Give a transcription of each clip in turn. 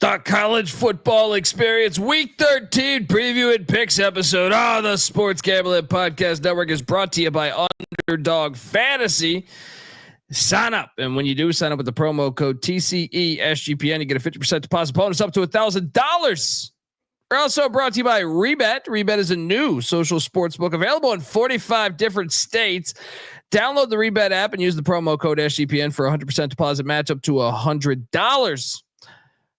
The college football experience, week 13 preview and picks episode on the Sports Gambling Podcast Network is brought to you by Underdog Fantasy. Sign up, and when you do, sign up with the promo code TCE SGPN. You get a 50% deposit bonus up to $1,000. We're also brought to you by Rebet. Rebet is a new social sports book available in 45 different states. Download the Rebet app and use the promo code SGPN for a 100% deposit match up to $100.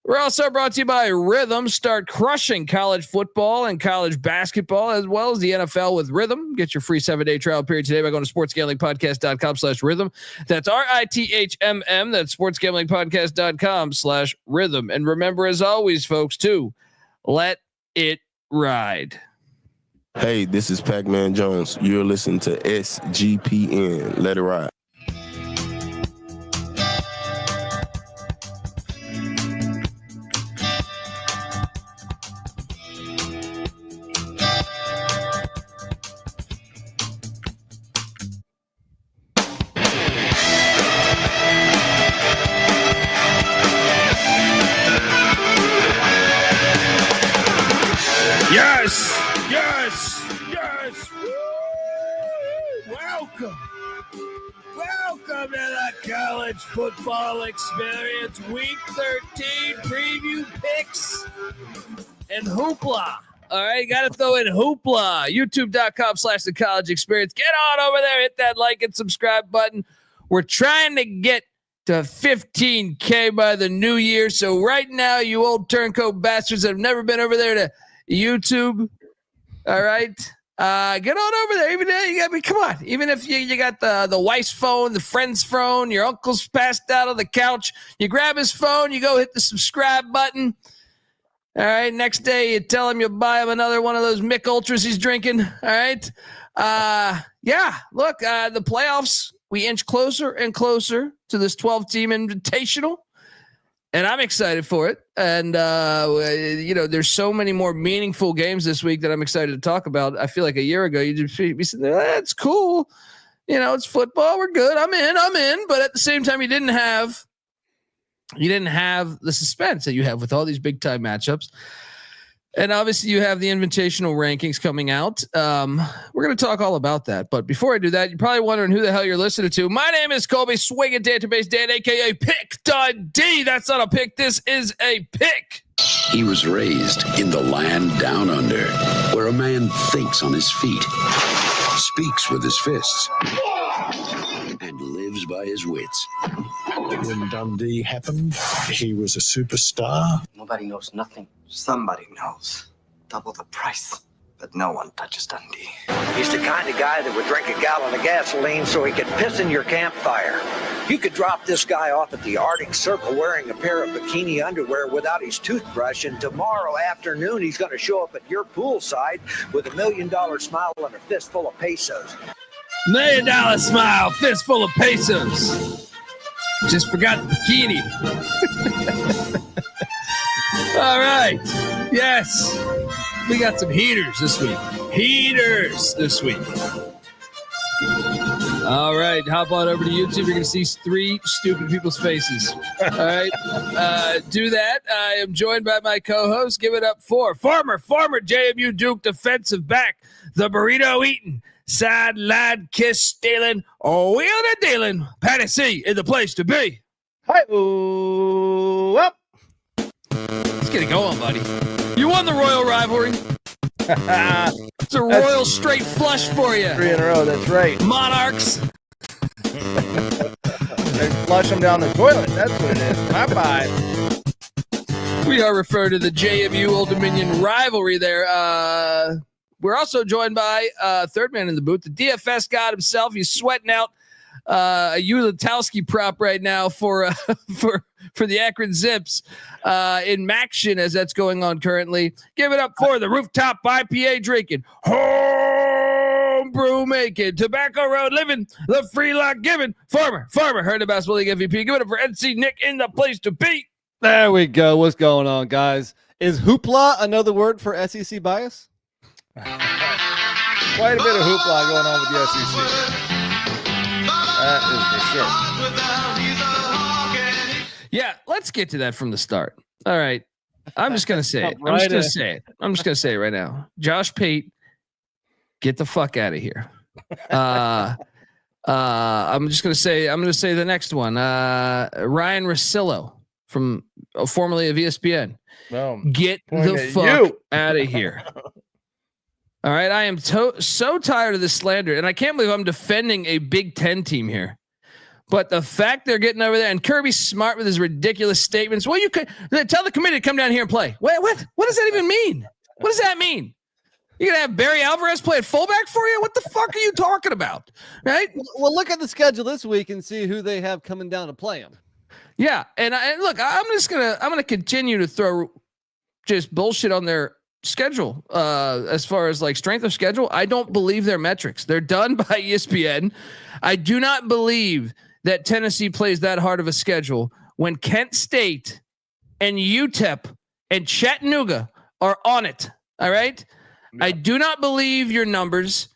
We're also brought to you by Rhythm. Start crushing college football and college basketball as well as the NFL with Rhythm. Get your free 7-day trial period today by going to sportsgamblingpodcast.com/rhythm. That's RITHMM. That's sportsgamblingpodcast.com/rhythm. And remember, as always, folks, too, let it ride. Hey, this is Pac-Man Jones. You're listening to SGPN. Let it ride. Yes. Woo! Welcome to the college football experience. Week 13 preview picks and hoopla. All right, you got to throw in hoopla. YouTube.com/the college experience. Get on over there, hit that like and subscribe button. We're trying to get to 15K by the new year. So right now, you old turncoat bastards that have never been over there to YouTube. All right. Get on over there. Come on. Even if you got the wife's phone, the friend's phone, your uncle's passed out on the couch, you grab his phone, you go hit the subscribe button. All right. Next day, you tell him you'll buy him another one of those Mick Ultras he's drinking. All right. Look, the playoffs, we inch closer and closer to this 12-team invitational. And I'm excited for it. And, there's so many more meaningful games this week that I'm excited to talk about. I feel like a year ago, you just be sitting there, that's cool. It's football. We're good. I'm in. But at the same time, you didn't have the suspense that you have with all these big time matchups. And obviously you have the invitational rankings coming out. We're going to talk all about that. But before I do that, you're probably wondering who the hell you're listening to. My name is Colby Swinging Database Dan, a.k.a. Pick Dundee. That's not a pick. This is a pick. He was raised in the land down under, where a man thinks on his feet, speaks with his fists, and lives by his wits. When Dundee happened, he was a superstar. Nobody knows nothing. Somebody knows. Double the price. But no one touches Dundee. He's the kind of guy that would drink a gallon of gasoline so he could piss in your campfire. You could drop this guy off at the Arctic Circle wearing a pair of bikini underwear without his toothbrush, and tomorrow afternoon he's going to show up at your poolside with $1 million smile and a fistful of pesos. $1 million smile, fistful of pesos. Just forgot the bikini. All right. Yes. We got some heaters this week. All right. Hop on over to YouTube. You're going to see 3 stupid people's faces. All right. Do that. I am joined by my co-host. Give it up for former JMU Duke defensive back, the burrito eating, sideline kiss stealing, wheeling and dealing, Patty C in the place to be. Hi. Up. Let's get it going, buddy. You won the Royal rivalry. It's a Royal straight flush for you. 3 in a row, that's right. Monarchs. They flush them down the toilet. That's what it is. Bye-bye. We are referring to the JMU Old Dominion rivalry there. We're also joined by third man in the booth, the DFS god himself. He's sweating out a Ulatowski prop right now for the Akron Zips in Maction as that's going on currently. Give it up for the rooftop IPA drinking, home brew making, Tobacco Road living, the free lock giving, farmer, heard the basketball league MVP. Give it up for NC Nick in the place to be. There we go. What's going on, guys? Is hoopla another word for SEC bias? Quite a bit of hoopla going on with the SEC. That is for sure. Yeah, let's get to that from the start. All right. I'm just gonna say it. I'm just gonna say it. I'm just gonna say it right now. Josh Pate, get the fuck out of here. I'm just gonna say the next one. Ryan Russillo from formerly of ESPN. Well, get the fuck out of here. All right, I am so tired of this slander, and I can't believe I'm defending a Big Ten team here. But the fact they're getting over there, and Kirby's smart with his ridiculous statements. Well, you could tell the committee to come down here and play. What does that even mean? What does that mean? You're going to have Barry Alvarez play at fullback for you? What the fuck are you talking about? Right? Well, look at the schedule this week and see who they have coming down to play them. Yeah. And look, I'm going to continue to throw just bullshit on their schedule. As far as like strength of schedule, I don't believe their metrics. They're done by ESPN. I do not believe that Tennessee plays that hard of a schedule when Kent State and UTEP and Chattanooga are on it. All right. Yeah. I do not believe your numbers.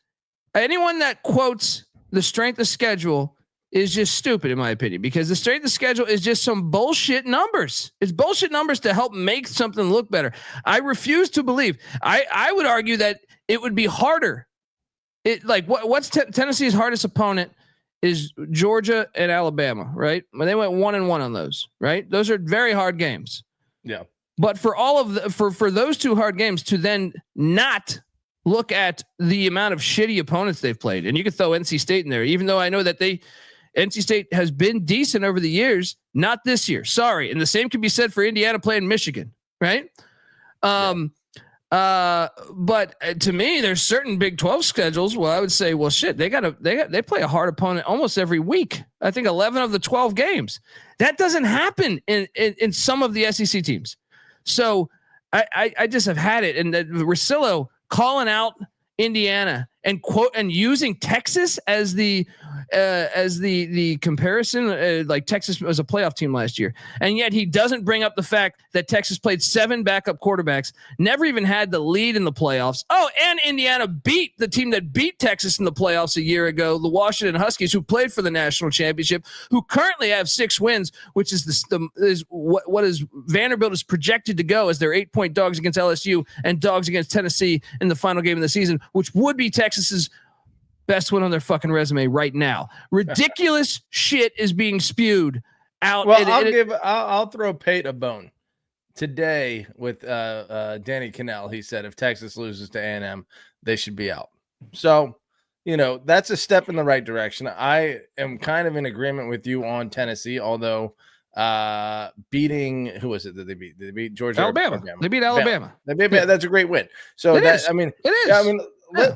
Anyone that quotes the strength of schedule is just stupid, in my opinion, because the strength of schedule is just some bullshit numbers. It's bullshit numbers to help make something look better. I refuse to believe. I would argue that it would be harder. What's Tennessee's hardest opponent is Georgia and Alabama, right? When they went 1-1 on those, right? Those are very hard games. Yeah. But for all of for those two hard games to then not look at the amount of shitty opponents they've played, and you could throw NC State in there, even though I know that NC State has been decent over the years, not this year. Sorry. And the same can be said for Indiana playing Michigan, right? But to me, there's certain Big 12 schedules. Well, I would say, well, shit, they play a hard opponent almost every week. I think 11 of the 12 games. That doesn't happen in some of the SEC teams. So I just have had it. And Russillo calling out Indiana and using Texas as the comparison, like Texas was a playoff team last year. And yet he doesn't bring up the fact that Texas played 7 backup quarterbacks, never even had the lead in the playoffs. Oh, and Indiana beat the team that beat Texas in the playoffs a year ago, the Washington Huskies, who played for the national championship, who currently have 6 wins, which is what is Vanderbilt is projected to go as their 8-point dogs against LSU and dogs against Tennessee in the final game of the season, which would be Texas's best win on their fucking resume right now. Ridiculous shit is being spewed out. Well, I'll throw Pate a bone today with Danny Cannell. He said if Texas loses to A&M, they should be out. So, that's a step in the right direction. I am kind of in agreement with you on Tennessee, although beating, who was it that they beat? Did they beat Georgia? Alabama. They beat Alabama. That's a great win. So it is. Yeah,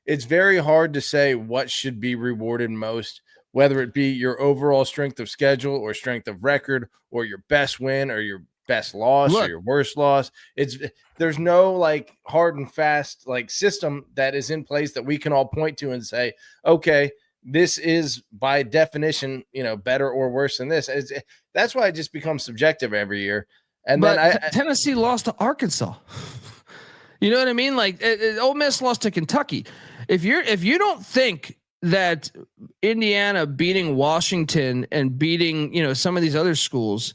it's very hard to say what should be rewarded most, whether it be your overall strength of schedule or strength of record or your best win or your best loss or your worst loss. There's no hard and fast system that is in place that we can all point to and say, okay, this is by definition, better or worse than this. That's why it just becomes subjective every year. And then Tennessee lost to Arkansas. You know what I mean? Ole Miss lost to Kentucky. If you don't think that Indiana beating Washington and beating, some of these other schools,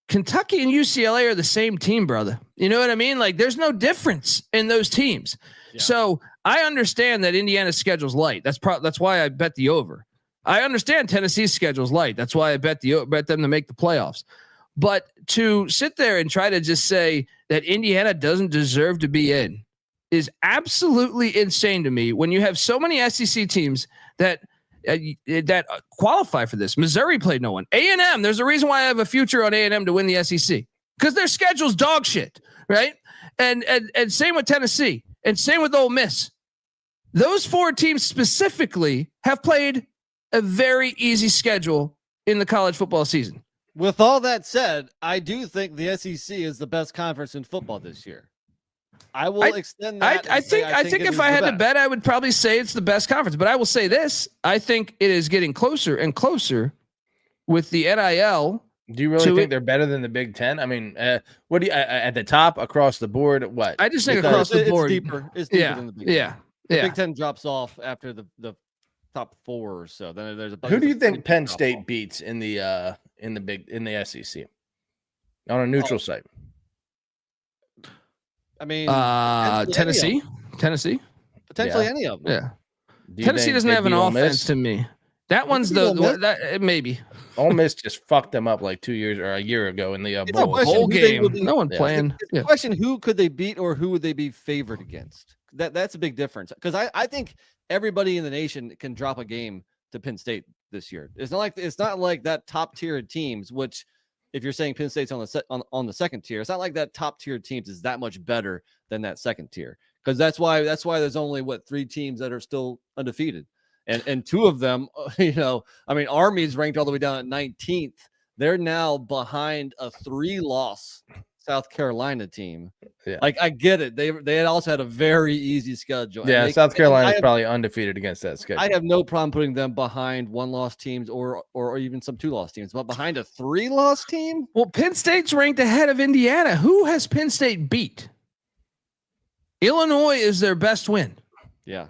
Kentucky and UCLA are the same team, brother. You know what I mean? There's no difference in those teams. Yeah. So I understand that Indiana's schedule's light. That's why I bet the over. I understand Tennessee's schedule's light. That's why I bet them to make the playoffs. But to sit there and try to just say that Indiana doesn't deserve to be in is absolutely insane to me when you have so many SEC teams that qualify for this. Missouri played no one. A&M, there's a reason why I have a future on A&M to win the SEC because their schedule's dog shit, right? And same with Tennessee and same with Ole Miss. Those 4 teams specifically have played a very easy schedule in the college football season. With all that said, I do think the SEC is the best conference in football this year. I will extend that. I think if I had to bet, I would probably say it's the best conference. But I will say this: I think it is getting closer and closer with the NIL. Do you really think they're better than the Big Ten? I mean, what do you at the top across the board? What I just think across the board, it's deeper than the Big Ten. Yeah. The Big Ten drops off after the top 4 or so. Then there's who do you think Penn State beats in the SEC on a neutral site? I mean, Tennessee, potentially any of them. Yeah. Do you Tennessee think doesn't they have an beat Ole offense Miss? to me. That one's beat Ole Miss. maybe Ole Miss just fucked them up like 2 years or a year ago in the a bowl. question bowl who they game. will be- No one Yeah. playing. It's a question: who could they beat, or who would they be favored against? That's a big difference. Because I think everybody in the nation can drop a game to Penn State this year. It's not like that top tier of teams. Which, if you're saying Penn State's on the second tier, it's not like that top tier teams is that much better than that second tier. Because that's why there's only 3 teams that are still undefeated, and 2 of them, Army's ranked all the way down at 19th. They're now behind a 3-loss South Carolina team. Yeah. Like, I get it. They had also had a very easy schedule. Yeah, South Carolina's probably undefeated against that schedule. I have no problem putting them behind 1-loss teams or even some 2-loss teams, but behind a 3-loss team? Well, Penn State's ranked ahead of Indiana. Who has Penn State beat? Illinois is their best win. Yeah.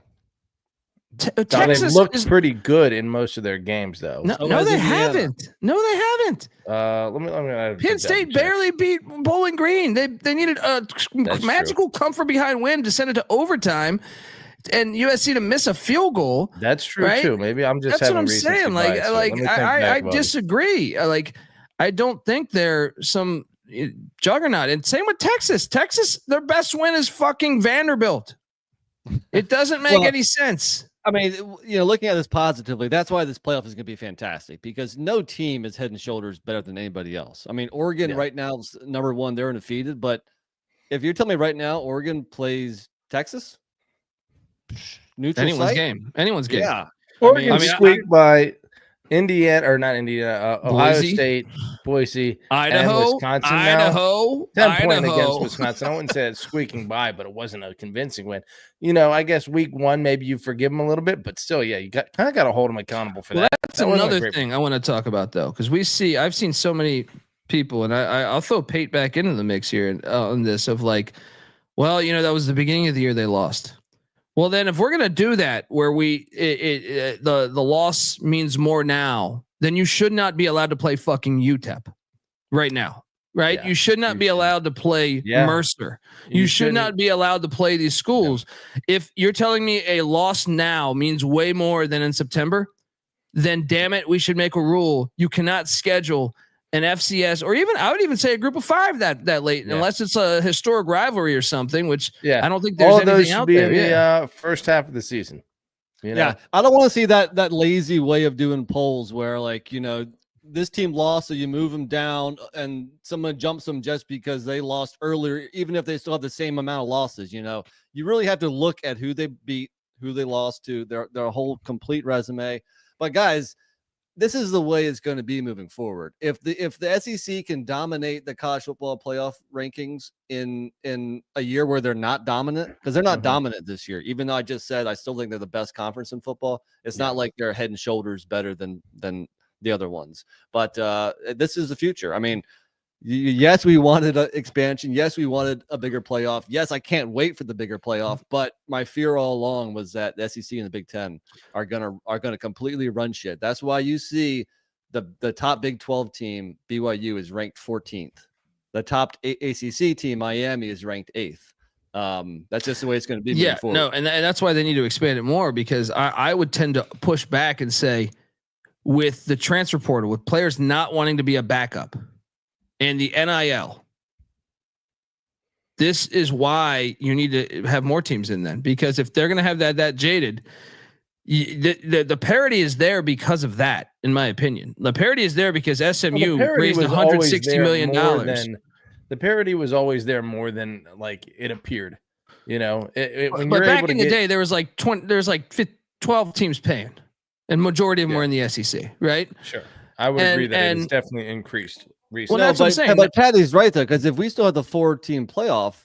Texas they've looked pretty good in most of their games, though. No, they Indiana. haven't. No, they haven't. Let me Penn State barely beat Bowling Green. They needed a magical come from behind win to send it to overtime, and USC to miss a field goal. That's true right? too. Maybe I'm just That's what having I'm recency saying. bias, so let me think I back about it. disagree. I don't think they're some juggernaut. And same with Texas. Texas, their best win is fucking Vanderbilt. It doesn't make any sense. I mean, looking at this positively, that's why this playoff is going to be fantastic, because no team is head and shoulders better than anybody else. I mean, Oregon right now is number 1; they're undefeated. But if you're telling me right now, Oregon plays Texas, neutral site? Anyone's game. Yeah, Oregon squeaked by Indiana, or not Indiana, Ohio Boise? State, Boise, Idaho, and Wisconsin. Idaho, 10 point Idaho. against Wisconsin. I wouldn't say it's squeaking by, but it wasn't a convincing win. I guess week 1, maybe you forgive them a little bit, but still, you kind of got to hold them accountable for that. That's another thing I want to talk about, though, because I've seen so many people, and I'll throw Pate back into the mix here on this of that was the beginning of the year they lost. Well, then if we're going to do that, where the loss means more now, then you should not be allowed to play fucking UTEP right now, right? Yeah, you should not be allowed to play Mercer. You should not be allowed to play these schools. Yeah. If you're telling me a loss now means way more than in September, then damn it, we should make a rule. You cannot schedule an FCS, or even I would even say a group of 5 that late, unless it's a historic rivalry or something, which I don't think there's all of those anything should out be there. In the first half of the season. Yeah, I don't want to see that lazy way of doing polls where this team lost, so you move them down, and someone jumps them just because they lost earlier, even if they still have the same amount of losses. You really have to look at who they beat, who they lost to, their whole complete resume. But guys, this is the way it's going to be moving forward. If the SEC can dominate the college football playoff rankings in a year where they're not dominant, because they're not dominant this year, even though I just said I still think they're the best conference in football. It's not like they're head and shoulders better than the other ones. But this is the future. I mean, yes, we wanted an expansion. Yes, we wanted a bigger playoff. Yes, I can't wait for the bigger playoff. But my fear all along was that the SEC and the Big Ten are gonna completely run shit. That's why you see the top Big 12 team, BYU, is ranked 14th. The top ACC team, Miami, is ranked 8th. That's just the way it's going to be. Yeah, no, and that's why they need to expand it more, because I would tend to push back and say, with the transfer portal, with players not wanting to be a backup, and the NIL, this is why you need to have more teams in then, because if they're going to have that jaded, the parity is there because of that. In my opinion, the parity is there because SMU raised $160 million. The parity was always there more than it appeared. But back in the day, there was 12 teams paying, and majority of them were in the SEC, right? Sure, I would agree that it's definitely increased recently. Well, that's what I'm saying. But Patty's right, though, because if we still had the 4-team playoff,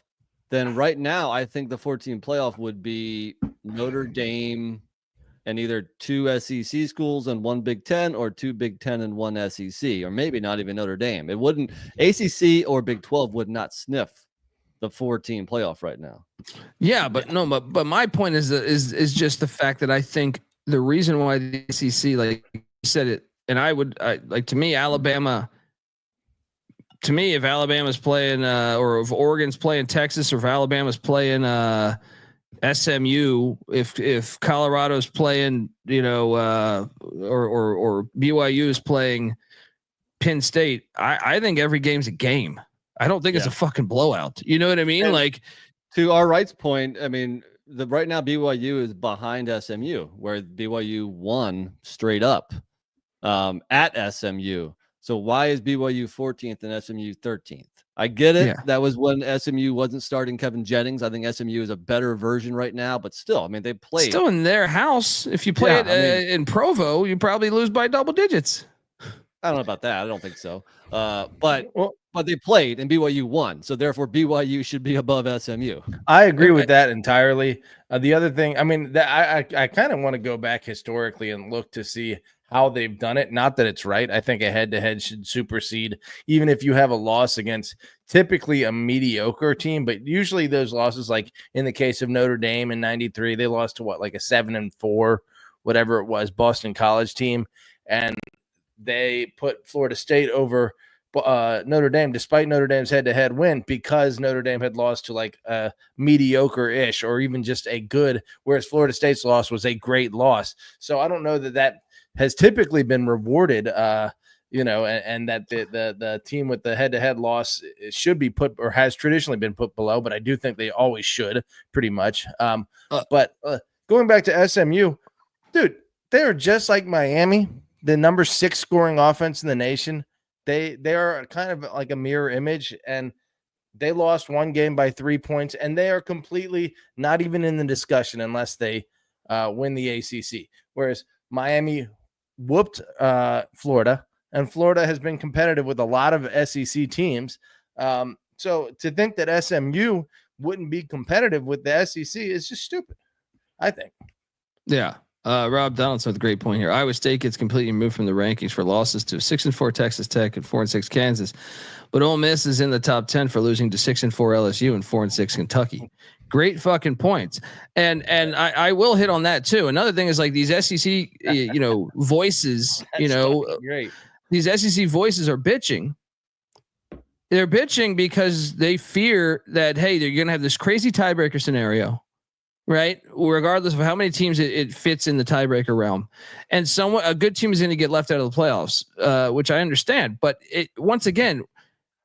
then right now I think the 4-team playoff would be Notre Dame and either 2 SEC schools and 1 Big Ten, or 2 Big Ten and 1 SEC, or maybe not even Notre Dame. It wouldn't, ACC or Big 12 would not sniff the 4-team playoff right now. Yeah, but my point is just the fact that I think the reason why the ACC, like you said it, and to me, Alabama to me, if Alabama's playing or if Oregon's playing Texas, or if Alabama's playing SMU, if Colorado's playing, or BYU is playing Penn State, I think every game's a game. I don't think it's a fucking blowout. You know what I mean? And like, to our rights point, I mean, right now BYU is behind SMU, where BYU won straight up at SMU. So why is BYU 14th and SMU 13th? I get it. Yeah. That was when SMU wasn't starting Kevin Jennings. I think SMU is a better version right now, but still, I mean, they played still in their house. If you play in Provo, you probably lose by double digits. I don't know about that. I don't think so. But they played and BYU won. So therefore BYU should be above SMU. I agree with that entirely. The other thing, I mean, that I kind of want to go back historically and look to see how they've done it. Not that it's right. I think a head-to-head should supersede, even if you have a loss against typically a mediocre team, but usually those losses, like in the case of Notre Dame in 93, they lost to like a 7-4, whatever it was, Boston College team. And they put Florida State over Notre Dame, despite Notre Dame's head-to-head win, because Notre Dame had lost to like a mediocre-ish or even just a good, whereas Florida State's loss was a great loss. So I don't know that has typically been rewarded, and that the team with the head-to-head loss should be put, or has traditionally been put below, but I do think they always should, pretty much. But going back to SMU, dude, they are just like Miami, the number 6 scoring offense in the nation. They are kind of like a mirror image, and they lost one game by 3 points, and they are completely not even in the discussion unless they win the ACC. Whereas Miami whooped Florida, and Florida has been competitive with a lot of SEC teams. So to think that SMU wouldn't be competitive with the SEC is just stupid, I think. Yeah. Rob Donaldson with a great point here. Iowa State gets completely moved from the rankings for losses to 6-4 Texas Tech and 4-6 Kansas, but Ole Miss is in the top 10 for losing to 6-4 LSU and 4-6 Kentucky. Great fucking points. And I will hit on that too. Another thing is like these SEC, voices, great. These SEC voices are bitching. They're bitching because they fear that, hey, they're going to have this crazy tiebreaker scenario, right? Regardless of how many teams it fits in the tiebreaker realm. And a good team is going to get left out of the playoffs, which I understand. But once again,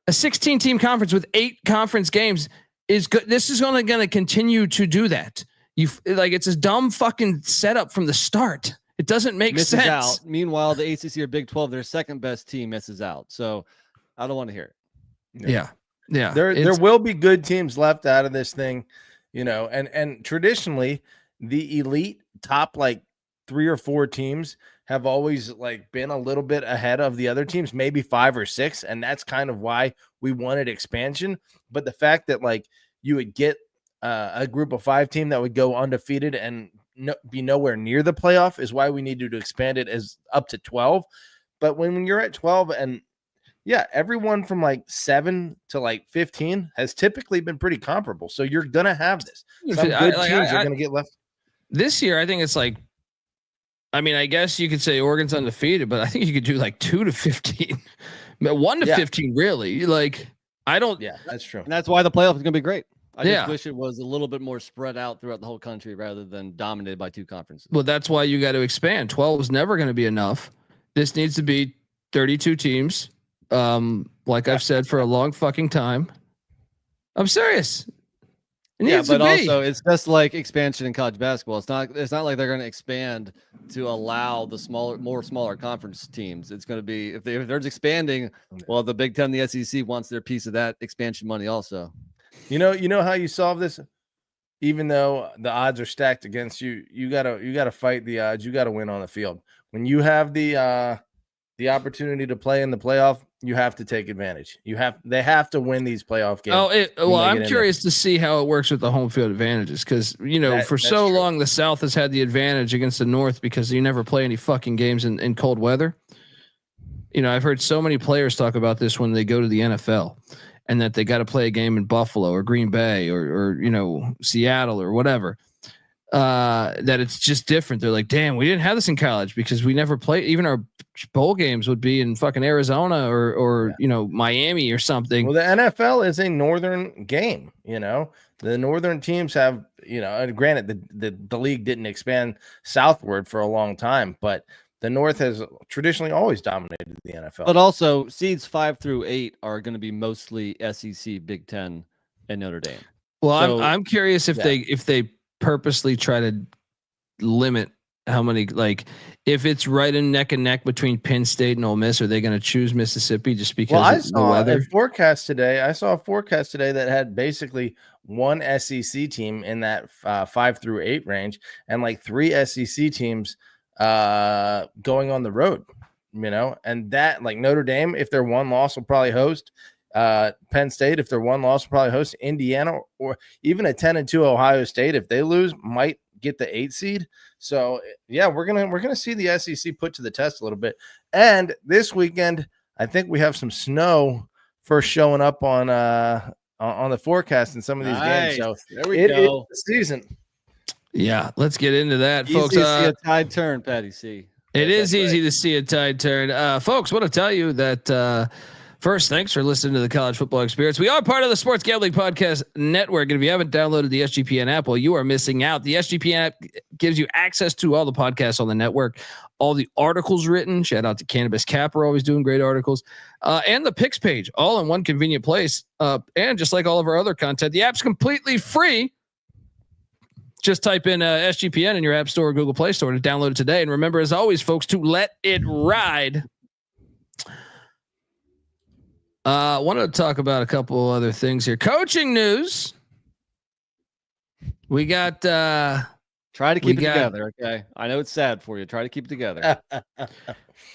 a 16-team conference with 8 conference games is good. This is only going to continue to do that. It's a dumb fucking setup from the start. It doesn't make sense. Out. Meanwhile, the ACC or Big 12, their second best team misses out. So I don't want to hear it. Yeah. There will be good teams left out of this thing, and traditionally the elite top like 3 or 4 teams have always like been a little bit ahead of the other teams, maybe 5 or 6. And that's kind of why we wanted expansion. But the fact that like you would get a group of 5 team that would go undefeated and be nowhere near the playoff is why we needed to expand it as up to 12. But when you're at 12 and everyone from like 7 to like 15 has typically been pretty comparable. So you're going to have this. Some good teams are going to get left. This year, I think it's like, I mean, I guess you could say Oregon's undefeated, but I think you could do like 2 to 15, 1 to 15, really. Like, I don't. Yeah, that's true. And that's why the playoff is going to be great. I just wish it was a little bit more spread out throughout the whole country rather than dominated by 2 conferences. Well, that's why you got to expand. 12 is never going to be enough. This needs to be 32 teams. Like I've said for a long fucking time. I'm serious. But also it's just like expansion in college basketball. It's not like they're going to expand to allow the smaller conference teams. It's going to be if they're expanding, well, the Big Ten, the SEC wants their piece of that expansion money also. You know how you solve this? Even though the odds are stacked against you, you gotta fight the odds. You gotta win on the field. When you have the opportunity to play in the playoff, you have to take advantage. They have to win these playoff games. I'm curious to see how it works with the home field advantages because for so long the South has had the advantage against the North because you never play any fucking games in cold weather. I've heard so many players talk about this when they go to the NFL and that they got to play a game in Buffalo or Green Bay or Seattle or whatever. that it's just different. They're like, damn, we didn't have this in college because we never played. Even our bowl games would be in fucking Arizona or Miami or something. Well, the NFL is a northern game. The northern teams have, and granted, the league didn't expand southward for a long time, but the North has traditionally always dominated the NFL. But also, seeds 5 through 8 are going to be mostly SEC, Big Ten, and Notre Dame. Well, so, I'm curious if they purposely try to limit how many, like if it's right in neck and neck between Penn State and Ole Miss, are they going to choose Mississippi just because of the weather? I saw a forecast today that had basically one SEC team in that 5 through 8 range and like 3 SEC teams going on the road, and that like Notre Dame, if they're one loss, will probably host. Penn State, if they're one loss, will probably host. Indiana, or even a 10-2 Ohio State, if they lose, might get the 8 seed. So yeah, we're gonna see the SEC put to the test a little bit. And this weekend, I think we have some snow first showing up on the forecast in some of these games. So there we go. Is the season. Yeah, let's get into that, folks. Easy to see a tide turn, Patty C. It is easy to see a tide turn. Folks, want to tell you that first, thanks for listening to the College Football Experience. We are part of the Sports Gambling Podcast Network, and if you haven't downloaded the SGPN app, well, you are missing out. The SGPN app gives you access to all the podcasts on the network, all the articles written. Shout out to Cannabis Capper, always doing great articles, and the picks page, all in one convenient place. And just like all of our other content, the app's completely free. Just type in SGPN in your app store or Google Play Store to download it today. And remember, as always, folks, to let it ride. I wanted to talk about a couple other things here. Coaching news. We got. Try to keep it together. Okay, I know it's sad for you. Try to keep it together.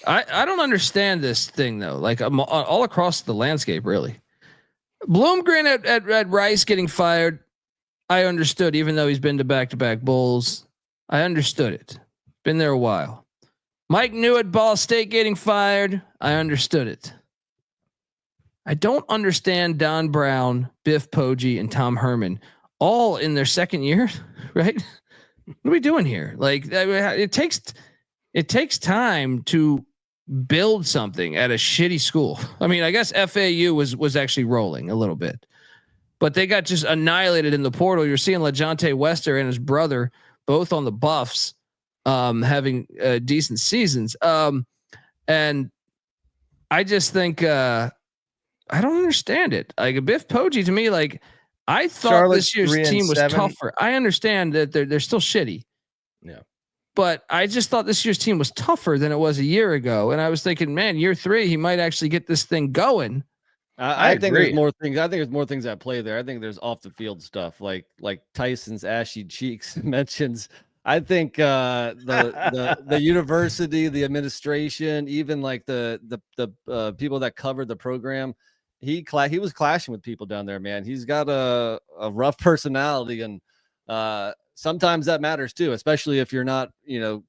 I don't understand this thing though. Like all across the landscape, really. Bloomgren at Rice getting fired. I understood, even though he's been to back-to-back bowls. I understood it. Been there a while. Mike New at Ball State getting fired. I understood it. I don't understand Don Brown, Biff Poggi, and Tom Herman all in their second year, right? What are we doing here? Like it takes time to build something at a shitty school. I mean, I guess FAU was actually rolling a little bit. But they got just annihilated in the portal. You're seeing LaJohntay Wester and his brother both on the Buffs, having decent seasons. And I just think I don't understand it. Like Biff Poggi, to me, like I thought Charlotte's this year's team was tougher. I understand that they're still shitty. Yeah. But I just thought this year's team was tougher than it was a year ago. And I was thinking, man, year 3, he might actually get this thing going. I think there's more things. I think there's more things at play there. I think there's off the field stuff like Tyson's ashy cheeks mentions. I think the university, the administration, even like the people that covered the program, he was clashing with people down there, man. He's got a rough personality, and sometimes that matters too, especially if you're not,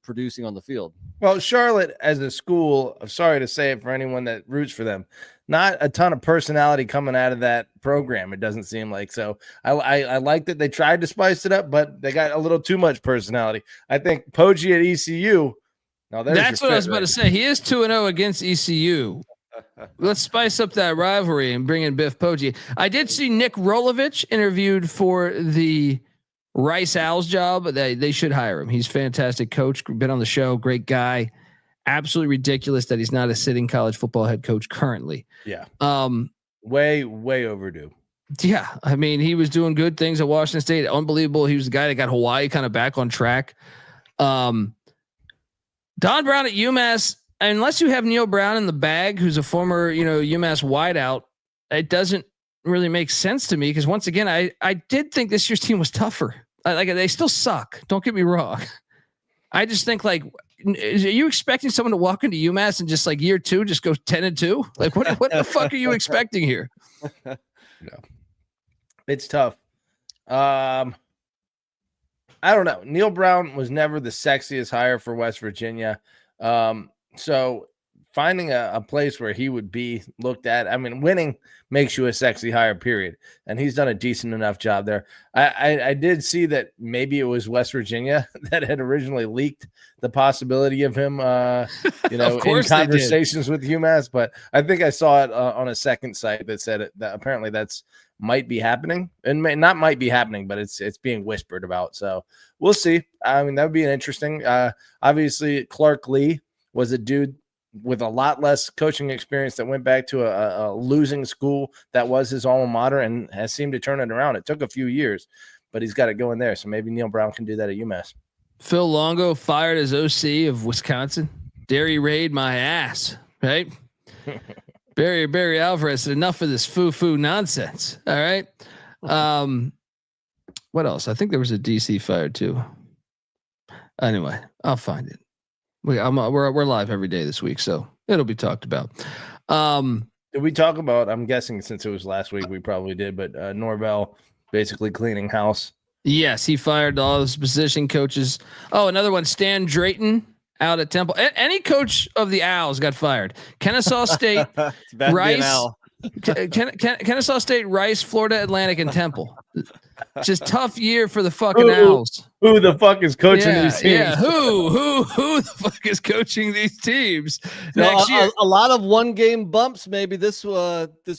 producing on the field. Well, Charlotte as a school, I'm sorry to say it for anyone that roots for them, not a ton of personality coming out of that program. It doesn't seem like. So I like that they tried to spice it up, but they got a little too much personality. I think Poggi at ECU. That's what I was about to say. He is 2-0 against ECU. Let's spice up that rivalry and bring in Biff Poggi. I did see Nick Rolovich interviewed for the Rice Owls job. They should hire him. He's a fantastic coach. Been on the show. Great guy. Absolutely ridiculous that he's not a sitting college football head coach currently. Yeah. Way overdue. Yeah. I mean, he was doing good things at Washington State. Unbelievable. He was the guy that got Hawaii kind of back on track. Don Brown at UMass, unless you have Neil Brown in the bag, who's a former, UMass wideout, it doesn't really make sense to me. Because once again, I did think this year's team was tougher. Like they still suck. Don't get me wrong. I just think are you expecting someone to walk into UMass and just like year 2, just go 10-2? Like what the fuck are you expecting here? No, it's tough. I don't know. Neil Brown was never the sexiest hire for West Virginia. So finding a place where he would be looked at. I mean, winning makes you a sexy hire, period. And he's done a decent enough job there. I did see that maybe it was West Virginia that had originally leaked the possibility of him, in conversations with UMass. But I think I saw it on a second site that said that apparently that's might be happening, and not might be happening, but it's being whispered about. So we'll see. I mean, that would be an interesting. Obviously, Clark Lee was a dude with a lot less coaching experience that went back to a losing school that was his alma mater and has seemed to turn it around. It took a few years, but he's got it going there. So maybe Neil Brown can do that at UMass. Phil Longo fired as OC of Wisconsin. Dairy raid my ass, right? Barry Alvarez said enough of this foo nonsense. All right. What else? I think there was a DC fired too. Anyway, I'll find it. We're live every day this week, so it'll be talked about. Did we talk about? I'm guessing since it was last week, we probably did. But Norvell basically cleaning house. Yes, he fired all his position coaches. Oh, another one, Stan Drayton out at Temple. Any coach of the Owls got fired. Kennesaw State, Rice, Kennesaw State, Rice, Florida Atlantic, and Temple. Just tough year for the fucking Owls. Who the fuck is coaching these teams? Yeah, who the fuck is coaching these teams next year? A lot of 1-game bumps maybe this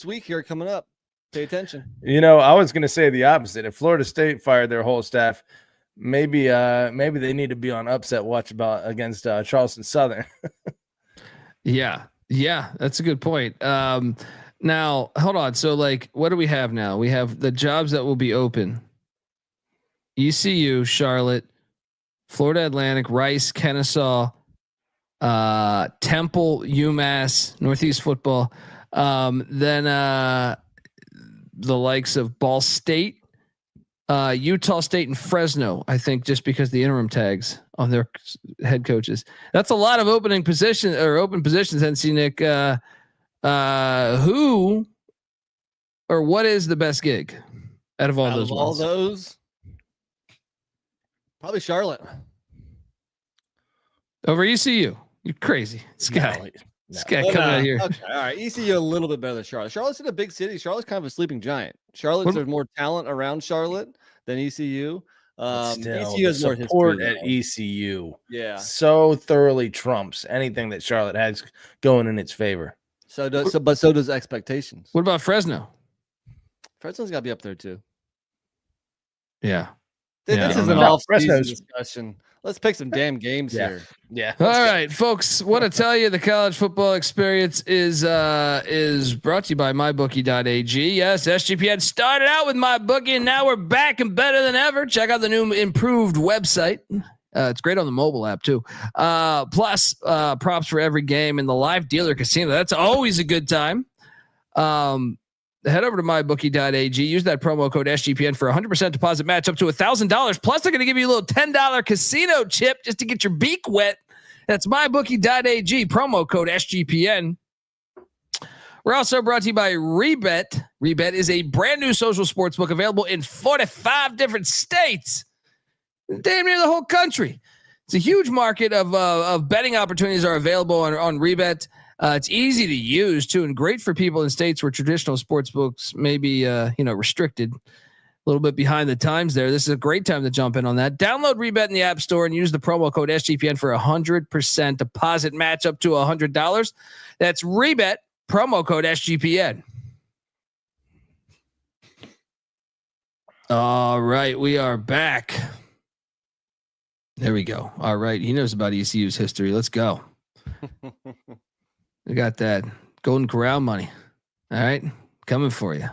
week here coming up. Pay attention. I was going to say the opposite. If Florida State fired their whole staff, maybe they need to be on upset watch against Charleston Southern. Yeah, that's a good point. Now, hold on. So, what do we have now? We have the jobs that will be open. ECU, Charlotte, Florida Atlantic, Rice, Kennesaw, Temple, UMass, Northeast football. Then the likes of Ball State, Utah State, and Fresno, I think, just because the interim tags on their head coaches. That's a lot of open positions, NC Nick. Who or what is the best gig out of all those? Probably Charlotte over ECU. You're crazy. This guy coming out here. Okay, all right. ECU a little bit better than Charlotte. Charlotte's in a big city. Charlotte's kind of a sleeping giant. There's more talent around Charlotte than ECU. ECU has more support at ECU. Yeah, so thoroughly trumps anything that Charlotte has going in its favor. So does expectations. What about Fresno? Fresno's got to be up there too. Yeah. This is an off-season discussion. Let's pick some damn games here. Yeah. All right, folks. Want to tell you the college football experience is brought to you by mybookie.ag. Yes, SGPN started out with MyBookie, and now we're back and better than ever. Check out the new improved website. It's great on the mobile app too. Plus props for every game in the live dealer casino. That's always a good time. Head over to mybookie.ag. Use that promo code SGPN for 100% deposit match up to $1,000. Plus, they're going to give you a little $10 casino chip just to get your beak wet. That's mybookie.ag. Promo code SGPN. We're also brought to you by Rebet. Rebet is a brand new social sports book available in 45 different states. Damn near the whole country. It's a huge market of betting opportunities are available on Rebet. It's easy to use too, and great for people in states where traditional sports books may be restricted. A little bit behind the times there. This is a great time to jump in on that. Download Rebet in the App Store and use the promo code SGPN for 100% deposit match up to $100. That's Rebet, promo code SGPN. All right, we are back. There we go. All right, he knows about ECU's history. Let's go. We got that Golden Corral money. All right, coming for you.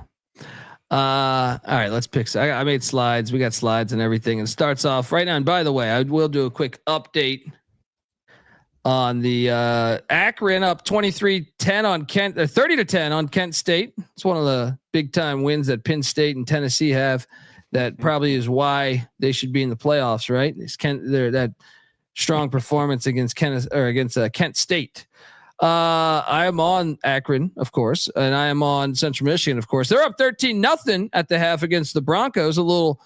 All right, let's pick. I made slides. We got slides and everything. And it starts off right now. And by the way, I will do a quick update on the Akron up 23-10 on Kent, 30-10 on Kent State. It's one of the big time wins that Penn State and Tennessee have. That probably is why they should be in the playoffs, right? It's that strong performance against Kent State. I am on Akron, of course, and I am on Central Michigan, of course. They're up 13-0 at the half against the Broncos. A little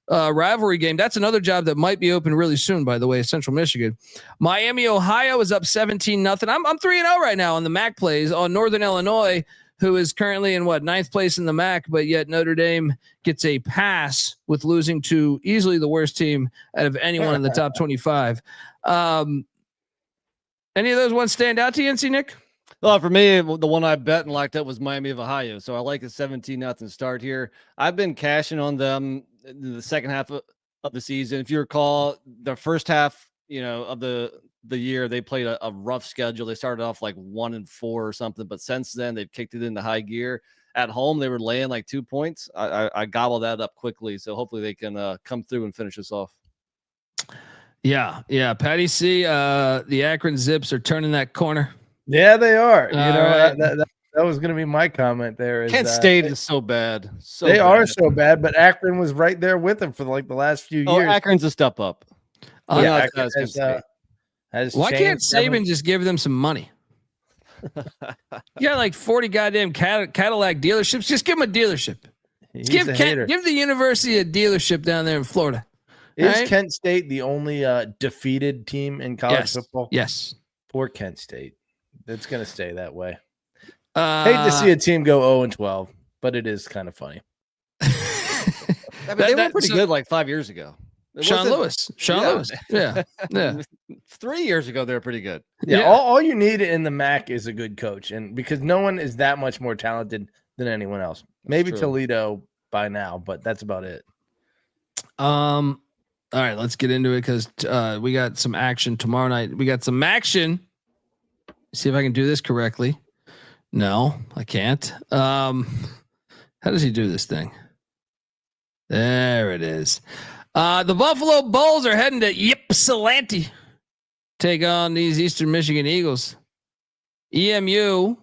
rivalry game. That's another job that might be open really soon, by the way, Central Michigan. Miami, Ohio is up 17-0. I'm 3-0 right now on the MAC plays on Northern Illinois, who is currently in ninth place in the MAC, but yet Notre Dame gets a pass with losing to easily the worst team out of anyone in the top 25. Any of those ones stand out to you, NC Nick? Well, for me, the one I bet and locked up was Miami of Ohio. So I like a 17-0 start here. I've been cashing on them in the second half of the season. If you recall, the first half, of the year, they played a rough schedule. They started off like 1-4 or something, but since then they've kicked it into high gear. At home, they were laying like 2 points. I gobbled that up quickly, so hopefully they can come through and finish us off. Yeah. Patty C, the Akron Zips are turning that corner. Yeah, they are. That was going to be my comment there. Kent State is so bad. They are so bad, but Akron was right there with them for like the last few years. Akron's a step up. Why can't Saban just give them some money? You got like 40 goddamn Cadillac dealerships. Just give them a dealership. Give the university a dealership down there in Florida. Is Kent State the only defeated team in college football? Yes. Poor Kent State. It's going to stay that way. Hate to see a team go 0-12, but it is kind of funny. They were pretty good like 5 years ago. Sean Lewis. Yeah. 3 years ago, they were pretty good. Yeah. All you need in the MAC is a good coach, and because no one is that much more talented than anyone else. Maybe Toledo by now, but that's about it. All right, let's get into it because we got some action tomorrow night. We got some action. See if I can do this correctly. No, I can't. How does he do this thing? There it is. The Buffalo Bulls are heading to Ypsilanti, take on these Eastern Michigan Eagles. EMU,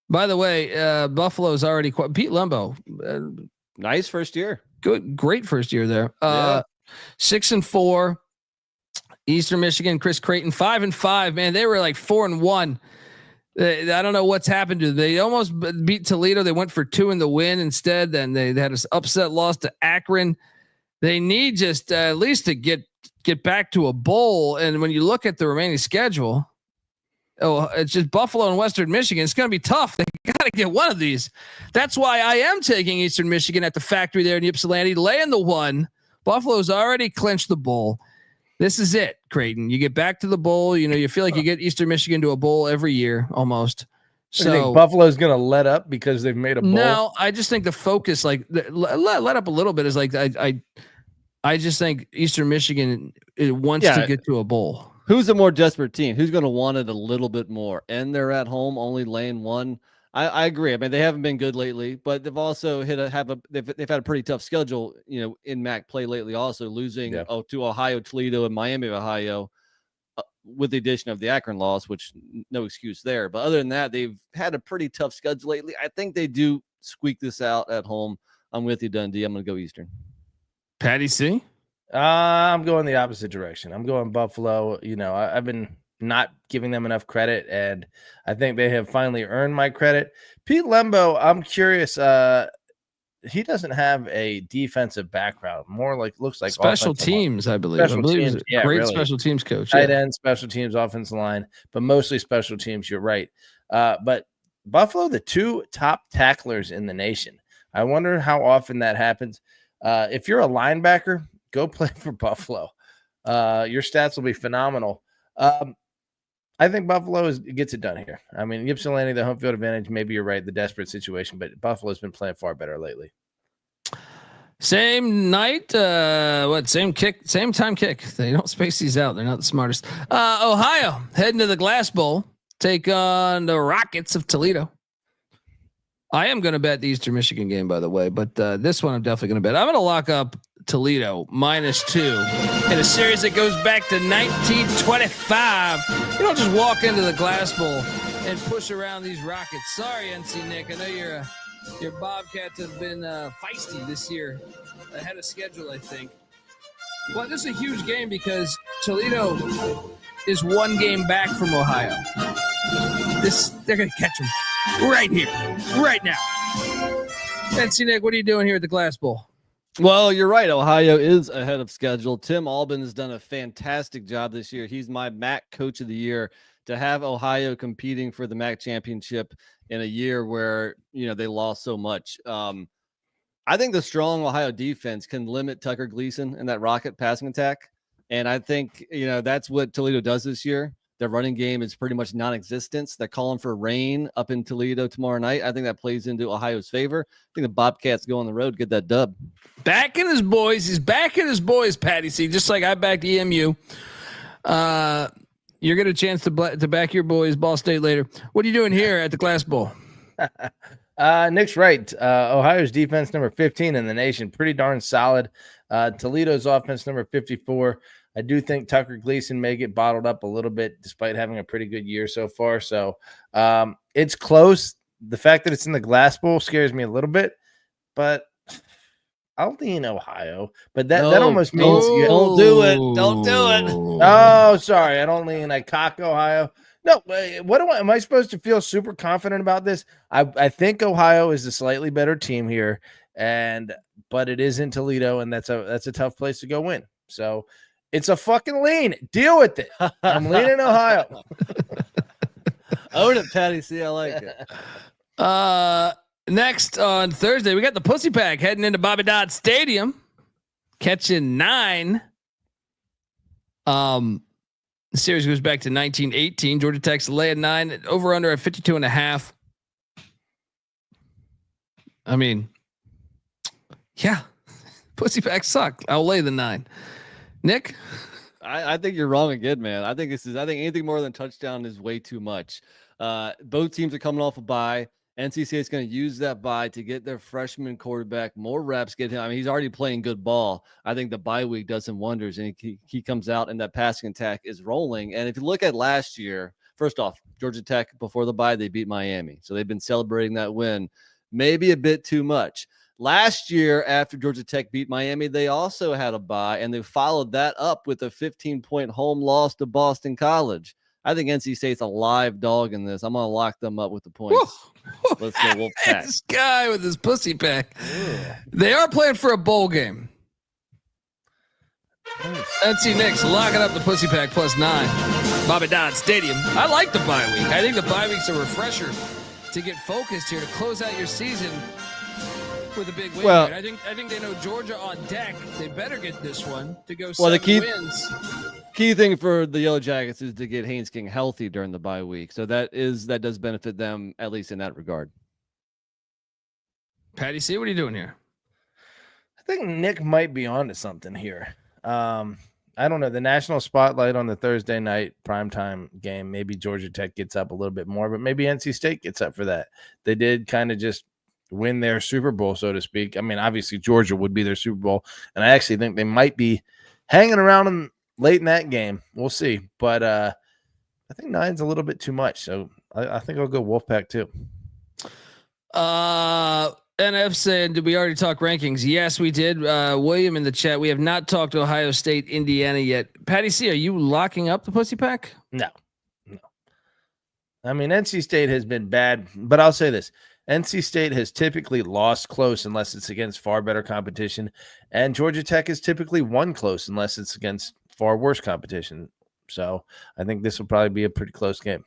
by the way, Buffalo's already Pete Lembo. Nice first year. Great first year there. 6-4. Eastern Michigan, Chris Creighton, 5-5. Man, they were like 4-1. I don't know what's happened to them. They almost beat Toledo. They went for 2 in the win instead. Then they had an upset loss to Akron. They need just at least to get back to a bowl. And when you look at the remaining schedule, it's just Buffalo and Western Michigan. It's going to be tough. They got to get one of these. That's why I am taking Eastern Michigan at the factory there in Ypsilanti, laying the 1. Buffalo's already clinched the bowl. This is it, Creighton. You get back to the bowl. You feel like you get Eastern Michigan to a bowl every year almost. So you think Buffalo's going to let up because they've made a bowl? No, I just think the focus, like let up a little bit, is like I just think Eastern Michigan wants to get to a bowl. Who's a more desperate team? Who's going to want it a little bit more? And they're at home, only laying 1. I agree. I mean, they haven't been good lately, but they've also they've had a pretty tough schedule, in MAC play lately. Also losing to Ohio, Toledo, and Miami of Ohio, with the addition of the Akron loss, which no excuse there. But other than that, they've had a pretty tough schedule lately. I think they do squeak this out at home. I'm with you, Dundee. I'm going to go Eastern. Patty C. I'm going the opposite direction. I'm going Buffalo. I've been not giving them enough credit, and I think they have finally earned my credit. Pete Lembo, I'm curious. He doesn't have a defensive background. More like looks like special teams, I believe. Special teams, he's a great special teams coach. Tight end, special teams, offensive line, but mostly special teams. You're right. But Buffalo, the 2 top tacklers in the nation. I wonder how often that happens. If you're a linebacker, go play for Buffalo. Your stats will be phenomenal. I think Buffalo gets it done here. I mean, Ypsilanti, the home field advantage, maybe you're right, the desperate situation, but Buffalo's been playing far better lately. Same night, same time kick. They don't space these out. They're not the smartest. Ohio heading to the Glass Bowl, take on the Rockets of Toledo. I am going to bet the Eastern Michigan game, by the way, but this one I'm definitely going to bet. I'm going to lock up Toledo -2 in a series that goes back to 1925. You don't just walk into the Glass Bowl and push around these Rockets. Sorry, NC Nick. I know your Bobcats have been feisty this year, ahead of schedule, I think. But this is a huge game because Toledo is 1 game back from Ohio. They're going to catch them right here, right now. NC Nick, what are you doing here at the Glass Bowl? Well, you're right. Ohio is ahead of schedule. Tim Albin has done a fantastic job this year. He's my MAC coach of the year. To have Ohio competing for the MAC championship in a year where, they lost so much. I think the strong Ohio defense can limit Tucker Gleason and that rocket passing attack. And I think, that's what Toledo does this year. Their running game is pretty much non-existent. They're calling for rain up in Toledo tomorrow night. I think that plays into Ohio's favor. I think the Bobcats go on the road, get that dub. Backing his boys. He's backing his boys, Patty C. Just like I backed EMU. You're getting a chance to back your boys, Ball State, later. What are you doing here at the Glass Bowl? Nick's right. Ohio's defense number 15 in the nation, pretty darn solid. Toledo's offense number 54. I do think Tucker Gleason may get bottled up a little bit despite having a pretty good year so far. So it's close. The fact that it's in the Glass Bowl scares me a little bit, but I'll lean Ohio. But that almost means you don't do it. Don't do it. Oh, sorry. I don't lean. I cock Ohio. No, am I supposed to feel super confident about this? I think Ohio is a slightly better team here, but it is in Toledo, and that's a tough place to go win. So it's a fucking lean. Deal with it. I'm leaning Ohio. Own it, Patty C. I like it. Next on Thursday, we got the Pussy Pack heading into Bobby Dodd Stadium, catching 9. The series goes back to 1918. Georgia Tech's laying 9, over under at 52.5. I mean, yeah, Pussy Pack suck. I'll lay the 9. Nick, I think you're wrong again, man. I think anything more than touchdown is way too much. Both teams are coming off a bye. NC State's going to use that bye to get their freshman quarterback more reps. Get him. I mean, he's already playing good ball. I think the bye week does him wonders, and he comes out and that passing attack is rolling. And if you look at last year, first off, Georgia Tech before the bye, they beat Miami, so they've been celebrating that win, maybe a bit too much. Last year, after Georgia Tech beat Miami, they also had a bye, and they followed that up with a 15-point home loss to Boston College. I think NC State's a live dog in this. I'm going to lock them up with the points. Let's go Wolfpack. This guy with his Pussy Pack. They are playing for a bowl game. NC Knicks locking up the Pussy Pack +9. Bobby Dodd Stadium. I like the bye week. I think the bye week's a refresher to get focused here to close out your season with a big win. Well, I think they know Georgia on deck. They better get this one to go 7 wins. Key thing for the Yellow Jackets is to get Haynes King healthy during the bye week. So that does benefit them, at least in that regard. Patty C, what are you doing here? I think Nick might be onto something here. I don't know. The national spotlight on the Thursday night primetime game, maybe Georgia Tech gets up a little bit more, but maybe NC State gets up for that. They did kind of just win their Super Bowl, so to speak. I mean, obviously Georgia would be their Super Bowl, and I actually think they might be hanging around late in that game. We'll see, but I think 9's a little bit too much, so I think I'll go Wolfpack too. NF saying, did we already talk rankings? Yes, we did. William in the chat, we have not talked to Ohio State, Indiana yet. Patty C, are you locking up the Pussy Pack? No. I mean, NC State has been bad, but I'll say this. NC State has typically lost close unless it's against far better competition, and Georgia Tech has typically won close unless it's against far worse competition. So I think this will probably be a pretty close game.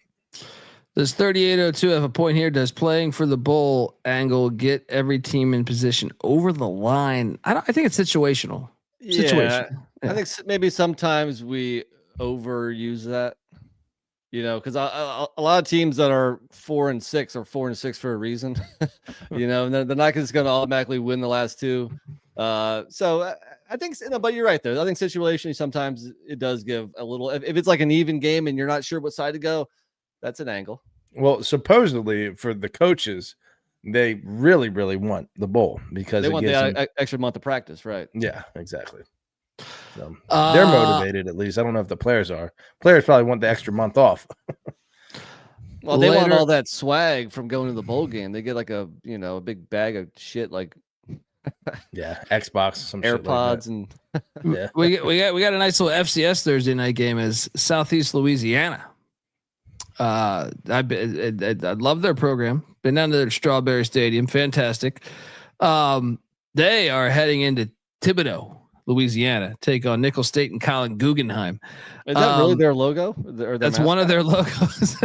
Does 3802 have a point here? Does playing for the bowl angle get every team in position over the line? I think it's situational. Yeah. I think maybe sometimes we overuse that. Because a lot of teams that are 4-6 are 4-6 for a reason. And they're not just going to automatically win the last two. So I think, but you're right there. I think situationally sometimes it does give a little. If it's like an even game and you're not sure what side to go, that's an angle. Well, supposedly for the coaches, they really, really want the bowl because they want the extra month of practice, right? Yeah, exactly. So they're motivated, at least. I don't know if the players are. Players probably want the extra month off. Well, they want all that swag from going to the bowl game. They get like a big bag of shit, like Xbox, some AirPods, shit like and we got a nice little FCS Thursday night game as Southeast Louisiana. I love their program. Been down to their Strawberry Stadium, fantastic. They are heading into Thibodaux, Louisiana, take on Nicholls State and Colin Guggenheim. Is that really their logo? Or their That's mascot? one of their logos.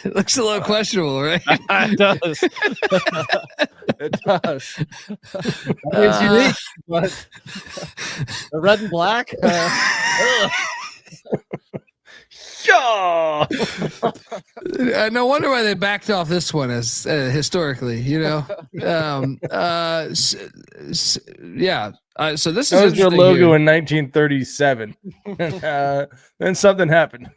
It looks a little questionable, right? It does. It does. It's unique, but the red and black. No wonder why they backed off this one as historically, yeah. So this That was is your logo here. in 1937. Then something happened.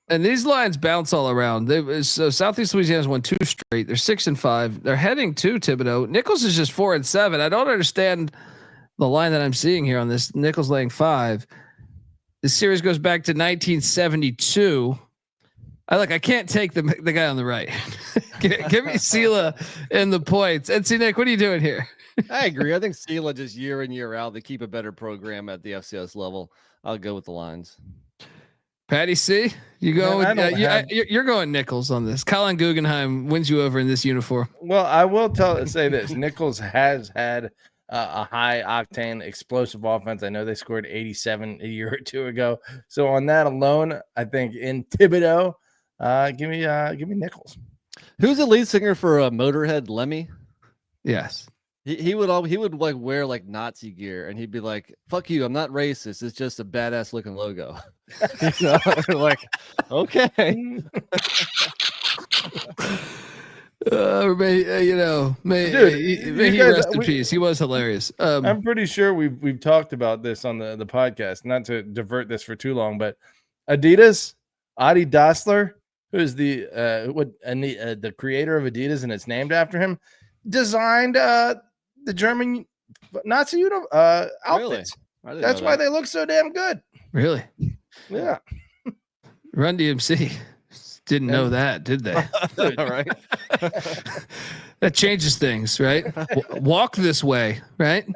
And these lines bounce all around. So Southeast Louisiana's won 2 straight. They're 6-5. They're heading to Thibodaux. Nicholls is just 4-7. I don't understand the line that I'm seeing here on this. Nicholls laying 5. This series goes back to 1972. I can't take the guy on the right. Give me Sela in the points. And see, Nick, what are you doing here? I agree. I think Sela just year in, year out, they keep a better program at the FCS level. I'll go with the lines. Patty C, you go. You're going Nicholls on this. Colin Guggenheim wins you over in this uniform. Well, I will say this: Nicholls has had a high octane, explosive offense. I know they scored 87 a year or two ago. So on that alone, I think in Thibodaux, give me Nicholls. Who's the lead singer for Motorhead? Lemmy. Yes. He would like wear like Nazi gear, and he'd be like, "Fuck you, I'm not racist. It's just a badass looking logo." Like, okay. May he rest in peace. He was hilarious. I'm pretty sure we've talked about this on the podcast. Not to divert this for too long, but Adidas, Adi Dassler, who is the creator of Adidas, and it's named after him, designed the German Nazi outfits. Really? That's why they look so damn good. Really? Yeah. Run DMC didn't know that, did they? All right. That changes things, right? Walk this way, right?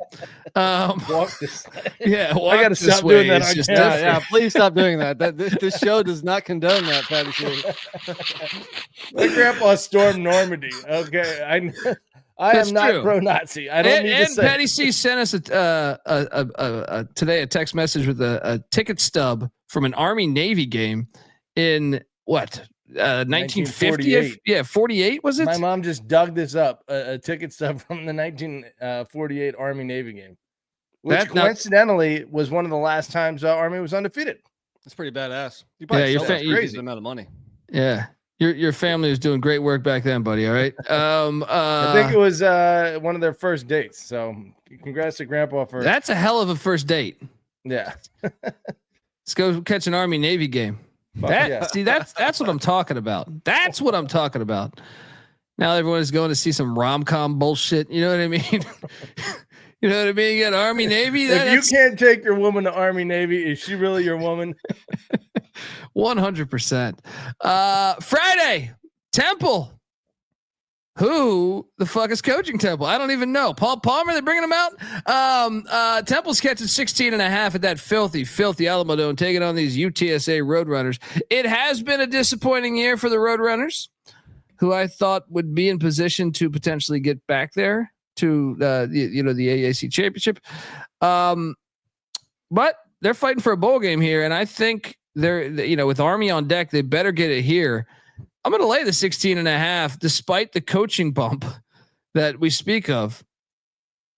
Walk this way. Yeah, I got to stop doing that. Yeah, please stop doing that. This show does not condone that, Patty. My grandpa stormed Normandy. Okay, I am not pro-Nazi. I don't need to say. And Patty C sent us today a text message with a ticket stub from an Army Navy game in what 1950? Yeah, 48 was it? My mom just dug this up. A ticket stub from the 1948 Army Navy game, which coincidentally was one of the last times Army was undefeated. That's pretty badass. You probably crazy amount of money. Yeah. Your family was doing great work back then, buddy. All right. I think it was one of their first dates. So congrats to Grandpa for that's a hell of a first date. Yeah. Let's go catch an Army Navy game. See, that's what I'm talking about. That's what I'm talking about. Now everyone is going to see some rom-com bullshit. You know what I mean? You know what I mean? You got Army Navy. If you can't take your woman to Army Navy, is she really your woman? 100%. Friday, Temple. Who the fuck is coaching Temple? I don't even know. Paul Palmer, they're bringing him out. Temple's catching 16.5 at that filthy Alamo Dome, taking on these UTSA Roadrunners. It has been a disappointing year for the Roadrunners, who I thought would be in position to potentially get back there to the AAC championship. But they're fighting for a bowl game here, and I think they're with Army on deck, they better get it here. I'm going to lay the 16.5 despite the coaching bump that we speak of.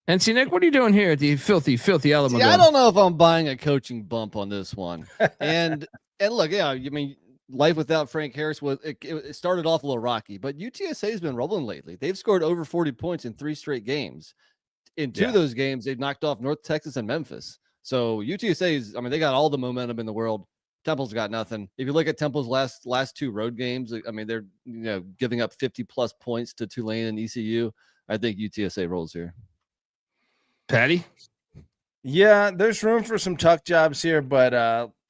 And see, Nick, what are you doing here at the filthy Alamo? I don't know if I'm buying a coaching bump on this one. And look, yeah, I mean, life without Frank Harris it started off a little rocky, but UTSA has been rolling lately. They've scored over 40 points in 3 straight games. In 2 of those games, they've knocked off North Texas and Memphis. So UTSA they got all the momentum in the world. Temple's got nothing. If you look at Temple's last 2 road games, I mean, they're giving up 50+ points to Tulane and ECU. I think UTSA rolls here. Patty? Yeah, there's room for some tuck jobs here, but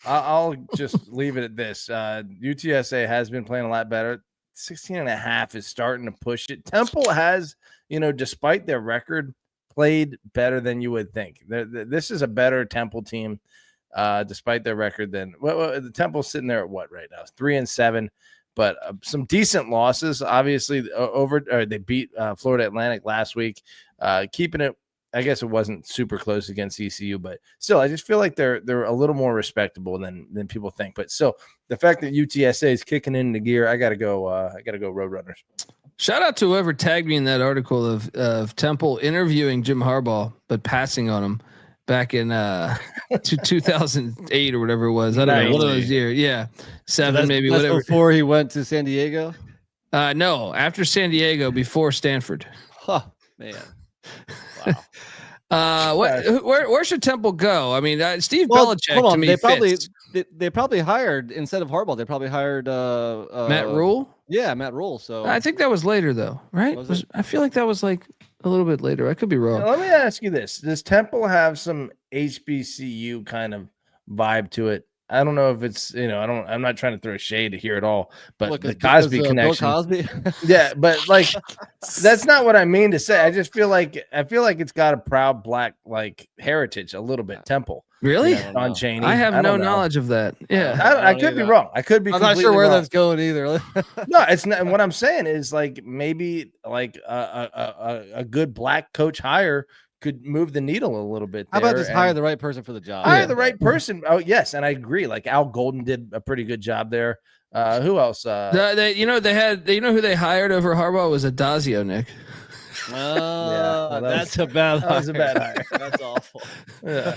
I'll just leave it at this. UTSA has been playing a lot better. 16.5 is starting to push it. Temple has, despite their record, played better than you would think. This is a better Temple team. Despite their record, the Temple's sitting there at what right now? 3-7, but some decent losses. Obviously, they beat Florida Atlantic last week, keeping it. I guess it wasn't super close against ECU, but still, I just feel like they're a little more respectable than people think. But still, the fact that UTSA is kicking into gear, I gotta go Roadrunners. Shout out to whoever tagged me in that article of Temple interviewing Jim Harbaugh, but passing on him back in 2008 or whatever it was. I don't know, one of those years. Yeah, 7 so maybe, whatever. Before he went to San Diego. No, after San Diego, before Stanford. Huh, man. Wow. Where should Temple go? I mean, Steve Belichick. Hold on, to me, they probably hired, instead of Harbaugh, they probably hired Matt Rule. Yeah, Matt Rule. So I think that was later though, right? I feel like that was like a little bit later. I could be wrong. Now, let me ask you this: does Temple have some HBCU kind of vibe to it? I don't know if it's, I'm not trying to throw shade here at all, but the Cosby connection. Bill Cosby? Yeah, but like that's not what I mean to say. I just feel like it's got a proud black like heritage a little bit. Temple. Really? Don Chaney. I have no knowledge of that. Yeah. I could be wrong. I could be. I'm not sure where wrong. that's going either. No, it's not. What I'm saying is like maybe like a good black coach hire could move the needle a little bit. How about just hire the right person for the job? Hire the right person. Oh, yes, and I agree. Like Al Golden did a pretty good job there. Who else? They who they hired over Harbaugh was Adazio, Nick. That's a bad hire. That was a bad hire. That's awful. Yeah.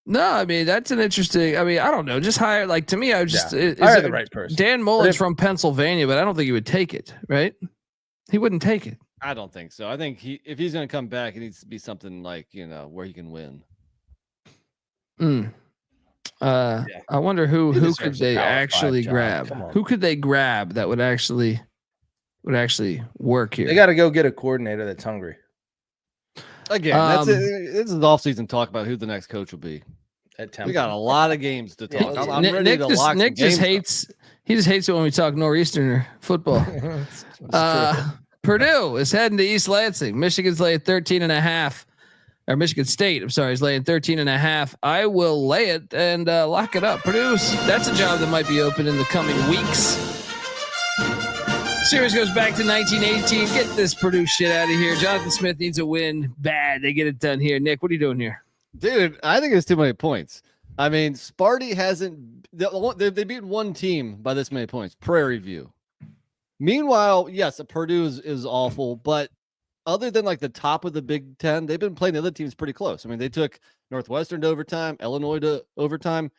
No, I mean that's an interesting. I mean, I don't know. Just hire. Like to me, I would just hire the right person. Dan Mullen's from Pennsylvania, but I don't think he would take it. Right? He wouldn't take it. I don't think so. I think if he's going to come back, it needs to be something like, where he can win. I wonder who could they actually grab? Who could they grab that would actually work here? They got to go get a coordinator that's hungry. Again, that's it. This is off-season talk about who the next coach will be. At Temple. We got a lot of games to talk. Yeah, I'm ready to lock Nick just hates. He just hates it when we talk Northeasterner football. Purdue is heading to East Lansing. Michigan's laying 13.5. Or Michigan State, I'm sorry, is laying 13.5. I will lay it and lock it up. Purdue's, that's a job that might be open in the coming weeks. Series goes back to 1918. Get this Purdue shit out of here. Jonathan Smith needs a win. Bad. They get it done here. Nick, what are you doing here? Dude, I think it's too many points. I mean, Sparty hasn't. They beat one team by this many points. Prairie View. Meanwhile, yes, Purdue is awful, but other than like the top of the Big Ten, they've been playing the other teams pretty close. I mean, they took Northwestern to overtime, Illinois to overtime.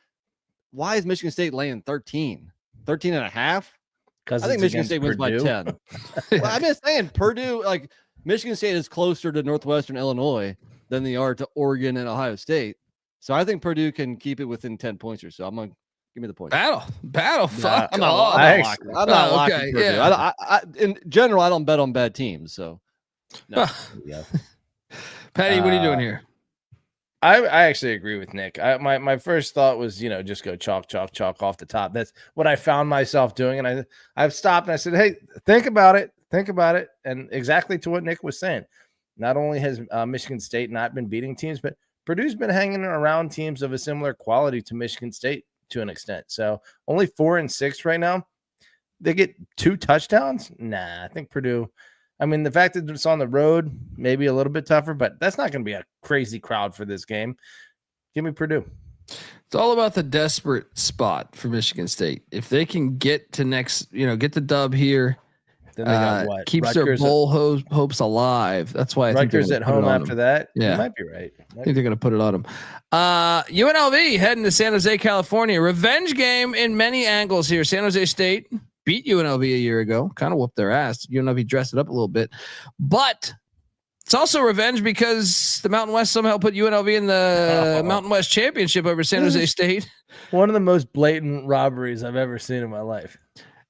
Why is Michigan State laying 13.5? Because I think Michigan State wins by 10. Well, I'm just saying, Purdue, like Michigan State is closer to Northwestern Illinois than they are to Oregon and Ohio State. So I think Purdue can keep it within 10 points or so. I'm going to give me the point. Battle. Fuck. I'm not locking Purdue. Yeah. I, in general, I don't bet on bad teams. So, no. Patty, what are you doing here? I actually agree with Nick. My first thought was, just go chalk off the top. That's what I found myself doing. And I've stopped and I said, hey, think about it. And exactly to what Nick was saying. Not only has Michigan State not been beating teams, but Purdue's been hanging around teams of a similar quality to Michigan State to an extent. So only 4-6 right now. They get 2 touchdowns. Nah, I think Purdue. I mean, the fact that it's on the road, maybe a little bit tougher, but that's not going to be a crazy crowd for this game. Give me Purdue. It's all about the desperate spot for Michigan State. If they can get to get the dub here, then they got what? Keeps Rutgers their bowl hopes alive. That's why I Rutgers think at home after that. Yeah, you might be right. I think they're going to put it on them. UNLV heading to San Jose, California. Revenge game in many angles here. San Jose State beat UNLV a year ago, kind of whooped their ass. UNLV dressed it up a little bit, but it's also revenge because the Mountain West somehow put UNLV in the Mountain West Championship over San Jose State. One of the most blatant robberies I've ever seen in my life.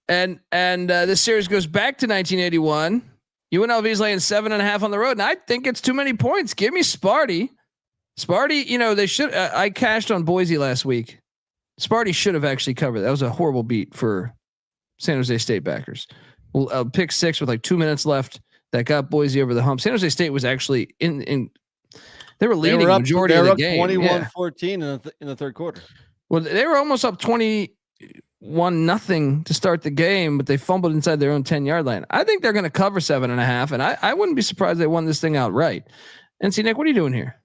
And this series goes back to 1981. UNLV is laying 7.5 on the road, and I think it's too many points. Give me Sparty. Sparty, they should. I cashed on Boise last week. Sparty should have actually covered. That was a horrible beat for San Jose State backers. Well, pick 6 with like 2 minutes left that got Boise over the hump. San Jose State was actually in. They were leading the majority of the game. 21-14 in the third quarter. Well, they were almost up 20. 1-0 to start the game, but they fumbled inside their own 10-yard line. I think they're going to cover 7.5, and I wouldn't be surprised they won this thing outright. NC Nick, what are you doing here?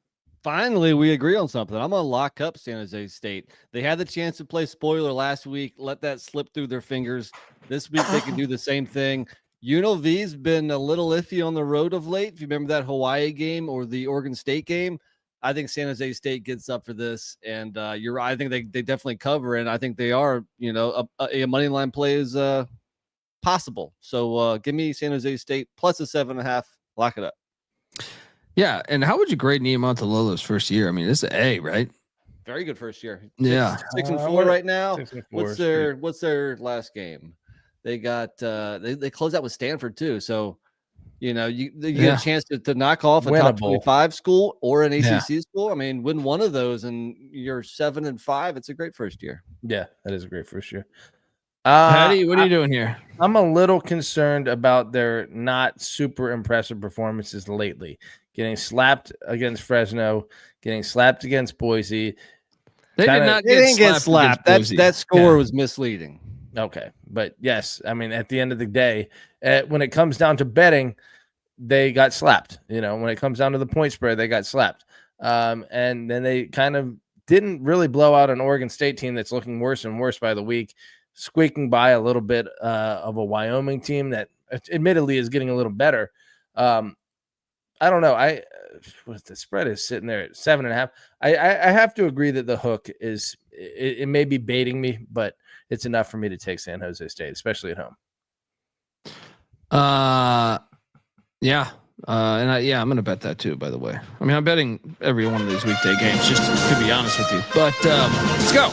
Finally, we agree on something. I'm going to lock up San Jose State. They had the chance to play spoiler last week, let that slip through their fingers. This week, they can do the same thing. UNLV's been a little iffy on the road of late. If you remember that Hawaii game or the Oregon State game, I think San Jose State gets up for this. And you're right. I think they definitely cover, and I think they are, a money line play is possible. So give me San Jose State plus a 7.5. Lock it up. Yeah, and how would you grade Niumatalolo's first year? I mean, this is an A, right? Very good first year. Yeah, 6-4 right now. 6-4 What's their last game? They got they closed out with Stanford too. So you get a chance to knock off a top 25 school or an ACC school. I mean, win one of those and you're 7-5. It's a great first year. Yeah, that is a great first year. Patty, what are you doing here? I'm a little concerned about their not super impressive performances lately. Getting slapped against Fresno, getting slapped against Boise. They didn't get slapped. That score was misleading. Okay, but yes, I mean, at the end of the day, when it comes down to betting, they got slapped. When it comes down to the point spread, they got slapped. And then they kind of didn't really blow out an Oregon State team that's looking worse and worse by the week, squeaking by a little bit of a Wyoming team that admittedly is getting a little better. I don't know. The spread is sitting there at 7.5. I have to agree that the hook is it may be baiting me, but it's enough for me to take San Jose State, especially at home. Yeah. I'm going to bet that too, by the way. I mean, I'm betting every one of these weekday games, just to be honest with you. But let's go.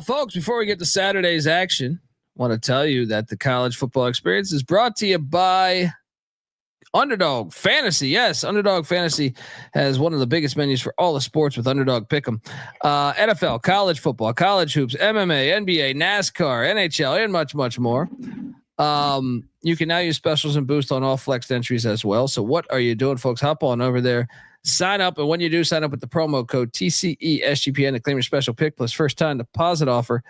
Folks, before we get to Saturday's action, I want to tell you that the college football experience is brought to you by Underdog Fantasy. Yes, Underdog Fantasy has one of the biggest menus for all the sports with Underdog Pick'em. NFL, college football, college hoops, MMA, NBA, NASCAR, NHL, and much, much more. You can now use specials and boost on all flexed entries as well. So what are you doing, folks? Hop on over there. Sign up, and when you do, sign up with the promo code TCE SGPN to claim your special pick plus first time deposit offer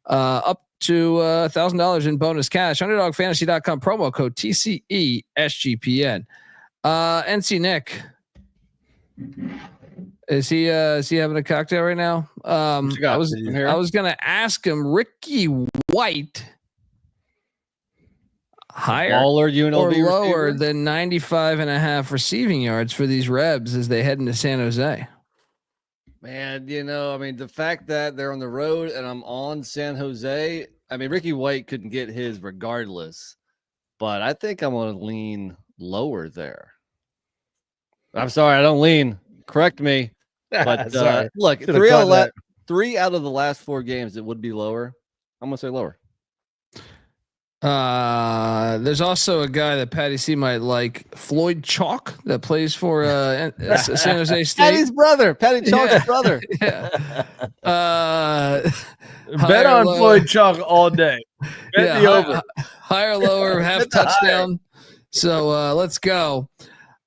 up to $1,000 in bonus cash. UnderdogFantasy.com promo code TCE SGPN. NC Nick, is he having a cocktail right now? I was gonna ask him, Ricky White higher UNLV or lower receiver than 95.5 receiving yards for these Rebs as they head into San Jose. Man, the fact that they're on the road and I'm on San Jose, Ricky White couldn't get his regardless, but I think I'm going to lean lower there. I'm sorry, I don't lean. Correct me. But look, 3 out of the last 4 games, it would be lower. I'm going to say lower. There's also a guy that Patty C might like, Floyd Chalk, that plays for San Jose State. Patty's brother, Patty Chalk's brother. Yeah. Bet on Floyd Chalk all day. Bet the over. Higher, lower, half touchdown. So let's go.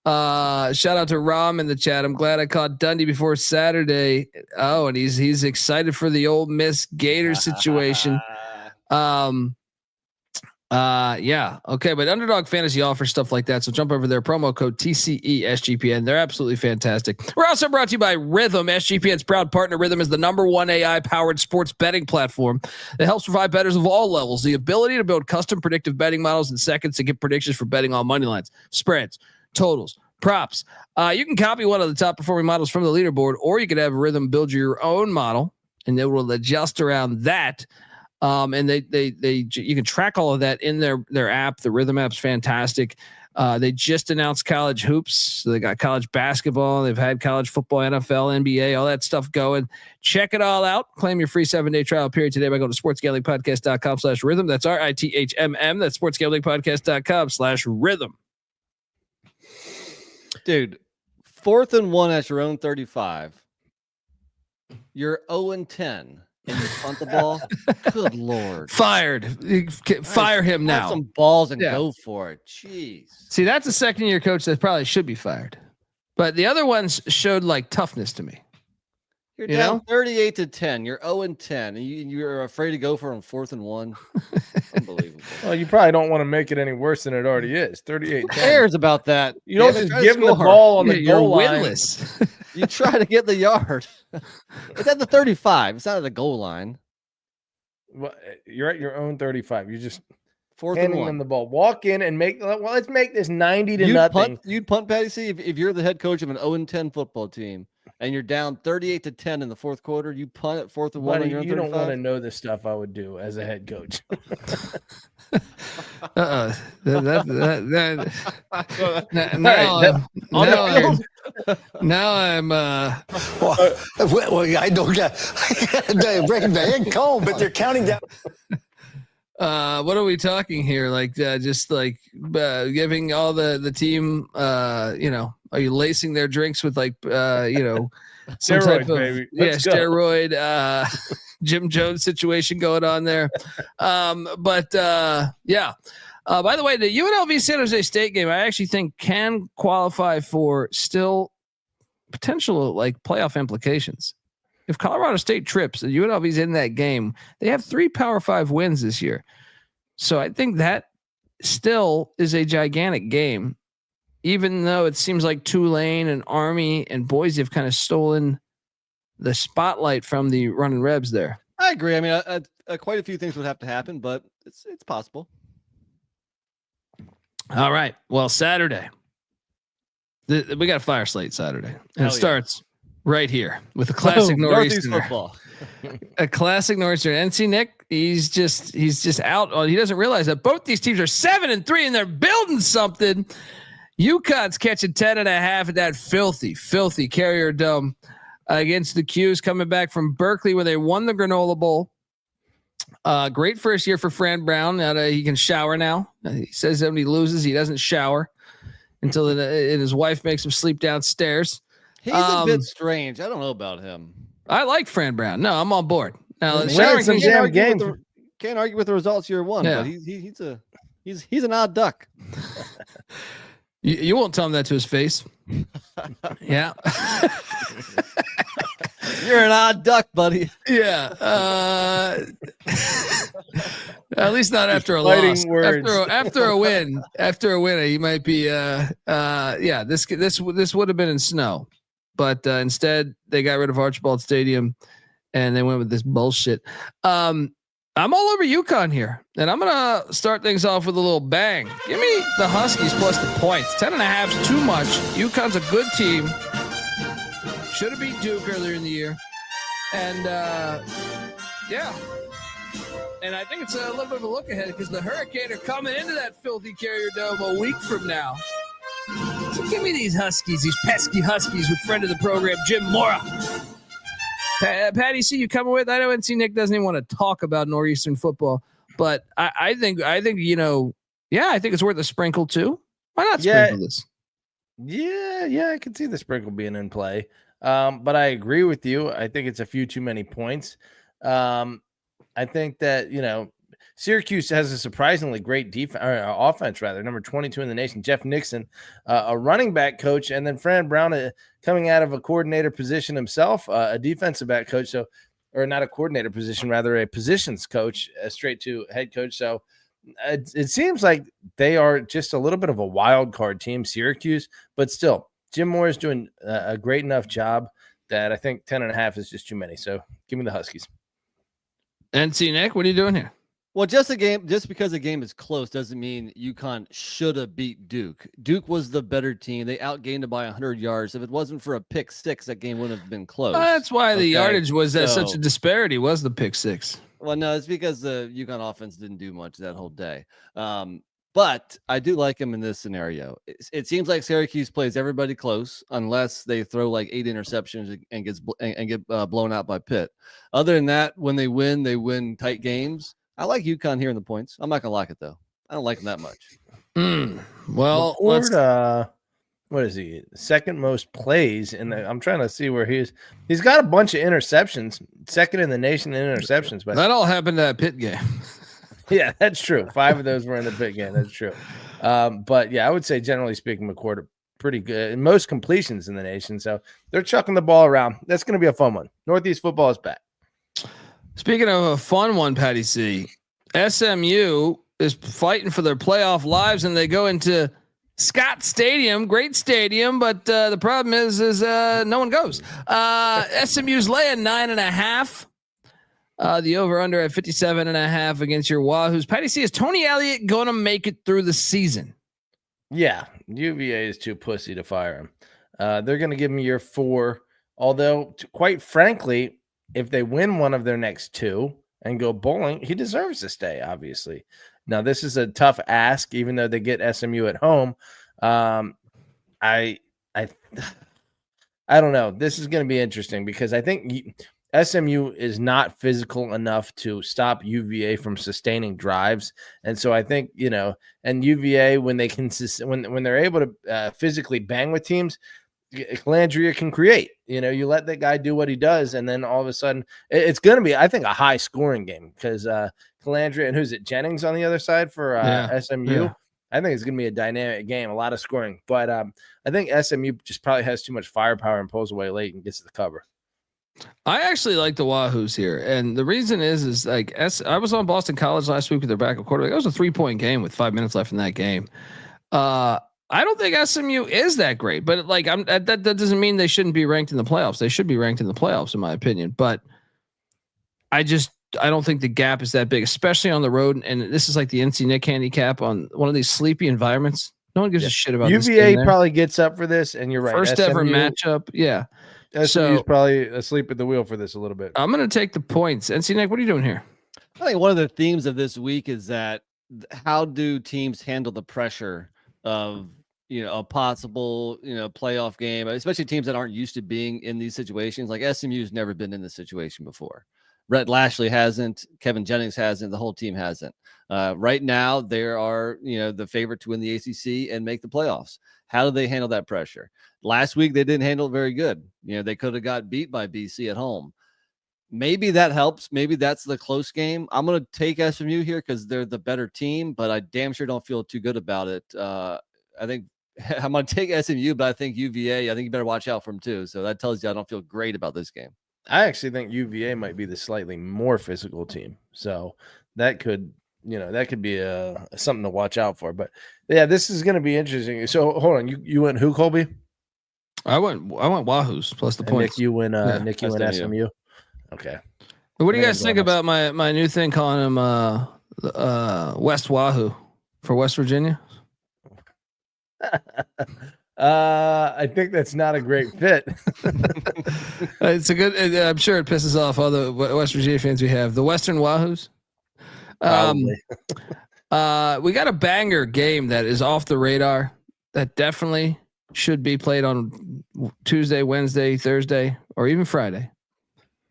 Shout out to Rom in the chat. I'm glad I caught Dundee before Saturday. Oh, and he's excited for the Ole Miss Gators situation. Yeah. Okay. But Underdog Fantasy offers stuff like that. So jump over there. Promo code TCE SGPN. They're absolutely fantastic. We're also brought to you by Rhythm. SGPN's proud partner. Rhythm is the #1 AI powered sports betting platform that helps provide bettors of all levels the ability to build custom predictive betting models in seconds to get predictions for betting on money lines, spreads, totals, props. You can copy one of the top performing models from the leaderboard, or you could have Rhythm build your own model and it will adjust around that. And you can track all of that in their app. The Rhythm app's fantastic. They just announced college hoops. So they got college basketball. They've had college football, NFL, NBA, all that stuff going. Check it all out. Claim your free 7-day trial period today by going to sportsgamblingpodcast.com/rhythm. That's RITHMM. That's sportsgamblingpodcast.com/rhythm. Dude, 4th and 1 at your own 35. You're 0-10. And you punt the ball. Good Lord. Fired. Fire him now. Have some balls and go for it. Jeez. See, that's a second-year coach that probably should be fired. But the other ones showed like toughness to me. You're down 38-10. You're 0-10. And you're afraid to go for on 4th and 1. Unbelievable. Well, you probably don't want to make it any worse than it already is. 38-10. Who cares about that? You don't just give them the ball on the goal line. Winless. You try to get the yard. It's at the 35. It's not at the goal line. Well, you're at your own 35. You just 4th and handing 1. them the ball. Walk in and make. Well, let's make this 90-0. You'd punt, Patty C. If you're the head coach of an 0-10 football team and you're down 38-10 in the 4th quarter, you punt at 4th and 1 on your own 35. You don't want to know the stuff I would do as a head coach. Now I'm I don't breaking the head cold, but they're counting down. what are we talking here? Like just like giving all the team are you lacing their drinks with like some type of baby. Let's go. steroid Jim Jones situation going on there. By the way, the UNLV San Jose State game, I actually think can qualify for still potential like playoff implications. If Colorado State trips and UNLV's in that game, they have 3 Power 5 wins this year. So I think that still is a gigantic game, even though it seems like Tulane and Army and Boise have kind of stolen the spotlight from the running Rebs there. I agree. I mean, quite a few things would have to happen, but it's possible. All right. Well, Saturday, we got a fire slate Saturday, and it starts right here with a classic Northeastern football. A classic Northeastern. NC Nick, he's just out. Oh, he doesn't realize that both these teams are 7-3 and they're building something. UConn's catching 10.5 at that filthy Carrier Dome against the Qs, coming back from Berkeley where they won the Granola Bowl. Great first year for Fran Brown. Now that he can shower now. He says that when he loses, he doesn't shower until his wife makes him sleep downstairs. He's a bit strange. I don't know about him. I like Fran Brown. No, I'm on board. Now, can't argue with the results year one, but he's an odd duck. You won't tell him that to his face. Yeah. You're an odd duck, buddy. Yeah. At least not after a loss. After a win, he might be. This would have been in snow, but instead they got rid of Archibald Stadium, and they went with this bullshit. I'm all over UConn here, and I'm gonna start things off with a little bang. Give me the Huskies plus the points. 10.5 is too much. UConn's a good team. Should have beat Duke earlier in the year. And, And I think it's a little bit of a look ahead because the Hurricane are coming into that filthy Carrier Dome a week from now. So give me these Huskies, these pesky Huskies with friend of the program, Jim Mora. Patty, see you coming with? I know NC Nick doesn't even want to talk about Northeastern football, but I think I think it's worth a sprinkle too. Why not sprinkle this? Yeah, I can see the sprinkle being in play. But I agree with you. I think it's a few too many points. I think that, Syracuse has a surprisingly great offense, number 22 in the nation. Jeff Nixon, a running back coach, and then Fran Brown coming out of a coordinator position himself, a defensive back coach. So, or not a coordinator position, rather a positions coach, straight to head coach. So it seems like they are just a little bit of a wild card team, Syracuse, but still, Jim Moore is doing a great enough job that I think 10.5 is just too many. So give me the Huskies. NC Nick, what are you doing here? Well, just because a game is close doesn't mean UConn should have beat Duke. Duke was the better team. They outgained it by 100 yards. If it wasn't for a pick six, that game wouldn't have been close. That's why the yardage was such a disparity, was the pick six. Well, no, it's because the UConn offense didn't do much that whole day. But I do like him in this scenario. It seems like Syracuse plays everybody close unless they throw like 8 interceptions and get blown out by Pitt. Other than that, when they win tight games. I like UConn here in the points. I'm not gonna like it though. I don't like them that much. Well, what is he? Second most plays I'm trying to see where he's got a bunch of interceptions, second in the nation in interceptions. But that all happened at Pitt game. Yeah, that's true. 5 of those were in the Pitt game. That's true. But yeah, I would say generally speaking, McCord pretty good, most completions in the nation. So they're chucking the ball around. That's going to be a fun one. Northeast football is back. Speaking of a fun one, Patty C, SMU is fighting for their playoff lives, and they go into Scott Stadium, great stadium, but the problem is no one goes. SMU's laying 9.5. The over under at 57.5 against your Wahoos. Patty C, is Tony Elliott going to make it through the season? Yeah, UVA is too pussy to fire him. They're going to give him year 4. Although, quite frankly, if they win one of their next 2 and go bowling, he deserves to stay, obviously. Now, this is a tough ask, even though they get SMU at home. I don't know. This is going to be interesting because I think SMU is not physical enough to stop UVA from sustaining drives. And so I think, and UVA, when they can, when they're able to physically bang with teams, Calandria can create. You let that guy do what he does, and then all of a sudden it's going to be, I think, a high scoring game because Calandria and who's it, Jennings on the other side for SMU. Yeah. I think it's going to be a dynamic game, a lot of scoring. But I think SMU just probably has too much firepower and pulls away late and gets to the cover. I actually like the Wahoos here, and the reason is like I was on Boston College last week with their backup quarterback. It was a 3-point game with 5 minutes left in that game. I don't think SMU is that great, but like that doesn't mean they shouldn't be ranked in the playoffs. They should be ranked in the playoffs, in my opinion. But I don't think the gap is that big, especially on the road. And this is like the NC Nick handicap on one of these sleepy environments. No one gives a shit about UVA. Probably gets up for this, and you're right. First ever matchup, yeah. SMU's probably asleep at the wheel for this a little bit. I'm going to take the points. NC Nick, what are you doing here? I think one of the themes of this week is that how do teams handle the pressure of a possible playoff game, especially teams that aren't used to being in these situations. Like SMU's never been in this situation before. Rhett Lashley hasn't, Kevin Jennings hasn't, the whole team hasn't. Right now, they are the favorite to win the ACC and make the playoffs. How do they handle that pressure? Last week they didn't handle it very good. They could have got beat by BC at home. Maybe that helps. Maybe that's the close game. I'm going to take SMU here because they're the better team, but I damn sure don't feel too good about it. I think I'm going to take SMU, but I think UVA, I think you better watch out for them too. So that tells you I don't feel great about this game. I actually think UVA might be the slightly more physical team. So that could, that could be something to watch out for. But yeah, this is going to be interesting. So hold on, you went who, Colby? I went Wahoos plus the points. Nick, you went SMU. Okay. What do you guys think about my new thing calling him West Wahoo for West Virginia? I think that's not a great fit. It's a good. I'm sure it pisses off all the West Virginia fans we have. The Western Wahoos. We got a banger game that is off the radar that definitely should be played on Tuesday, Wednesday, Thursday, or even Friday.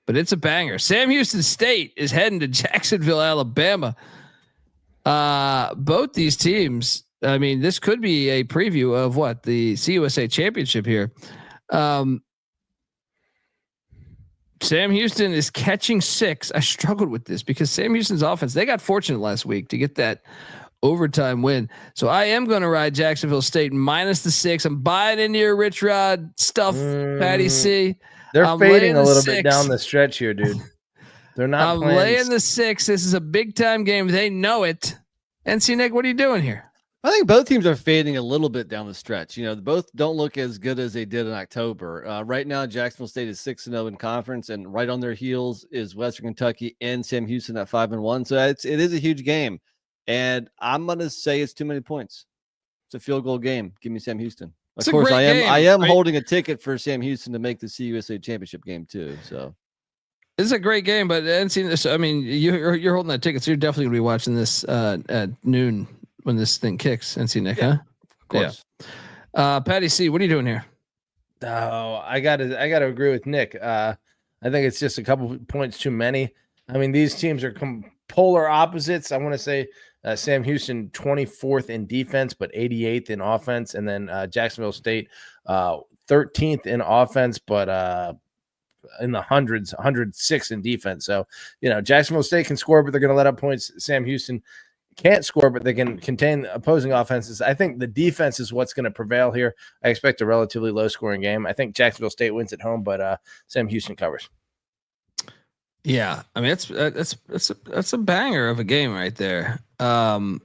But it's a banger. Sam Houston State is heading to Jacksonville, Alabama. Both these teams. I mean, this could be a preview of what the CUSA championship here. Sam Houston is catching 6. I struggled with this because Sam Houston's offense, they got fortunate last week to get that overtime win. So I am going to ride Jacksonville State minus the 6. I'm buying into your Rich Rod stuff, Patty C. They're fading a little bit down the stretch here, dude. They're not. I'm laying the 6. This is a big time game. They know it. NC Nick, what are you doing here? I think both teams are fading a little bit down the stretch. Both don't look as good as they did in October. Right now, Jacksonville State is 6-0 in conference, and right on their heels is Western Kentucky and Sam Houston at 5-1. So it is a huge game, and I'm gonna say it's too many points. It's a field goal game. Give me Sam Houston. Of course, I am holding a ticket for Sam Houston to make the CUSA championship game too. So it's a great game, but NC, I mean, you're holding that ticket, so you're definitely gonna be watching this at noon. When this thing kicks, NC Nick, huh? Of course. Yeah. Patty C, what are you doing here? Oh, I gotta agree with Nick. I think it's just a couple points too many. I mean, these teams are polar opposites. I want to say Sam Houston 24th in defense, but 88th in offense, and then Jacksonville State 13th in offense, but in the hundreds, 106 in defense. So Jacksonville State can score, but they're going to let up points. Sam Houston can't score, but they can contain opposing offenses. I think the defense is what's going to prevail here. I expect a relatively low-scoring game. I think Jacksonville State wins at home, but Sam Houston covers. Yeah, I mean that's a banger of a game right there. What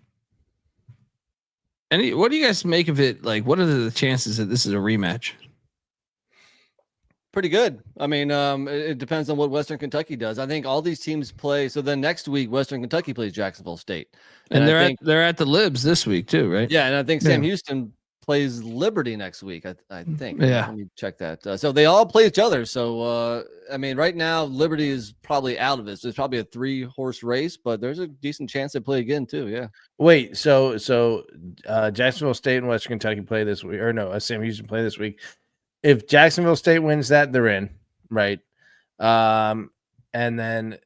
do you guys make of it? Like, what are the chances that this is a rematch? Pretty good. I mean, it depends on what Western Kentucky does. I think all these teams play. So then next week, Western Kentucky plays Jacksonville State, and they're at the Libs this week too, right? Yeah, and I think Sam Houston plays Liberty next week. I think. Yeah. Let me check that. So they all play each other. So I mean, right now Liberty is probably out of it. So it's probably a 3-horse race, but there's a decent chance they play again too. Yeah. Wait, so Jacksonville State and Western Kentucky play this week, or no? Sam Houston play this week. If Jacksonville State wins that, they're in, right? And then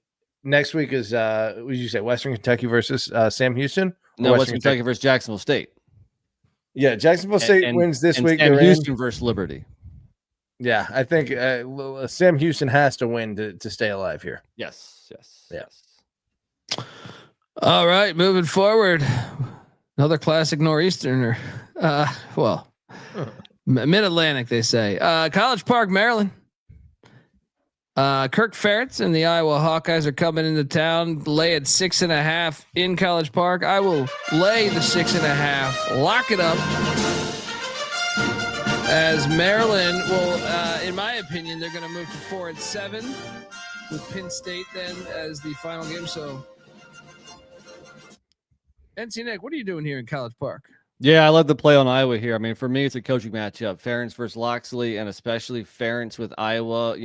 next week is what did you say? Western Kentucky versus Sam Houston? No, Western Kentucky versus Jacksonville State. Yeah, Jacksonville State wins this week. And Houston versus Liberty. Yeah, I think Sam Houston has to win to stay alive here. Yes. All right, moving forward, another classic Northeasterner. Mid-Atlantic, they say. College Park, Maryland. Kirk Ferentz and the Iowa Hawkeyes are coming into town. Lay at 6.5 in College Park. I will lay the 6.5. Lock it up. As Maryland will, in my opinion, they're going to move to 4-7 with Penn State then as the final game. So, NC Nick, what are you doing here in College Park? Yeah, I love the play on Iowa here. I mean, for me, it's a coaching matchup. Ferentz versus Loxley, and especially Ferentz with Iowa,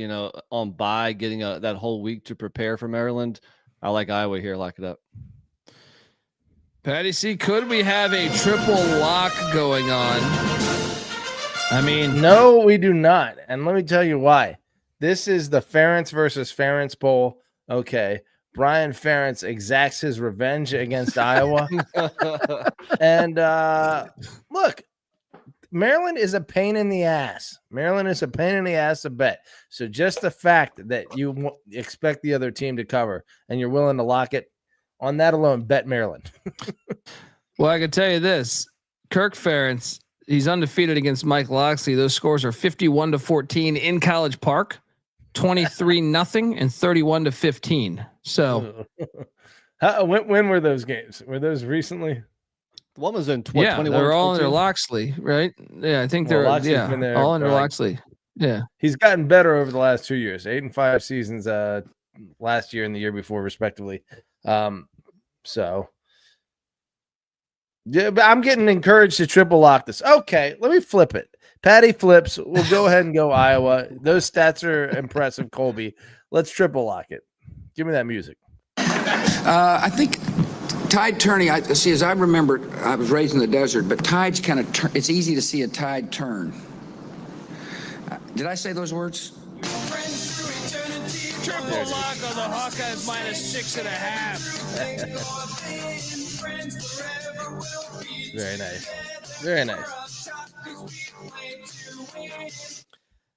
on bye, getting that whole week to prepare for Maryland. I like Iowa here. Lock it up. Patty C, could we have a triple lock going on? I mean, no, we do not. And let me tell you why. This is the Ferentz versus Ferentz Bowl. Okay. Brian Ferentz exacts his revenge against Iowa. And look, Maryland is a pain in the ass. Maryland is a pain in the ass to bet. So just the fact that you expect the other team to cover and you're willing to lock it, on that alone, bet Maryland. Well, I can tell you this. Kirk Ferentz, he's undefeated against Mike Loxley. Those scores are 51-14 in College Park. 23-0 and 31-15. So, when were those games? Were those recently? The one was in 2021. They're all under Loxley, right? Yeah, I think they're all under Loxley. Yeah, he's gotten better over the last 2 years. 8 and 5 seasons. Last year and the year before, respectively. So, yeah, but I'm getting encouraged to triple lock this. Okay, let me flip it. Patty flips. We'll go ahead and go Iowa. Those stats are impressive, Colby. Let's triple lock it. Give me that music. I think tide turning. As I remember, I was raised in the desert, but tides kind of turn. It's easy to see a tide turn. Did I say those words? Triple lock on the Hawkeyes -6.5. Very nice. Very nice.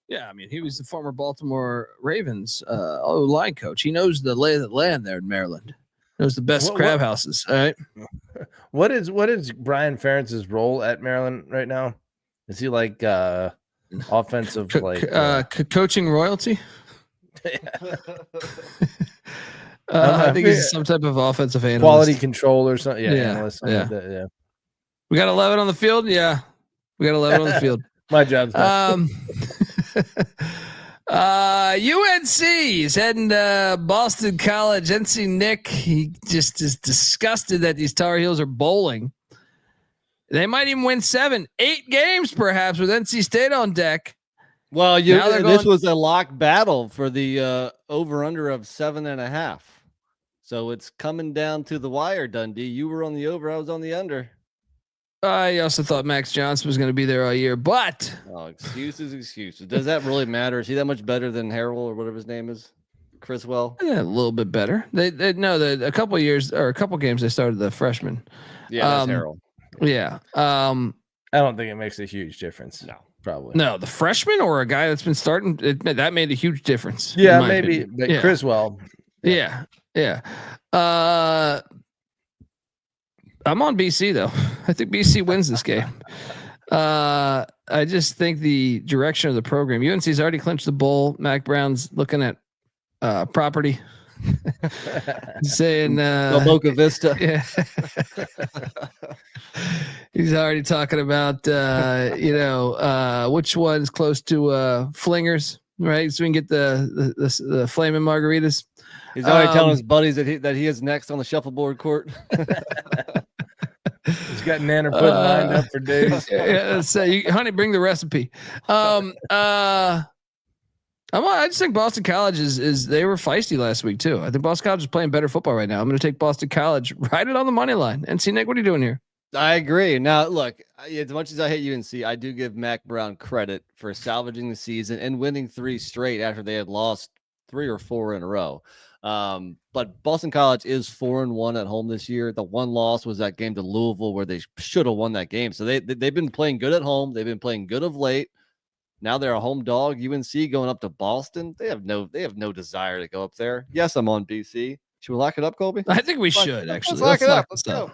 Yeah, I mean, he was the former Baltimore Ravens line coach. He knows the lay of the land there in Maryland. Knows the best crab houses. All right. What is Brian Ferentz's role at Maryland right now? Is he like offensive coaching royalty? I think he's some type of offensive analyst. Quality control or something. Analyst, something like that, yeah. We got 11 on the field. Yeah, we got 11 on the field. My job's done. UNC is heading to Boston College. NC Nick, he just is disgusted that these Tar Heels are bowling. They might even win 7, 8 games, perhaps, with NC State on deck. Well, this was a lock battle for the over/under of 7.5. So it's coming down to the wire, Dundee. You were on the over, I was on the under. I also thought Max Johnson was going to be there all year, but excuses. Does that really matter? Is he that much better than Harrell or whatever his name is? Criswell? Yeah, a little bit better. They a couple years or a couple games they started the freshman. Yeah, that's Harrell. Yeah. I don't think it makes a huge difference. No, probably. No, the freshman or a guy that's been starting, that made a huge difference. Yeah, maybe. But yeah. Criswell. Yeah. I'm on BC though. I think BC wins this game. I just think the direction of the program. UNC's already clinched the bowl. Mac Brown's looking at property, saying Boca Vista. Yeah. He's already talking about which one's close to flingers, right? So we can get the flaming margaritas. He's already telling his buddies that he is next on the shuffleboard court. He's got Nanner pudding lined up for days. Honey, bring the recipe. I just think Boston College is they were feisty last week too. I think Boston College is playing better football right now. I'm going to take Boston College, ride it on the money line. And see, Nick, what are you doing here? I agree. Now, look, as much as I hate UNC, I do give Mac Brown credit for salvaging the season and winning 3 straight after they had lost 3 or 4 in a row. But Boston College is 4-1 at home this year. The one loss was that game to Louisville where they should have won that game. So they've been playing good at home. They've been playing good of late. Now they're a home dog. UNC going up to Boston. They have no desire to go up there. Yes, I'm on BC. Should we lock it up, Colby? I think we should actually. Let's lock it up. Let's go.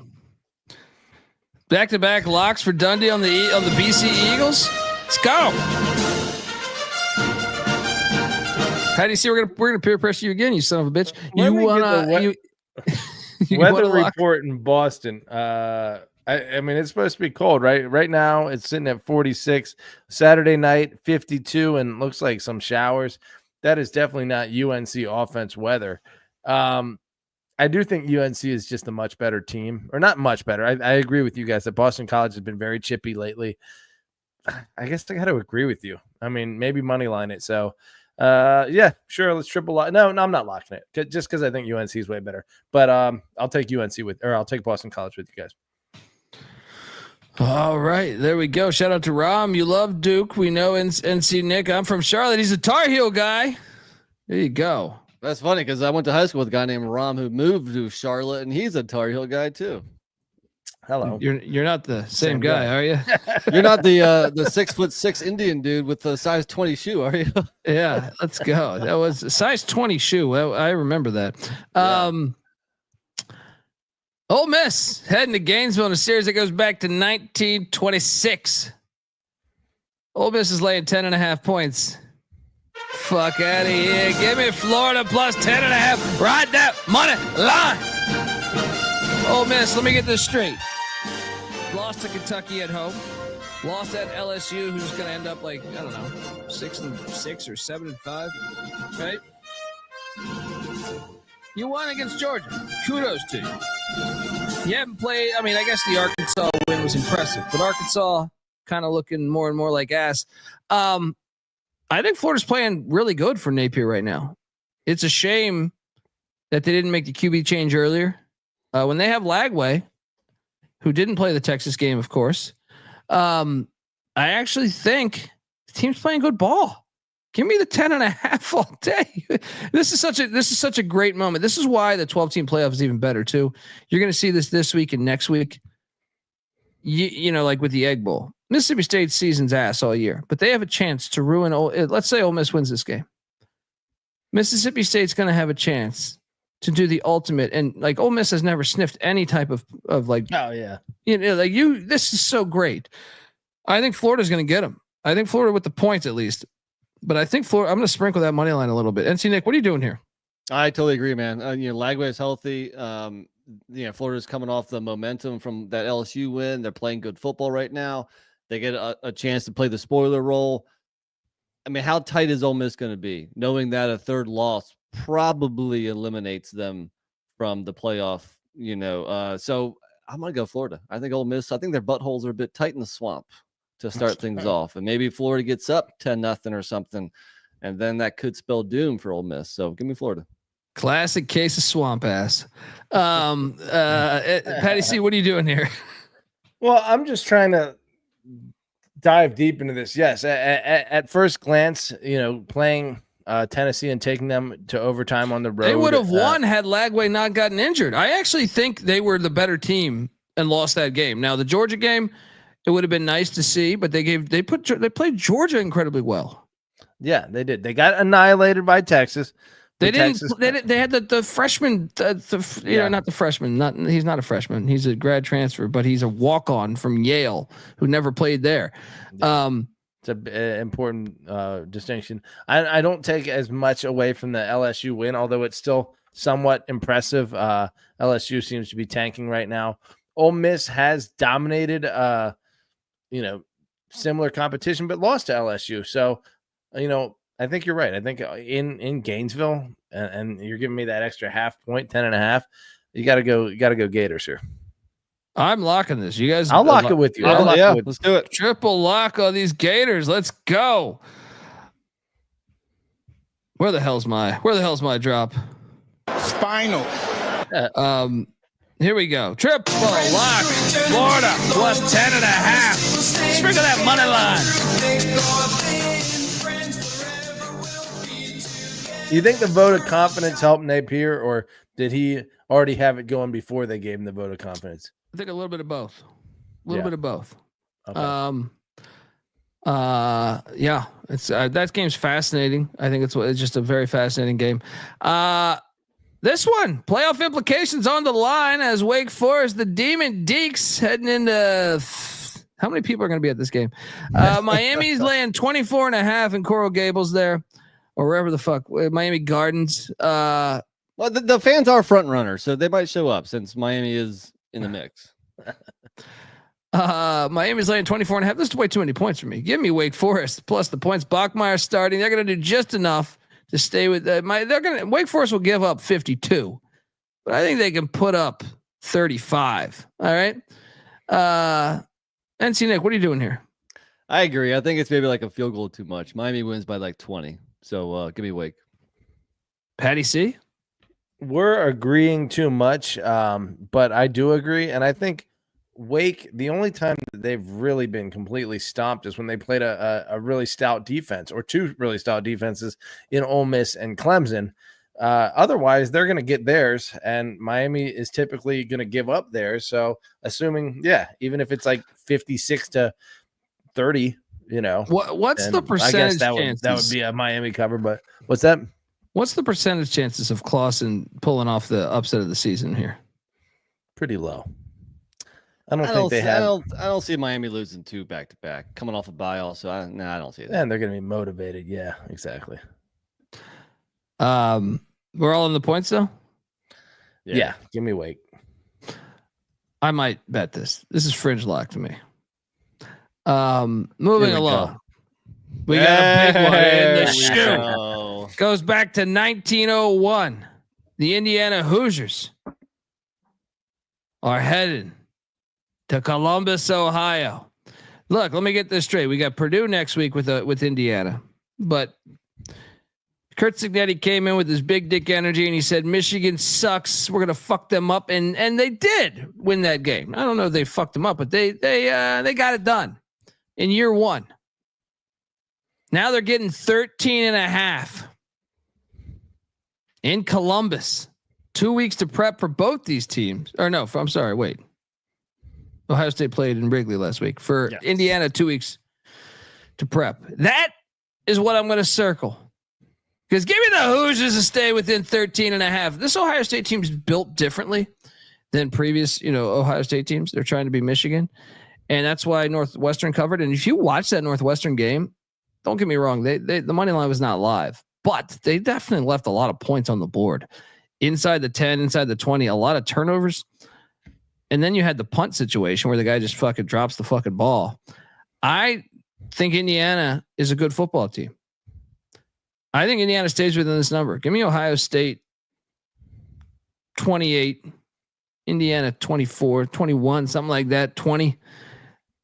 Back-to-back locks for Dundee on the BC Eagles. Let's go. How do you see we're gonna peer pressure you again, you son of a bitch? Weather report in Boston. I mean, it's supposed to be cold, right? Right now, it's sitting at 46. Saturday night, 52, and looks like some showers. That is definitely not UNC offense weather. I do think UNC is just a much better team, or not much better. I agree with you guys that Boston College has been very chippy lately. I guess I got to agree with you. I mean, maybe money line it. So, yeah, sure. Let's triple lock. No, I'm not locking it just because I think UNC is way better. But I'll take I'll take Boston College with you guys. All right, there we go. Shout out to Rom. You love Duke. We know NC Nick. I'm from Charlotte. He's a Tar Heel guy. There you go. That's funny because I went to high school with a guy named Rom who moved to Charlotte, and he's a Tar Heel guy too. Hello. You're not the same guy, are you? You're not the 6'6" Indian dude with the size 20 shoe, are you? Yeah, let's go. That was a size 20 shoe. I remember that. Yeah. Ole Miss heading to Gainesville in a series that goes back to 1926. Ole Miss is laying 10.5 points. Fuck out of here. Give me Florida plus 10.5. Ride that money line. Ole Miss, let me get this straight. Lost to Kentucky at home. Lost at LSU, who's going to end up like, I don't know, 6-6 or 7-5. Right? You won against Georgia. Kudos to you. You haven't played. I mean, I guess the Arkansas win was impressive, but Arkansas kind of looking more and more like ass. I think Florida's playing really good for Napier right now. It's a shame that they didn't make the QB change earlier. When they have Lagway, who didn't play the Texas game, of course, I actually think the team's playing good ball. Give me the 10.5 all day. This is such a great moment. This is why the 12-team playoff is even better too. You're going to see this week and next week. You know, like with the Egg Bowl, Mississippi State's season's ass all year, but they have a chance to ruin. Let's say Ole Miss wins this game. Mississippi State's going to have a chance to do the ultimate, and like Ole Miss has never sniffed any type of like. Oh yeah, This is so great. I think Florida's going to get them. I think Florida with the points at least. But I think Florida, I'm going to sprinkle that money line a little bit. NC Nick, what are you doing here? I totally agree, man. Lagway is healthy. Florida's coming off the momentum from that LSU win. They're playing good football right now. They get a chance to play the spoiler role. I mean, how tight is Ole Miss going to be? Knowing that a third loss probably eliminates them from the playoff, so I'm going to go Florida. I think Ole Miss, I think their buttholes are a bit tight in the swamp to start things off. And maybe Florida gets up 10-0 or something, and then that could spell doom for Ole Miss. So give me Florida. Classic case of swamp ass. Patty C, what are you doing here? Well, I'm just trying to dive deep into this. Yes, at first glance, playing Tennessee and taking them to overtime on the road. They would have won had Lagway not gotten injured. I actually think they were the better team and lost that game. Now the Georgia game, it would have been nice to see, but they played Georgia incredibly well. Yeah, they did. They got annihilated by Texas, They didn't. Texas? They had the freshman. Not the freshman. He's not a freshman. He's a grad transfer, but he's a walk on from Yale who never played there. It's an important distinction. I don't take as much away from the LSU win, although it's still somewhat impressive. LSU seems to be tanking right now. Ole Miss has dominated, similar competition, but lost to LSU. So, I think you're right. I think in Gainesville, and you're giving me that extra half point, 10.5. You got to go Gators here. I'm locking this. You guys, I'll lock it with you. Let's do it. Triple lock on these Gators. Let's go. Where the hell's my drop? Spinal. Here we go. Triple lock. Florida plus 10.5. Sprinkle that money line. You think the vote of confidence helped Napier, or did he already have it going before they gave him the vote of confidence? I think a little bit of both. A little bit of both. Okay. Yeah, it's that game's fascinating. I think it's just a very fascinating game. This one, playoff implications on the line as Wake Forest, the Demon Deeks, heading into how many people are going to be at this game? Miami's laying 24.5 in Coral Gables there, or wherever the fuck, Miami Gardens. Well, the fans are front runners, so they might show up since Miami is in the mix. Miami's laying 24.5. This is way too many points for me. Give me Wake Forest plus the points. Bachmeier starting. They're going to do just enough to stay with Wake Forest will give up 52, but I think they can put up 35. All right. NC Nick, what are you doing here? I agree. I think it's maybe like a field goal too much. Miami wins by like 20. So give me Wake. Patty C. We're agreeing too much, but I do agree. And I think Wake, the only time that they've really been completely stomped is when they played a really stout defense, or two really stout defenses in Ole Miss and Clemson. Otherwise, they're going to get theirs, and Miami is typically going to give up theirs. So assuming, even if it's like 56-30, what's the percentage chances? That would be a Miami cover, but what's that? What's the percentage chances of Clausen pulling off the upset of the season here? Pretty low. I don't see Miami losing 2 back-to-back, coming off a bye also. I don't see that. And they're going to be motivated. Yeah, exactly. We're all in the points though? Yeah. Give me Wake. I might bet this. This is fringe lock to me. Moving along. We got a big one in the shoe. Goes back to 1901. The Indiana Hoosiers are headed to Columbus, Ohio. Look, let me get this straight. We got Purdue next week with Indiana, but Kurt Cignetti came in with his big dick energy and he said, Michigan sucks. We're going to fuck them up. And they did win that game. I don't know if they fucked them up, but they got it done in year one. Now they're getting 13.5 in Columbus. 2 weeks to prep for both these teams. Or no, I'm sorry. Wait. Ohio State played in Wrigley last week. For Indiana, 2 weeks to prep. That is what I'm going to circle. Because give me the Hoosiers to stay within 13.5. This Ohio State team is built differently than previous, Ohio State teams. They're trying to be Michigan. And that's why Northwestern covered. And if you watch that Northwestern game, don't get me wrong, the money line was not live, but they definitely left a lot of points on the board. Inside the 10, inside the 20, a lot of turnovers. And then you had the punt situation where the guy just fucking drops the fucking ball. I think Indiana is a good football team. I think Indiana stays within this number. Give me Ohio State 28, Indiana 24, 21, something like that, 20.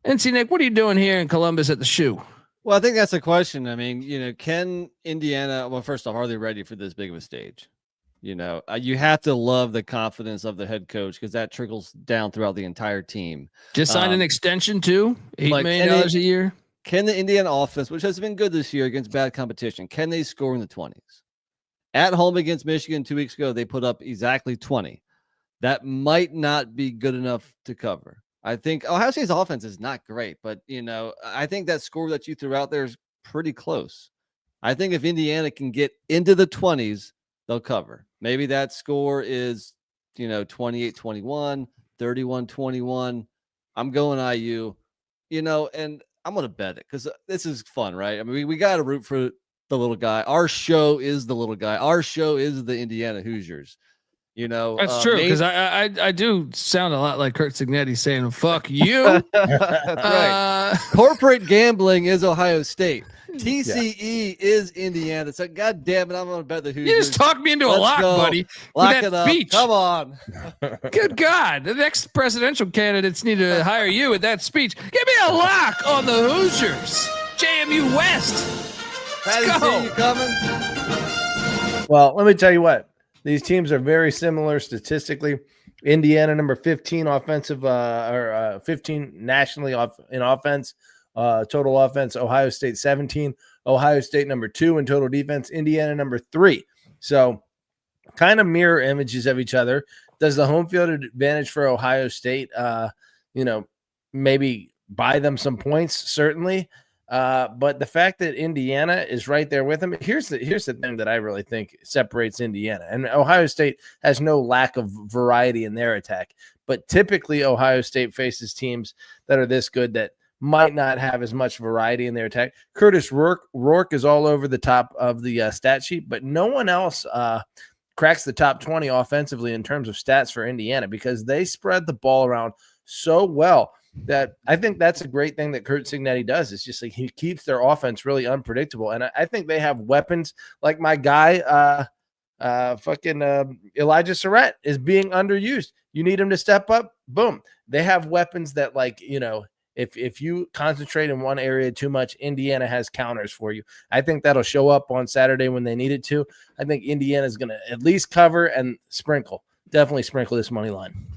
NC Nick, what are you doing here in Columbus at the shoe? Well, I think that's a question. I mean, can Indiana, well, first off, are they ready for this big of a stage? You have to love the confidence of the head coach because that trickles down throughout the entire team. Just signed an extension too, $8 million a year. Can the Indiana offense, which has been good this year against bad competition, can they score in the 20s? At home against Michigan 2 weeks ago, they put up exactly 20. That might not be good enough to cover. I think Ohio State's offense is not great, but I think that score that you threw out there is pretty close. I think if Indiana can get into the 20s, they'll cover. Maybe that score is, 28-21, 31-21. I'm going IU, and I'm going to bet it because this is fun, right? I mean, we got to root for the little guy. Our show is the little guy. Our show is the Indiana Hoosiers. That's true, because I do sound a lot like Kurt Signetti saying "fuck you." That's right. Corporate gambling is Ohio State. TCE is Indiana. So, God damn it, I'm going to bet the Hoosiers. You just talked me into a lock, buddy. Lock it up. Speech. Come on. Good God, the next presidential candidates need to hire you with that speech. Give me a lock on the Hoosiers. JMU West. Patty, see you coming? Well, let me tell you what. These teams are very similar statistically. Indiana, number 15 offensive, 15 nationally in offense, total offense. Ohio State, 17. Ohio State, number 2 in total defense. Indiana, number 3. So kind of mirror images of each other. Does the home field advantage for Ohio State, maybe buy them some points? Certainly. But the fact that Indiana is right there with them, here's the thing that I really think separates Indiana. And Ohio State has no lack of variety in their attack, but typically Ohio State faces teams that are this good that might not have as much variety in their attack. Curtis Rourke is all over the top of the stat sheet, but no one else cracks the top 20 offensively in terms of stats for Indiana because they spread the ball around so well. That I think that's a great thing that Kurt Signetti does. It's just like he keeps their offense really unpredictable. And I think they have weapons like my guy, Elijah Surratt is being underused. You need him to step up. Boom. They have weapons that if you concentrate in one area too much, Indiana has counters for you. I think that'll show up on Saturday when they need it to. I think Indiana is going to at least cover and definitely sprinkle this money line.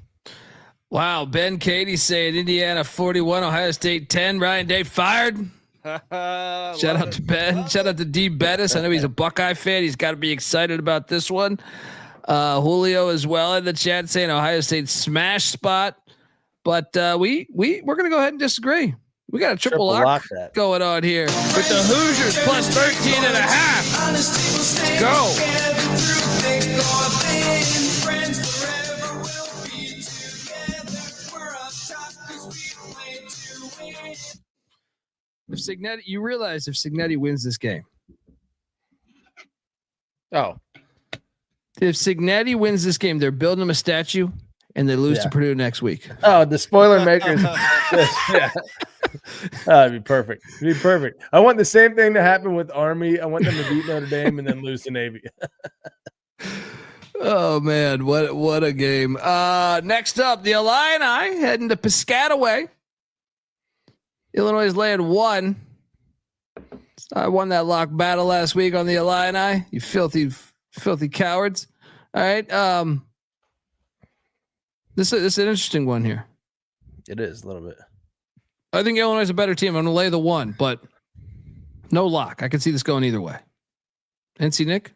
Wow, Ben Katie saying Indiana 41, Ohio State 10. Ryan Day fired. Shout out to Ben. Shout out to D. Bettis. I know he's a Buckeye fan. He's got to be excited about this one. Julio as well in the chat saying Ohio State smash spot. But we're gonna go ahead and disagree. We got a triple lock going on here with the Hoosiers plus 13.5. Let's go. If Signetti wins this game. Oh. If Signetti wins this game, they're building him a statue and they lose to Purdue next week. Oh, the spoiler makers. Yeah. It'd be perfect. It'd be perfect. I want the same thing to happen with Army. I want them to beat Notre Dame and then lose to Navy. Oh man, what a game. Next up, the Illini heading to Piscataway. Illinois is laying 1. I won that lock battle last week on the Illini. You filthy cowards. All right. This is an interesting one here. It is a little bit. I think Illinois is a better team. I'm going to lay the 1, but no lock. I can see this going either way. NC Nick?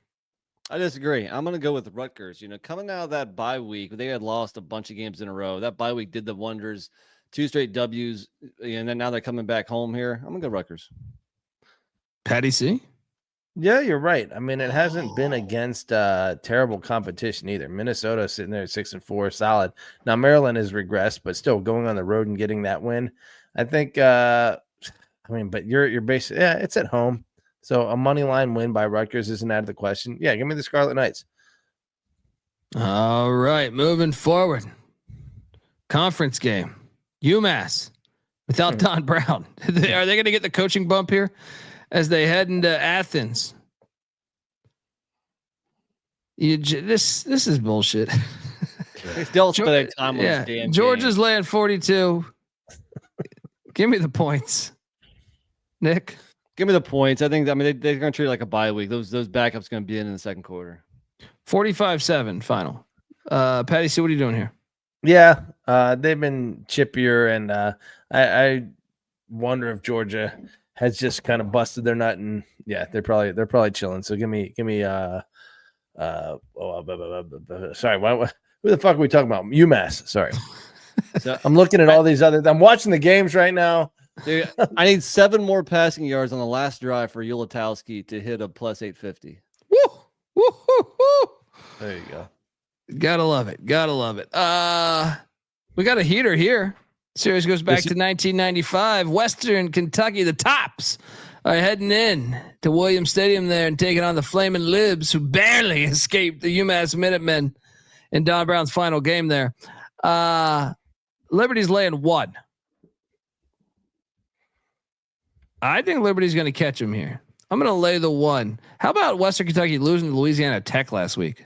I disagree. I'm going to go with Rutgers. Coming out of that bye week, they had lost a bunch of games in a row. That bye week did the wonders. 2 straight W's, and then now they're coming back home here. I'm going to go Rutgers. Patty C? Yeah, you're right. I mean, it hasn't been against terrible competition either. Minnesota sitting there at 6-4, solid. Now Maryland has regressed, but still going on the road and getting that win. I think. But you're basically it's at home, so a money line win by Rutgers isn't out of the question. Yeah, give me the Scarlet Knights. All right, moving forward. Conference game. UMass without Don Brown. Are they going to get the coaching bump here as they head into Athens? This is bullshit. Still spending time on this damn Georgia's laying 42. Give me the points, Nick. Give me the points. I think. They're going to treat it like a bye week. Those backups going to be in the second quarter. 45-7 final. Patty C, what are you doing here? Yeah, they've been chippier, and I wonder if Georgia has just kind of busted their nut, and they're probably chilling. So give me sorry, who the fuck are we talking about? UMass. Sorry, so, I'm looking at all these other. I'm watching the games right now. Dude, I need 7 more passing yards on the last drive for Ulatowski to hit a plus 850. Woo! Woo-hoo-hoo. There you go. Gotta love it. Gotta love it. We got a heater here. Series goes back to 1995. Western Kentucky, the Tops are heading in to Williams Stadium there and taking on the Flamin' Libs, who barely escaped the UMass Minutemen in Don Brown's final game there. Liberty's laying 1. I think Liberty's going to catch him here. I'm going to lay the 1. How about Western Kentucky losing to Louisiana Tech last week?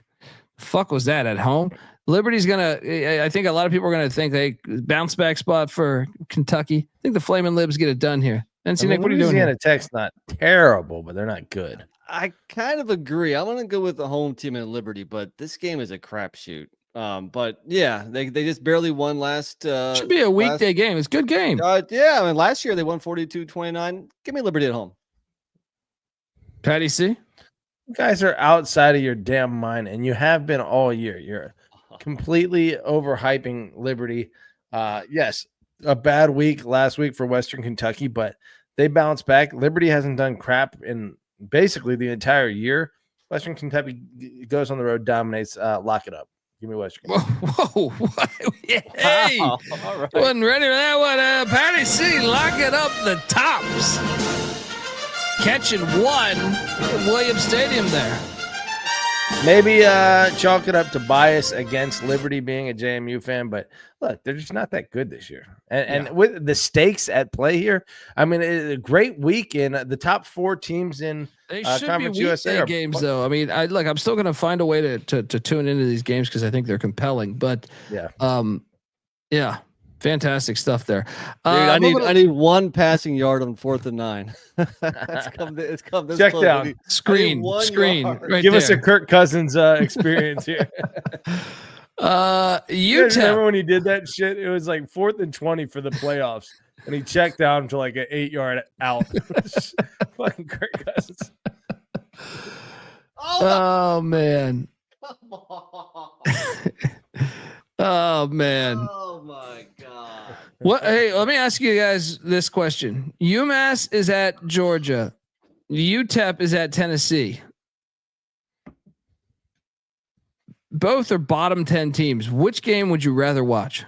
Fuck was that at home? Liberty's gonna. I think a lot of people are gonna think they bounce back spot for Kentucky. I think the Flamin' Libs get it done here. NC Nick, what are you doing? Louisiana Tech's not terrible, but they're not good. I kind of agree. I'm gonna go with the home team in Liberty, but this game is a crapshoot. But yeah, they just barely won last. Should be a weekday game. It's a good game. Yeah, I mean last year they won 42-29. Give me Liberty at home. Patty C. You guys are outside of your damn mind, and you have been all year. You're completely overhyping Liberty. Yes, a bad week last week for Western Kentucky, but they bounced back. Liberty hasn't done crap in basically the entire year. Western Kentucky goes on the road, dominates. Lock it up. Give me Western Kentucky. Whoa. Hey, wow. All right. Wasn't ready for that one. Patty C, lock it up. The Tops catching 1 in Williams Stadium there. Maybe chalk it up to bias against Liberty being a JMU fan, but look, they're just not that good this year. And with the stakes at play here, I mean, it's a great week in the top 4 teams in they should Conference be USA games, though. I mean, I'm still going to find a way to tune into these games because I think they're compelling. But yeah, fantastic stuff there. Dude, I need 1 passing yard on 4th and 9. It's come this check close. down screen right give there. us a Kirk Cousins experience here. UTEP. Remember when he did that shit? It was like 4th and 20 for the playoffs, and he checked down to like an 8-yard out. Fucking Kirk Cousins. Oh man. Oh man. Oh my god. What? Hey, let me ask you guys this question. UMass is at Georgia. UTEP is at Tennessee. Both are bottom 10 teams. Which game would you rather watch?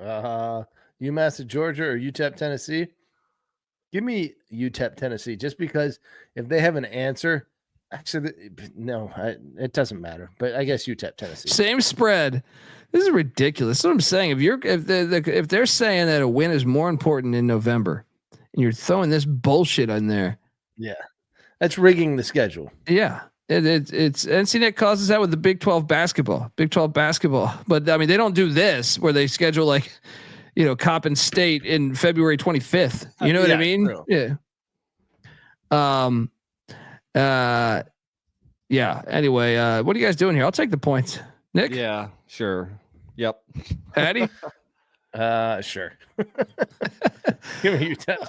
UMass at Georgia or UTEP Tennessee? Give me UTEP Tennessee, just because if they have an answer, actually, no, it doesn't matter. But I guess UTEP Tennessee. Same spread. This is ridiculous. That's what I'm saying. If they're saying that a win is more important in November, and you're throwing this bullshit on there, yeah, that's rigging the schedule. Yeah, it's NC Nick causes that with the Big 12 basketball. But I mean, they don't do this where they schedule like, Coppin State in February 25th. You know what I mean? True. Yeah. Yeah. Anyway, what are you guys doing here? I'll take the points. Nick? Yeah, sure. Yep. Patty? Sure. Give me UTEP.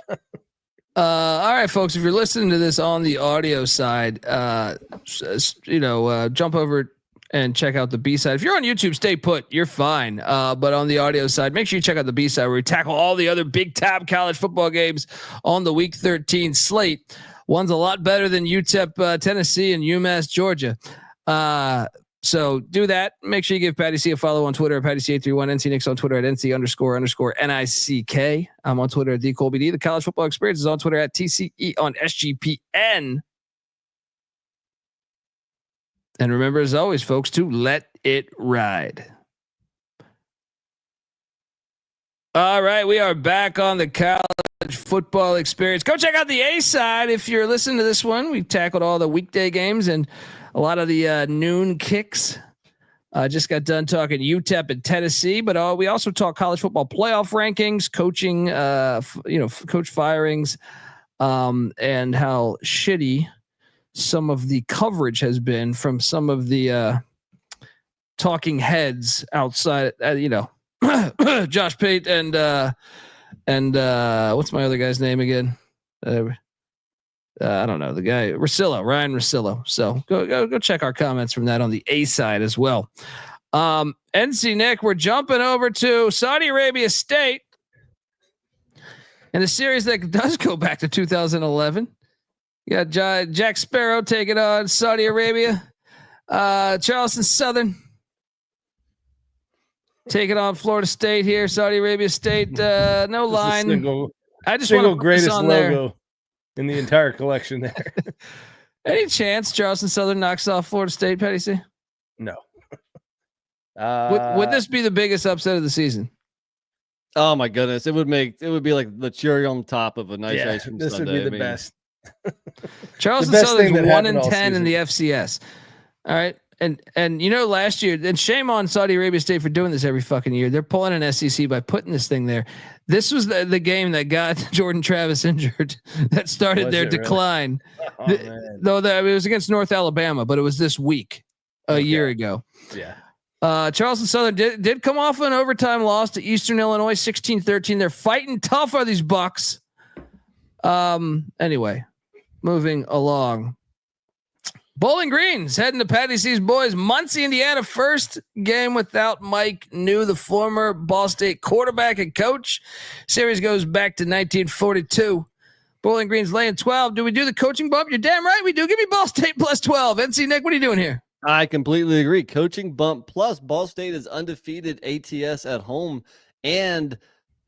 All right, folks, if you're listening to this on the audio side, jump over and check out the B-side. If you're on YouTube, stay put. You're fine. But on the audio side, make sure you check out the B-side where we tackle all the other big-time college football games on the Week 13 slate. One's a lot better than UTEP Tennessee and UMass Georgia. So do that. Make sure you give Patty C a follow on Twitter at PattyC831, NC Nick's on Twitter at NC__NICK. I'm on Twitter at DColbyD. The College Football Experience is on Twitter at TCE on SGPN. And remember, as always, folks, to let it ride. All right, we are back on the College Football Experience. Go check out the A side if you're listening to this one. We tackled all the weekday games and a lot of the noon kicks. Just got done talking UTEP and Tennessee, but we also talk college football playoff rankings, coaching, coach firings, and how shitty some of the coverage has been from some of the talking heads outside. Josh Pate and what's my other guy's name again? I don't know, the guy Ryan Russillo. So go check our comments from that on the A side as well. NC Nick, we're jumping over to Saudi Arabia State in a series that does go back to 2011. You got Jack Sparrow taking on Saudi Arabia. Charleston Southern taking on Florida State here. Saudi Arabia State, no line. I just want to put greatest this on logo in the entire collection there. Any chance Charleston Southern knocks off Florida State, Patty C? No. Would this be the biggest upset of the season? Oh my goodness. It would be like the cherry on top of a nice ice cream this sundae. would be the best. Charleston The best Southern's thing that 1 happened in all 10 in season. the FCS. All right. And you know, last year, and shame on Saudi Arabia State for doing this every fucking year. They're pulling an SEC by putting this thing there. This was the game that got Jordan Travis injured that started their decline. Really? Though it was against North Alabama, but it was this week a year ago. Yeah. Charleston Southern did come off an overtime loss to Eastern Illinois 16-13. They're fighting tough, are these Bucks. Anyway, moving along. Bowling Green's heading to Patty C's boys. Muncie, Indiana, first game without Mike New, the former Ball State quarterback and coach. Series goes back to 1942. Bowling Green's laying 12. Do we do the coaching bump? You're damn right we do. Give me Ball State plus 12. NC Nick, what are you doing here? I completely agree. Coaching bump plus Ball State is undefeated ATS at home, and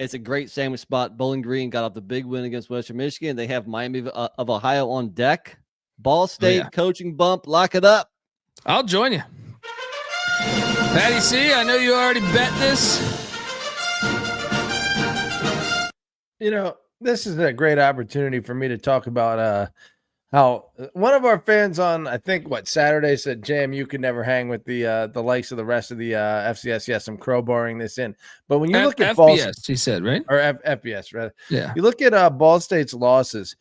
it's a great sandwich spot. Bowling Green got off the big win against Western Michigan. They have Miami of Ohio on deck. Ball State coaching bump. Lock it up. I'll join you. Patty C, I know you already bet this. You know, this is a great opportunity for me to talk about how one of our fans on, I think, Saturday said JMU could never hang with the likes of the rest of the FCS. Yes, I'm crowbarring this in. But when you look at FBS, he said, right? Or FBS, rather. Yeah. You look at Ball State's losses.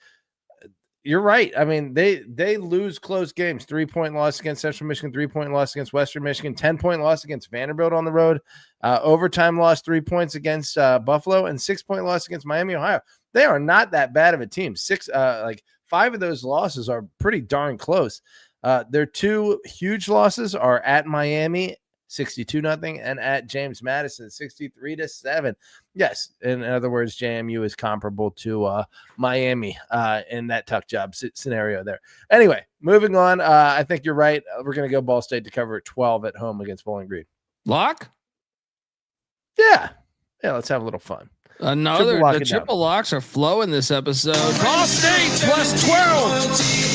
You're right. I mean, they lose close games. 3-point loss against Central Michigan, 3-point loss against Western Michigan, 10-point loss against Vanderbilt on the road, overtime loss, 3 points against Buffalo, and 6-point loss against Miami, Ohio. They are not that bad of a team. 5 of those losses are pretty darn close. Their 2 huge losses are at Miami, 62-0, and at James Madison, 63-7. Yes, in other words, JMU is comparable to Miami in that tuck job scenario there. Anyway, moving on. I think you're right. We're going to go Ball State to cover 12 at home against Bowling Green. Lock? Yeah, let's have a little fun. The triple locks are flowing this episode. Ball State plus 12.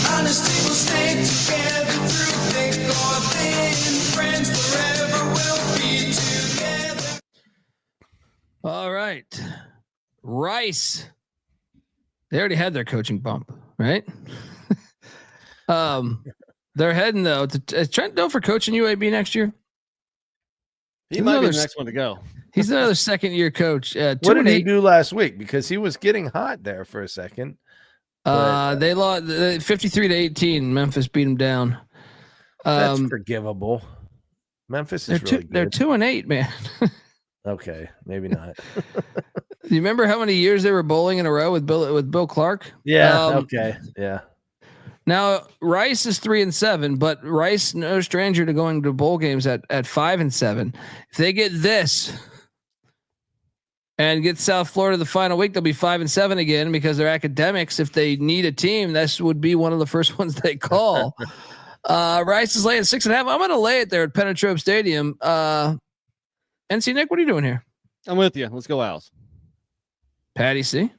All right. Rice. They already had their coaching bump, right? They're heading though. Is Trent Doe for coaching UAB next year? He might be the next one to go. He's another second-year coach. What did he do last week? Because he was getting hot there for a second. They lost 53-18. Memphis beat them down. That's forgivable. Memphis is really good. They're 2-8, man. Okay, maybe not. You remember how many years they were bowling in a row with Bill Clark? Yeah. Okay. Yeah. Now Rice is 3-7, but Rice no stranger to going to bowl games at 5-7. If they get this and get South Florida the final week, they'll be 5-7 again because they're academics. If they need a team, this would be one of the first ones they call. Rice is laying 6.5. I'm going to lay it there at Penetrope Stadium. NC Nick, what are you doing here? I'm with you. Let's go, Owls. Patty C.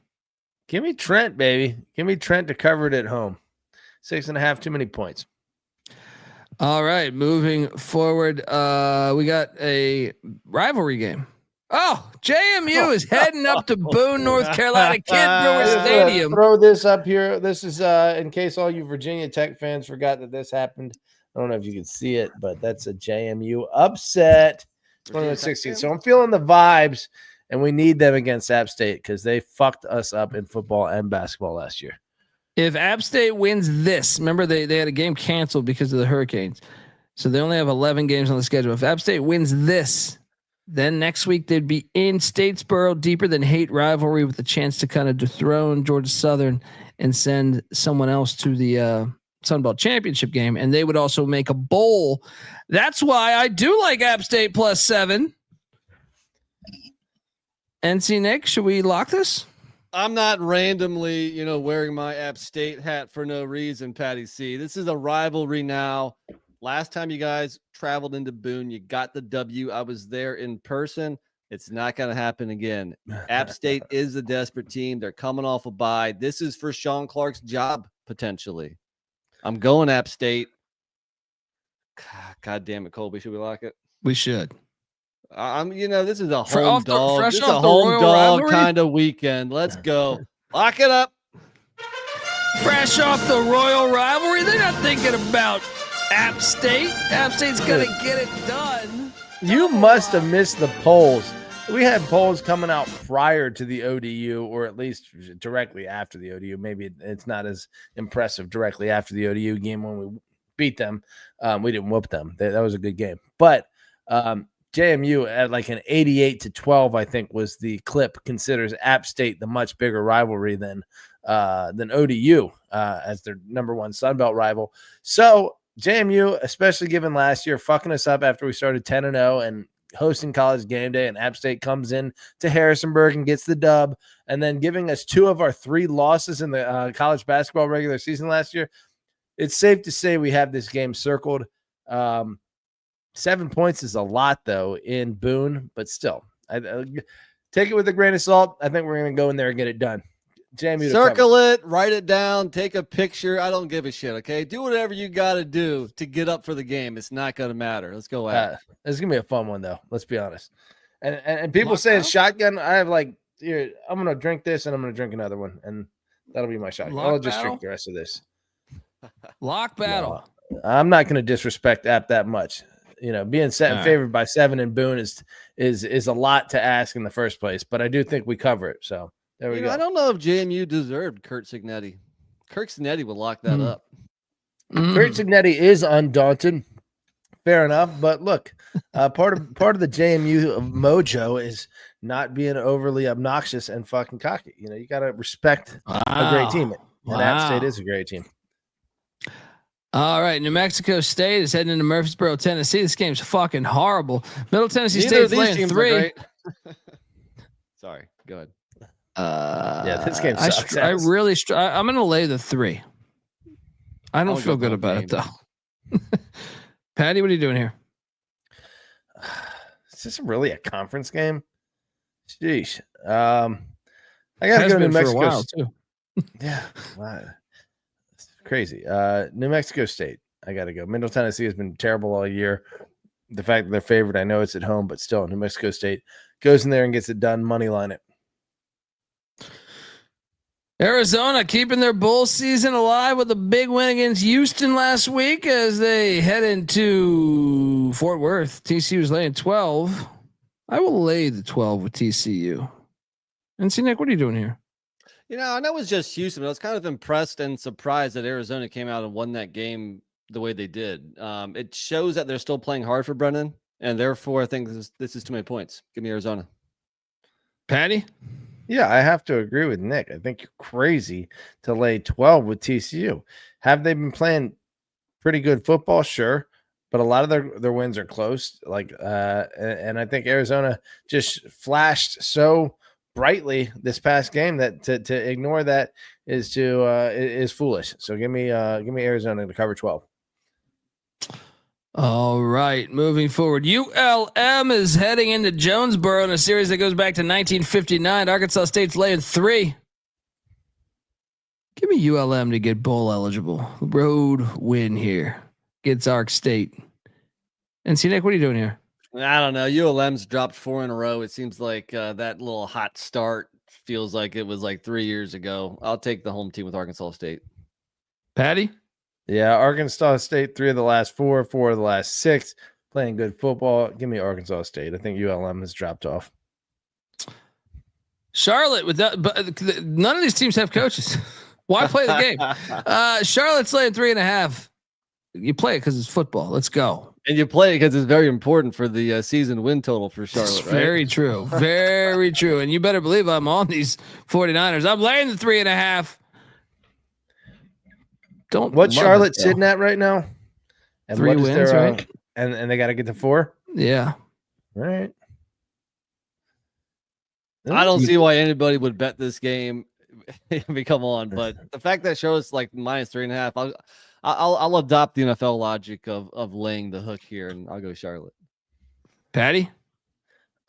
Give me Trent, baby. Give me Trent to cover it at home. 6.5, too many points. All right, moving forward, we got a rivalry game. Oh, JMU is heading up to Boone, North Carolina, Kid Brewer Stadium. Throw this up here. This is in case all you Virginia Tech fans forgot that this happened. I don't know if you can see it, but that's a JMU upset. 21-16. So I'm feeling the vibes, and we need them against App State because they fucked us up in football and basketball last year. If App State wins this, remember they had a game canceled because of the hurricanes. So they only have 11 games on the schedule. If App State wins this, then next week they'd be in Statesboro, deeper than hate rivalry with a chance to kind of dethrone Georgia Southern and send someone else to the Sun Belt Championship game. And they would also make a bowl. That's why I do like App State plus 7. NC Nick, should we lock this? I'm not randomly, wearing my App State hat for no reason, Patty C. This is a rivalry now. Last time you guys traveled into Boone, you got the W. I was there in person. It's not going to happen again. App State is a desperate team. They're coming off a bye. This is for Sean Clark's job, potentially. I'm going App State. God damn it, Colby. Should we lock it? We should. This is a home dog. Fresh This is off a the home Royal dog rivalry? kind of weekend. Let's go. Lock it up. Fresh off the Royal rivalry, they're not thinking about App State. App State's going to get it done. You must have missed the polls. We had polls coming out prior to the ODU, or at least directly after the ODU. Maybe it's not as impressive directly after the ODU game when we beat them. We didn't whoop them. That was a good game. But JMU at like an 88-12, I think, was the clip, considers App State the much bigger rivalry than ODU as their number one Sun Belt rival. So JMU, especially given last year, fucking us up after we started 10-0 and hosting College Game Day, and App State comes in to Harrisonburg and gets the dub, and then giving us 2 of our 3 losses in the college basketball regular season last year. It's safe to say we have this game circled. 7 points is a lot, though, in Boone, but still, I take it with a grain of salt. I think we're going to go in there and get it done. JMU, circle it, write it down, take a picture. I don't give a shit, okay? Do whatever you got to do to get up for the game. It's not going to matter. Let's go at it. It's going to be a fun one, though. Let's be honest. And people saying shotgun, I have like, here, I'm going to drink this and I'm going to drink another one, and that'll be my shotgun. I'll just drink the rest of this. Lock battle. No, I'm not going to disrespect App that much. Being favored by 7 in Boone is a lot to ask in the first place, but I do think we cover it. So there we go. I don't know if JMU deserved Kurt Cignetti. Kurt Cignetti would lock that up. Kurt Cignetti is undaunted. Fair enough, but look, part of the JMU mojo is not being overly obnoxious and fucking cocky. You got to respect a great team, and App State is a great team. All right, New Mexico State is heading into Murfreesboro, Tennessee. This game's fucking horrible. Middle Tennessee State is laying 3. Sorry, go ahead. Yeah, this game sucks. I'm going to lay the 3. I don't feel good about it, though. Patty, what are you doing here? Is this really a conference game? Sheesh. I got to go to New Mexico. For a while, too. Yeah. Wow. Crazy. New Mexico State. I got to go. Middle Tennessee has been terrible all year. The fact that they're favored, I know it's at home, but still, New Mexico State goes in there and gets it done. Money line it. Arizona keeping their bowl season alive with a big win against Houston last week as they head into Fort Worth. TCU is laying 12. I will lay the 12 with TCU. And see, Nick, what are you doing here? I know it's just Houston, but I was kind of impressed and surprised that Arizona came out and won that game the way they did. It shows that they're still playing hard for Brennan, and therefore I think this is too many points. Give me Arizona. Patty? Yeah, I have to agree with Nick. I think you're crazy to lay 12 with TCU. Have they been playing pretty good football? Sure. But a lot of their wins are close. And I think Arizona just flashed so brightly this past game that to ignore that is foolish. So give me Arizona to cover 12. All right, moving forward. ULM is heading into Jonesboro in a series that goes back to 1959. Arkansas State's laying 3. Give me ULM to get bowl eligible. Road win here. Gets Ark State. And see, Nick, what are you doing here? I don't know. ULM's dropped 4 in a row. It seems like that little hot start feels like it was like 3 years ago. I'll take the home team with Arkansas State. Patty? Yeah, Arkansas State, 3 of the last 4 of the last 6, playing good football. Give me Arkansas State. I think ULM has dropped off. Charlotte, but none of these teams have coaches. Why play the game? Charlotte's laying 3.5. You play it because it's football. Let's go. And you play it because it's very important for the season win total for Charlotte, right? Very true. Very true. And you better believe I'm on these 49ers. I'm laying the 3.5. What's Charlotte sitting at right now? And 3 wins, right? And they got to get to 4. Yeah. All right. I don't see why anybody would bet this game. I mean, come on, but the fact that shows like -3.5, I'll adopt the NFL logic of laying the hook here, and I'll go Charlotte. Patty,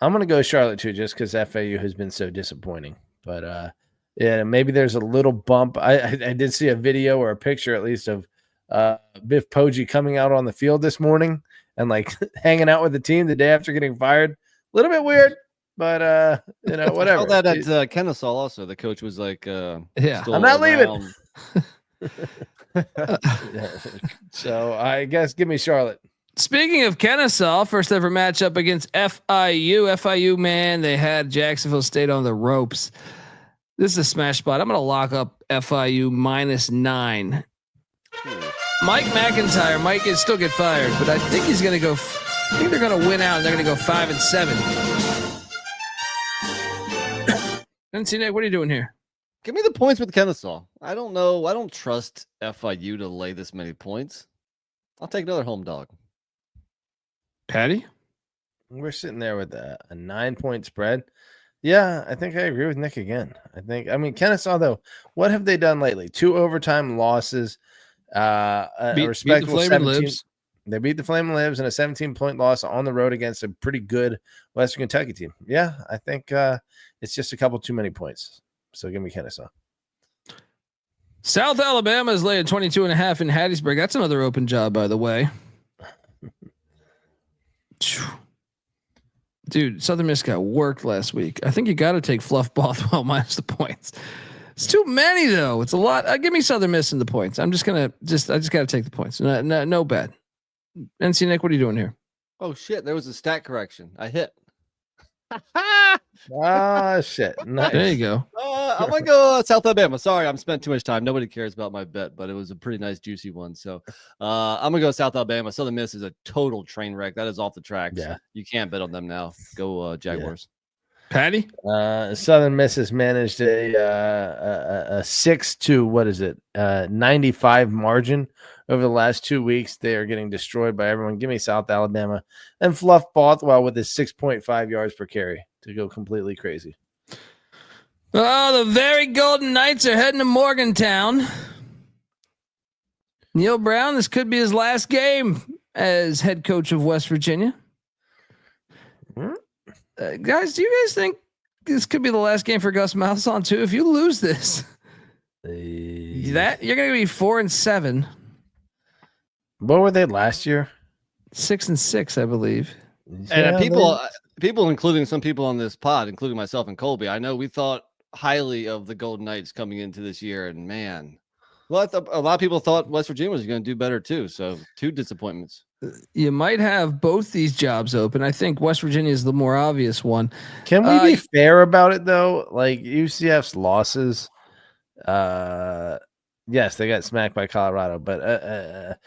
I'm gonna go Charlotte too, just because FAU has been so disappointing. But yeah, maybe there's a little bump. I did see a video or a picture at least of Biff Poggi coming out on the field this morning and like hanging out with the team the day after getting fired. A little bit weird. But whatever. I saw that at Kennesaw also. The coach was like, yeah, I'm not leaving. So I guess give me Charlotte. Speaking of Kennesaw, first ever matchup against FIU. FIU, man, they had Jacksonville State on the ropes. This is a smash spot. I'm going to lock up FIU -9. Mike McIntyre might still get fired, but I think he's going to go. I think they're going to win out. And they're going to go 5-7. NC, what are you doing here? Give me the points with Kennesaw. I don't know. I don't trust FIU to lay this many points. I'll take another home dog. Patty? We're sitting there with a 9-point spread. Yeah, I think I agree with Nick again. I mean, Kennesaw, though, what have they done lately? 2 overtime losses. A respectable 17. They beat the Flaming Libs and a 17-point loss on the road against a pretty good Western Kentucky team. Yeah, I think it's just a couple too many points. So give me Kennesaw. South Alabama is laying 22.5 in Hattiesburg. That's another open job, by the way. Dude, Southern Miss got worked last week. I think you got to take Fluff Bothwell minus the points. It's too many though. It's a lot. Give me Southern Miss in the points. I just got to take the points. No bad. NC Nick, what are you doing here? Oh shit! There was a stat correction. I hit. Shit! Nice. There you go. I'm gonna go South Alabama. Sorry, I'm spent too much time. Nobody cares about my bet, but it was a pretty nice, juicy one. So I'm gonna go South Alabama. Southern Miss is a total train wreck. That is off the tracks. Yeah, you can't bet on them now. Go Jaguars. Yeah. Patty. Southern Miss has managed a 6-95 margin over the last 2 weeks. They are getting destroyed by everyone. Give me South Alabama and Fluff Bothwell with his 6.5 yards per carry to go completely crazy. Oh, the very Golden Knights are heading to Morgantown. Neil Brown, this could be his last game as head coach of West Virginia. Guys, do you guys think this could be the last game for Gus Malzahn too? If you lose this, that you're going to be 4-7. What were they last year? 6-6, I believe. And people, including some people on this pod, including myself and Colby, I know we thought highly of the Golden Knights coming into this year, and man, well, a lot of people thought West Virginia was going to do better too. So 2 disappointments. You might have both these jobs open. I think West Virginia is the more obvious one. Can we be fair about it though? Like UCF's losses, yes, they got smacked by Colorado, but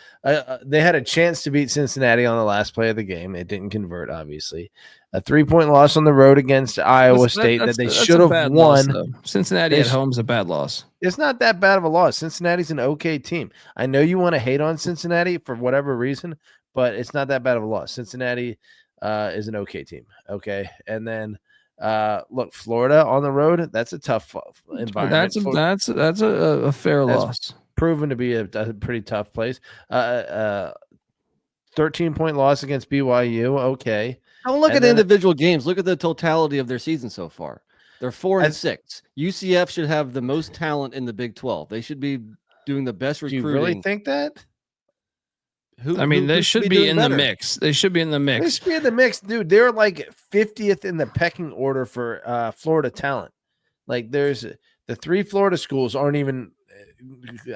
they had a chance to beat Cincinnati on the last play of the game. It didn't convert, obviously. A 3-point loss on the road against Iowa State that they should have won. Loss, Cincinnati at home is a bad loss. It's not that bad of a loss. Cincinnati's an okay team. I know you want to hate on Cincinnati for whatever reason, but it's not that bad of a loss. Cincinnati is an okay team. Okay. And then look, Florida on the road, that's a tough environment. That's a fair loss. Proven to be a pretty tough place. 13-point loss against BYU. Okay. Don't look at individual games. Look at the totality of their season so far. They're 4-6. UCF should have the most talent in the Big 12. They should be doing the best recruiting. Do you really think that? They should be in the mix. They should be in the mix. They should be in the mix, dude. They're like 50th in the pecking order for Florida talent. Like there's the 3 Florida schools aren't even.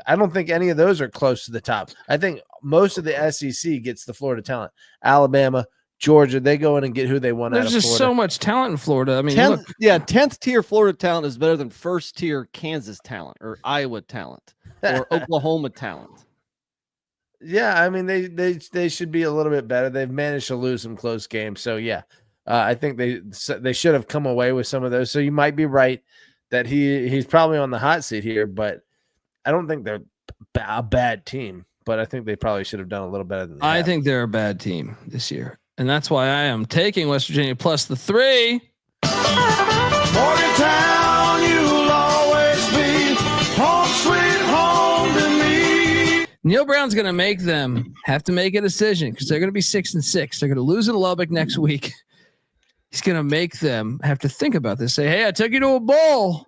I don't think any of those are close to the top. I think most of the SEC gets the Florida talent. Alabama, Georgia, they go in and get who they want. There's just so much talent in Florida. I mean, 10th tier Florida talent is better than 1st tier Kansas talent or Iowa talent or Oklahoma talent. Yeah, I mean they should be a little bit better. They've managed to lose some close games, so yeah, I think they should have come away with some of those. So you might be right that he's probably on the hot seat here, but I don't think they're a bad team. But I think they probably should have done a little better than that. I think they're a bad team this year, and that's why I am taking West Virginia plus the 3. Morgantown, you'll always be home sweet home to me. Neil Brown's going to have to make a decision because they're going to be 6-6. They're going to lose in Lubbock next week. He's going to make them have to think about this. Say, hey, I took you to a bowl.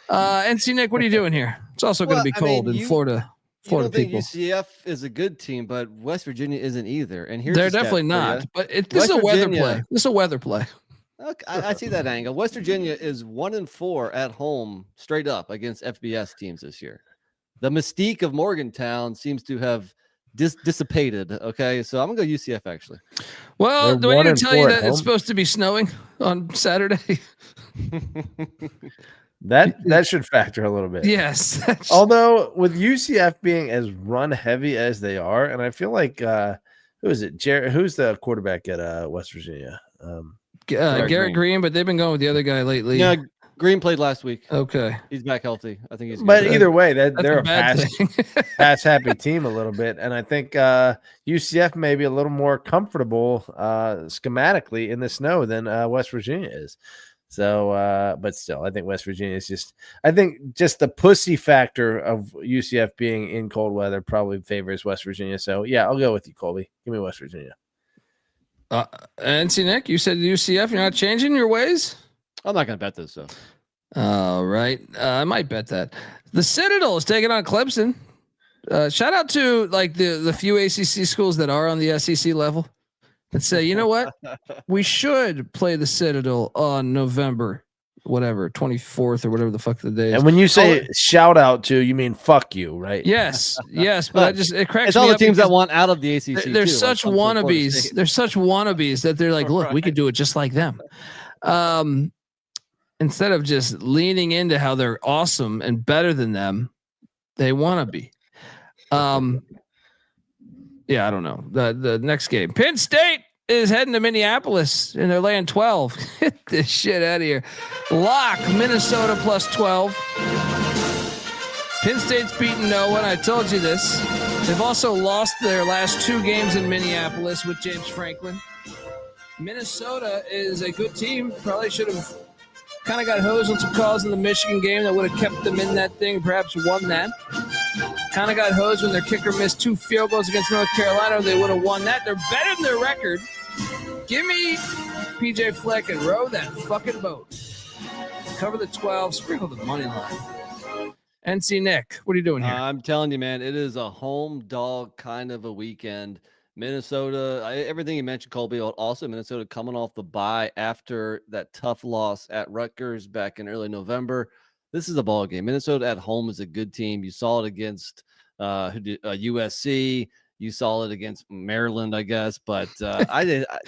NC Nick, what are you doing here? It's also going to be cold in Florida. Florida I think UCF is a good team, but West Virginia isn't either. And here's they're definitely not. But this is a weather play. This is a weather play. Okay, I see that angle. West Virginia is 1-4 at home, straight up against FBS teams this year. The mystique of Morgantown seems to have dissipated. Okay, so I'm gonna go UCF actually. Well, do I need to tell you that it's supposed to be snowing on Saturday? That should factor a little bit. Yes. Although with UCF being as run heavy as they are, and I feel like who is it? Who's the quarterback at West Virginia? Garrett Green, but they've been going with the other guy lately. Yeah, Green played last week. Okay, he's back healthy. I think he's. But either way, they're a pass happy team a little bit, and I think UCF may be a little more comfortable schematically in the snow than West Virginia is. So, but still, I think West Virginia is just the pussy factor of UCF being in cold weather probably favors West Virginia. So, yeah, I'll go with you, Colby. Give me West Virginia. NC Nick, you said UCF. You're not changing your ways? I'm not going to bet this, though. All right. I might bet that. The Citadel is taking on Clemson. Shout out to like the few ACC schools that are on the SEC level. And say, you know what? We should play the Citadel on November, 24th or whatever the fuck the day is. And when you say shout out to, you mean fuck you, right? Yes. But it cracks it's me all the up teams that want out of the ACC. They're such wannabes. They're such wannabes that they're like, look, we could do it just like them. Instead of just leaning into how they're awesome and better than them, they want to be. Yeah, I don't know. The next game, Penn State is heading to Minneapolis and they're laying 12. Get this shit out of here. Lock Minnesota plus 12. Penn State's beaten no one. I told you this. They've also lost their last 2 games in Minneapolis with James Franklin. Minnesota is a good team. Probably should have kind of got hosed on some calls in the Michigan game that would have kept them in that thing, perhaps won that. Kind of got hosed when their kicker missed 2 field goals against North Carolina. They would have won that. They're better than their record. Give me PJ Fleck and row that fucking boat. Cover the 12, sprinkle the money line. NC Nick, what are you doing here? I'm telling you, man, it is a home dog kind of a weekend. Minnesota, everything you mentioned, Colby, also Minnesota coming off the bye after that tough loss at Rutgers back in early November. This is a ball game. Minnesota at home is a good team. You saw it against USC. You saw it against Maryland, I guess. But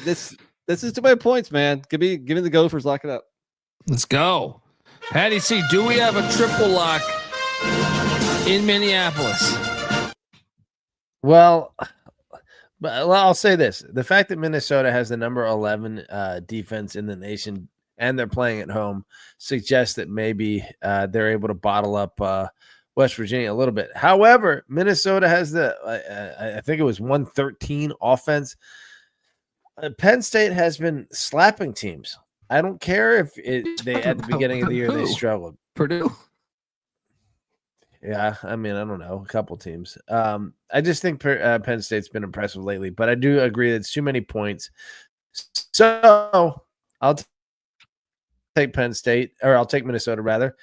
this is too many points, man. Give me the Gophers. Lock it up. Let's go. Patty C, do we have a triple lock in Minneapolis? Well, I'll say this. The fact that Minnesota has the number 11 defense in the nation and they're playing at home suggests that maybe they're able to bottle up West Virginia a little bit. However, Minnesota has I think it was 113 offense. Penn State has been slapping teams. I don't care if they at the beginning of the year they struggled. Purdue. Yeah, I mean, I don't know, a couple teams. I just think Penn State's been impressive lately, but I do agree that it's too many points. So I'll take Penn State, or I'll take Minnesota rather.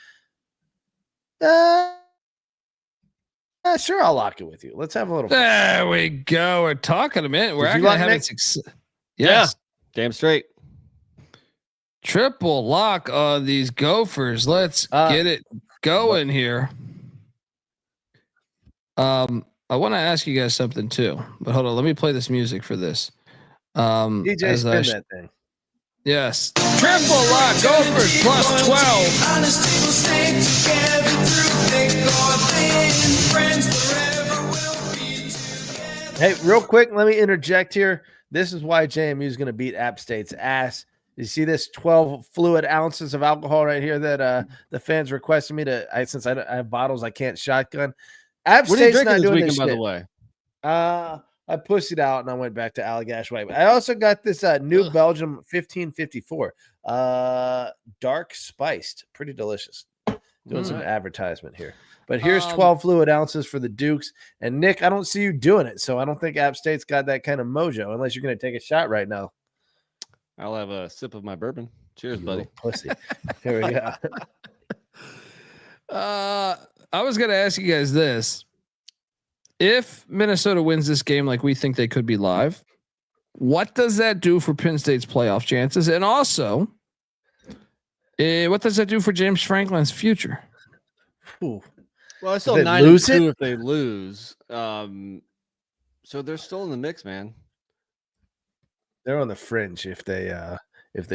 Sure, I'll lock it with you. Let's have a little fun. There we go. We're talking a minute. We're actually having success. Yes, damn straight. Triple lock on these Gophers. Let's get it going here. I want to ask you guys something too, but hold on. Let me play this music for this. DJ, spin that thing. Yes. Triple lock Gophers plus 12. Hey, real quick, let me interject here. This is why JMU is going to beat App State's ass. You see this 12 fluid ounces of alcohol right here that the fans requested me to. Since I have bottles, I can't shotgun. App What are you State's drinking not this doing weekend, this by shit. the way? I'm I pussied out and I went back to Allagash White. I also got this New Belgium 1554, dark spiced, pretty delicious. Doing some advertisement here. But here's 12 fluid ounces for the Dukes. And Nick, I don't see you doing it, so I don't think App State's got that kind of mojo unless you're going to take a shot right now. I'll have a sip of my bourbon. Cheers, buddy. Pussy. Here we go. I was going to ask you guys this. If Minnesota wins this game like we think they could be live, what does that do for Penn State's playoff chances? And also, what does that do for James Franklin's future? Ooh. Well, it's still 9-2 if they lose. So they're still in the mix, man. They're on the fringe if they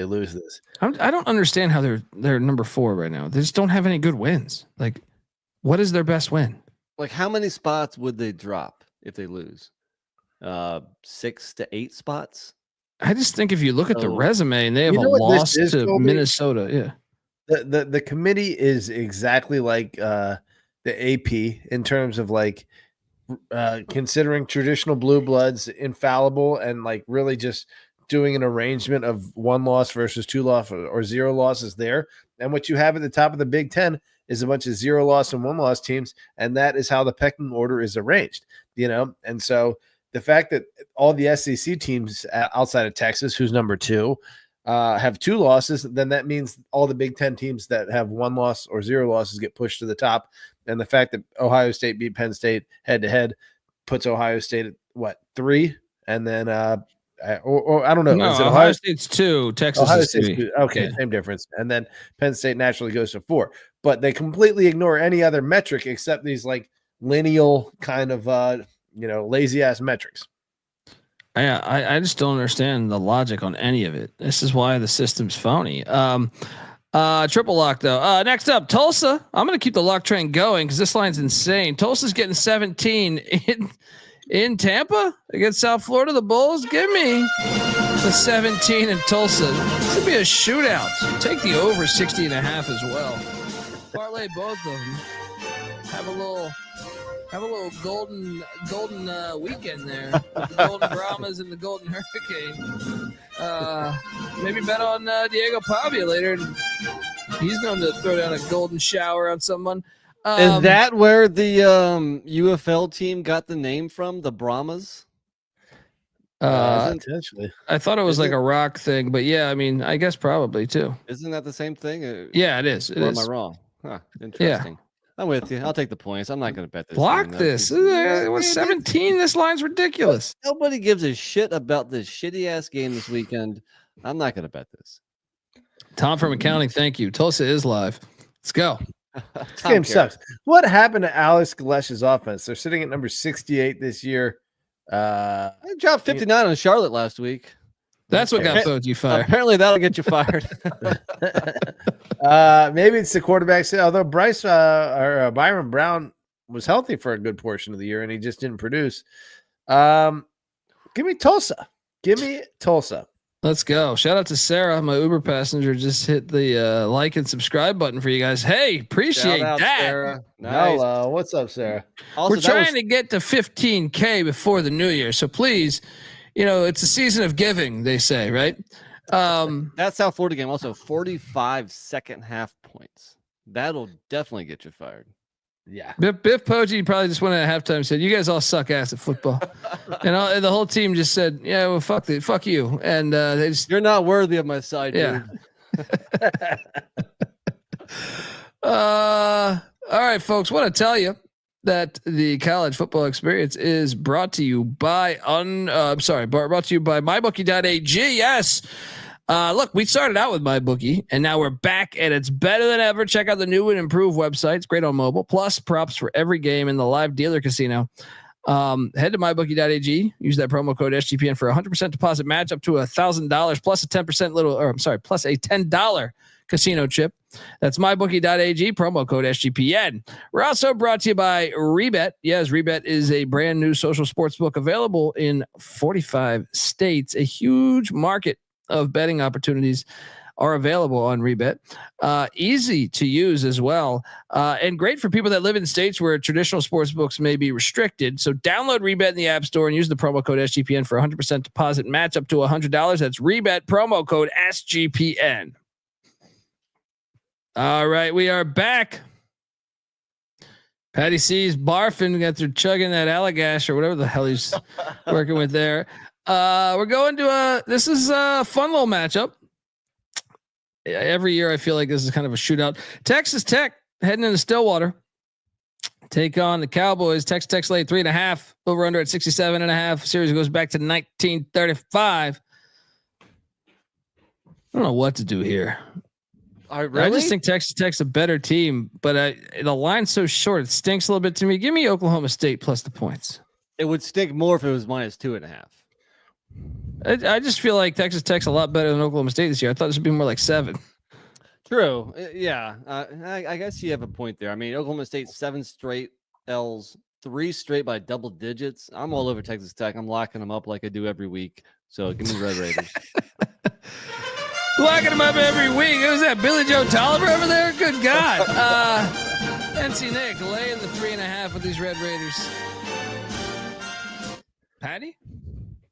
lose this. I don't understand how they're number 4 right now. They just don't have any good wins. Like, what is their best win? Like, how many spots would they drop if they lose? 6 to 8 spots. I just think if you look at the resume and they have a loss to Minnesota, yeah. The committee is exactly like the AP in terms of like considering traditional blue bloods infallible and like really just doing an arrangement of 1 loss versus 2 loss or 0 losses there. And what you have at the top of the Big Ten is a bunch of 0 loss and 1 loss teams. And that is how the pecking order is arranged, you know? And so the fact that all the SEC teams outside of Texas, who's number 2, have 2 losses, then that means all the Big Ten teams that have 1 loss or 0 losses get pushed to the top. And the fact that Ohio State beat Penn State head to head puts Ohio State at 3, and then or I don't know. No, Ohio State's 2, Texas is 3. Okay, same difference. And then Penn State naturally goes to 4. But they completely ignore any other metric except these like lineal kind of lazy ass metrics. I just don't understand the logic on any of it. This is why the system's phony. Triple lock though. Next up, Tulsa. I'm going to keep the lock train going because this line's insane. Tulsa's getting 17 in Tampa against South Florida. The Bulls. Give me the 17 in Tulsa. This could be a shootout. Take the over 60.5 as well. Parlay both of them. Have a little golden weekend there. With the Golden Brahmas and the Golden Hurricane. Maybe bet on Diego Pavia later. He's known to throw down a golden shower on someone. Is that where the UFL team got the name from? The Brahmas? Potentially. I thought it was like a rock thing, but yeah, I mean, I guess probably too. Isn't that the same thing? Yeah, it is. Am I wrong? Huh, interesting. Yeah. I'm with you. I'll take the points. I'm not going to bet this. Block this. It was 17. This line's ridiculous. Nobody gives a shit about this shitty ass game this weekend. I'm not going to bet this. Tom from accounting. Thank you. Tulsa is live. Let's go. This game sucks. What happened to Alex Galesh's offense? They're sitting at number 68 this year. They dropped 59 on Charlotte last week. That's what got both you fired. Apparently that'll get you fired. Maybe it's the quarterback. Although Byron Brown was healthy for a good portion of the year and he just didn't produce. Give me Tulsa. Let's go. Shout out to Sarah, my Uber passenger. Just hit the like and subscribe button for you guys. Hey, appreciate Shout out, that. Sarah. Nice. Hello. What's up, Sarah? Also, we're trying to get to 15K before the new year. So please, it's a season of giving, they say, right? That South Florida game also 45 second half points. That'll definitely get you fired. Yeah. Biff Poggi probably just went at halftime and said, "You guys all suck ass at football," and the whole team just said, "Yeah, well, fuck you," and they just, "You're not worthy of my side, yeah." Dude. All right, folks. Want to tell you that the college football experience is brought to you by brought to you by MyBookie.ag. Yes. Look, we started out with MyBookie, and now we're back, and it's better than ever. Check out the new and improved website. It's great on mobile. Plus, props for every game in the live dealer casino. Head to MyBookie.ag. Use that promo code SGPN for 100% deposit match up to $1,000 plus a 10% plus a $10 casino chip. That's MyBookie.ag, promo code SGPN. We're also brought to you by Rebet. Yes, Rebet is a brand new social sports book available in 45 states, a huge market of betting opportunities are available on Rebet. Easy to use as well, and great for people that live in states where traditional sports books may be restricted. So download Rebet in the App Store and use the promo code SGPN for 100% deposit match up to $100. That's Rebet, promo code SGPN. All right, we are back. Patty C's barfing, got through chugging that Allagash or whatever the hell he's working with there. We're going to this is a fun little matchup. Every year I feel like this is kind of a shootout. Texas Tech heading into Stillwater. Take on the Cowboys. Texas Tech's laid 3.5, over under at 67.5. Series goes back to 1935. I don't know what to do here. Really? I just think Texas Tech's a better team, but the line's so short, it stinks a little bit to me. Give me Oklahoma State plus the points. It would stink more if it was minus 2.5. I just feel like Texas Tech's a lot better than Oklahoma State this year. I thought this would be more like 7. True. Yeah. I guess you have a point there. I mean, Oklahoma State 7 straight L's, 3 straight by double digits. I'm all over Texas Tech. I'm locking them up like I do every week. So give me Red Raiders. Locking them up every week. Who's that? Billy Joe Tolliver over there? Good God. NC Nick laying the 3.5 with these Red Raiders. Patty?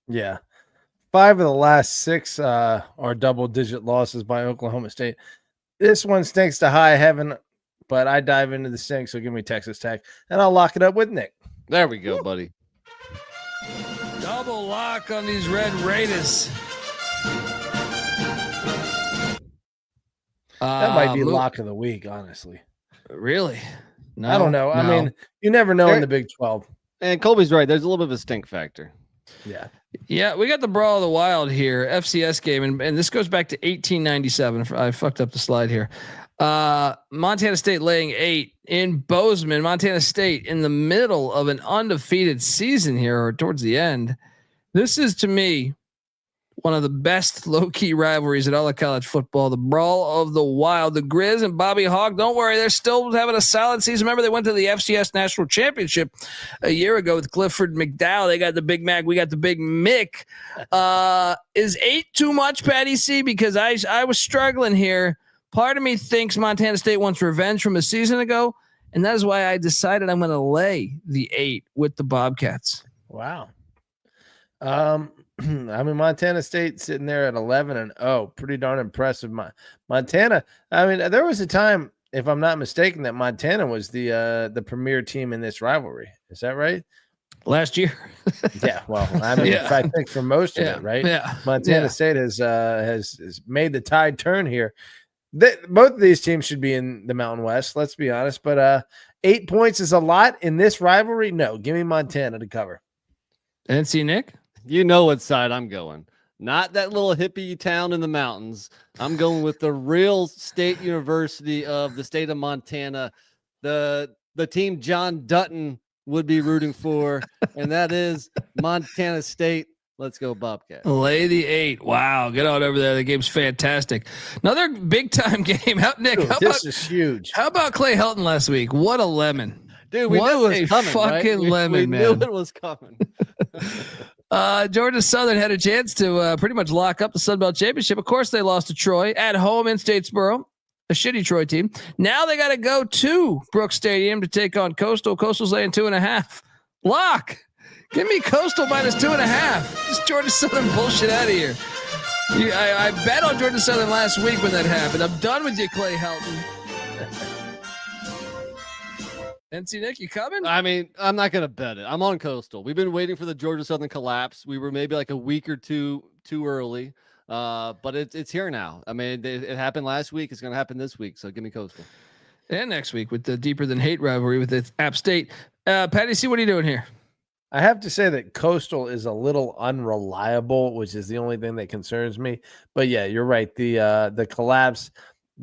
Yeah. 5 of the last 6 are double-digit losses by Oklahoma State. This one stinks to high heaven, but I dive into the stink, so give me Texas Tech, and I'll lock it up with Nick. There we go, buddy. Double lock on these Red Raiders. That might be lock of the week, honestly. Really? No, I don't know. I mean, you never know in the Big 12. And Colby's right. There's a little bit of a stink factor. Yeah. Yeah, we got the Brawl of the Wild here, FCS game, and this goes back to 1897. I fucked up the slide here. Montana State laying 8 in Bozeman. Montana State in the middle of an undefeated season here, or towards the end. This is, to me, one of the best low-key rivalries in all of college football. The Brawl of the Wild. The Grizz and Bobby Hogg, don't worry, they're still having a solid season. Remember, they went to the FCS National Championship a year ago with Clifford McDowell. They got the Big Mac. We got the Big Mick. Is 8 too much, Patty C? Because I was struggling here. Part of me thinks Montana State wants revenge from a season ago, and that is why I decided I'm going to lay the 8 with the Bobcats. Wow. I mean, Montana State sitting there at 11-0, pretty darn impressive. Montana. I mean, there was a time, if I'm not mistaken, that Montana was the premier team in this rivalry. Is that right? Last year. Yeah. Well, I mean, if I think for most of it, right? Yeah. Montana State has made the tide turn here. Both of these teams should be in the Mountain West. Let's be honest. But 8 points is a lot in this rivalry. No, give me Montana to cover. NC Nick. You know what side I'm going. Not that little hippie town in the mountains. I'm going with the real state university of the state of Montana, the team John Dutton would be rooting for, and that is Montana State. Let's go Bobcats. Lay the 8. Wow, get on over there. The game's fantastic. Another big time game. This is huge. How about Clay Helton last week? What a lemon. Dude, we knew it was coming. Fucking right? lemon, we man. knew it was coming. Georgia Southern had a chance to pretty much lock up the Sun Belt Championship. Of course, they lost to Troy at home in Statesboro, a shitty Troy team. Now they got to go to Brooks Stadium to take on Coastal. Coastal's laying 2.5. Lock. Give me Coastal minus 2.5. This Georgia Southern bullshit out of here. I bet on Georgia Southern last week when that happened. I'm done with you, Clay Helton. NC Nick, you coming? I mean, I'm not going to bet it. I'm on Coastal. We've been waiting for the Georgia Southern collapse. We were maybe like a week or two too early, but it's here now. I mean, it happened last week. It's going to happen this week. So give me Coastal. And next week with the Deeper Than Hate rivalry with its App State. Patty C, what are you doing here? I have to say that Coastal is a little unreliable, which is the only thing that concerns me. But yeah, you're right. The collapse,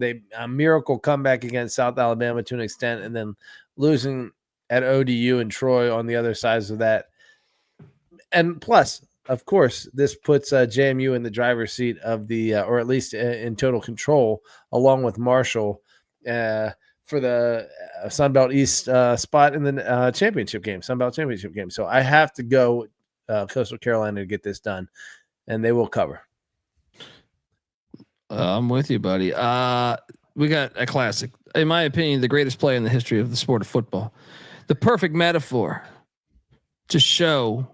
a miracle comeback against South Alabama to an extent, and then losing at ODU and Troy on the other sides of that. And plus, of course, this puts JMU in the driver's seat of the, or at least in total control, along with Marshall for the Sun Belt East spot in the championship game, Sun Belt championship game. So I have to go Coastal Carolina to get this done, and they will cover. I'm with you, buddy. We got a classic, in my opinion, the greatest play in the history of the sport of football. The perfect metaphor to show,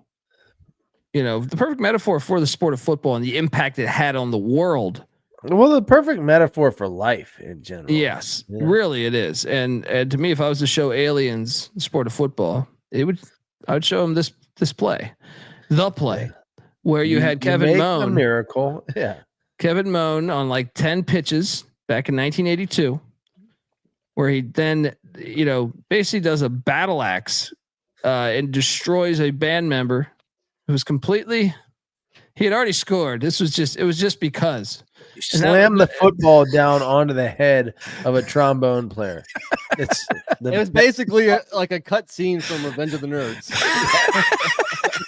the perfect metaphor for the sport of football and the impact it had on the world. Well, the perfect metaphor for life in general. Yes, really it is. And to me, if I was to show aliens the sport of football, I would show them this play, where you had Kevin Moan, a miracle. Yeah. Kevin Moan on like 10 pitches back in 1982, where he then, basically does a battle axe and destroys a band member who was completely, he had already scored. It was just because. Slam the football down onto the head of a trombone player. It was basically like a cut scene from Revenge of the Nerds.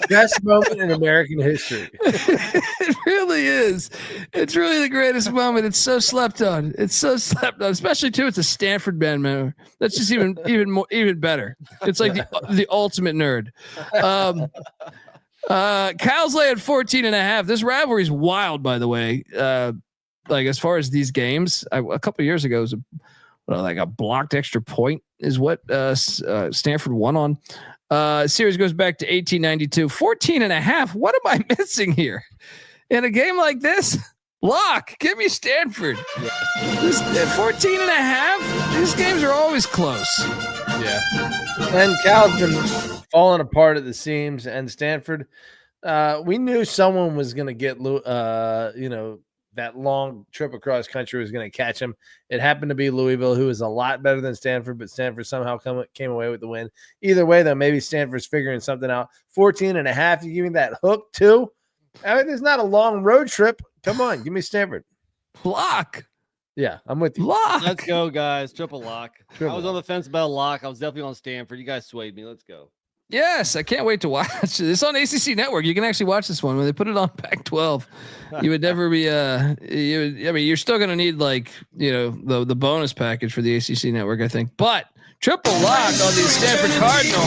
Best moment in American history. It really is. It's really the greatest moment. It's so slept on. Especially too. It's a Stanford band member. That's just even better. It's like the ultimate nerd. Cal's laying 14.5. This rivalry is wild, by the way. Like as far as these games, a couple of years ago, it was like a blocked extra point is what Stanford won on. Series goes back to 1892. 14.5. What am I missing here? In a game like this, lock. Give me Stanford. This 14.5. These games are always close. Yeah. And Cal's been falling apart at the seams, and Stanford, we knew someone was going to get, that long trip across country was going to catch him. It happened to be Louisville, who is a lot better than Stanford, but Stanford somehow came away with the win. Either way, though, maybe Stanford's figuring something out. 14.5. You give me that hook too. I mean, it's not a long road trip. Come on, give me Stanford. Lock. Yeah, I'm with you. Lock. Let's go, guys. Triple lock. I was on the fence about a lock. I was definitely on Stanford. You guys swayed me. Let's go. Yes, I can't wait to watch this on ACC Network. You can actually watch this one when they put it on Pac-12. You would never be you're still going to need the bonus package for the ACC Network, I think. But triple lock on the Stanford Cardinal.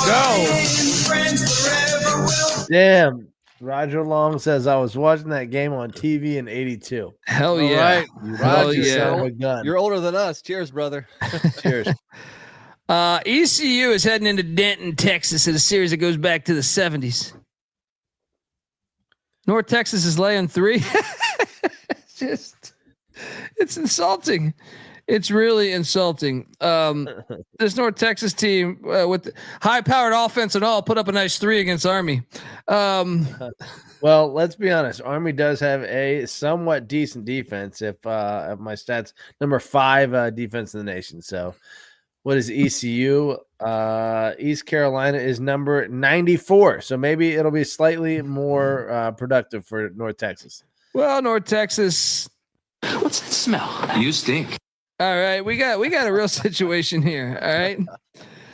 Go. Damn. Roger Long says, I was watching that game on TV in 82. Hell yeah. Right. You're older than us. Cheers, brother. Cheers. ECU is heading into Denton, Texas in a series that goes back to the 70s. North Texas is laying 3. It's insulting. It's really insulting. This North Texas team with high-powered offense and all put up a nice 3 against Army. Well, let's be honest. Army does have a somewhat decent defense. If my stats, number 5 defense in the nation. So, what is ECU? East Carolina is number 94. So maybe it'll be slightly more productive for North Texas. Well, North Texas. What's that smell? You stink. All right, we got a real situation here. All right,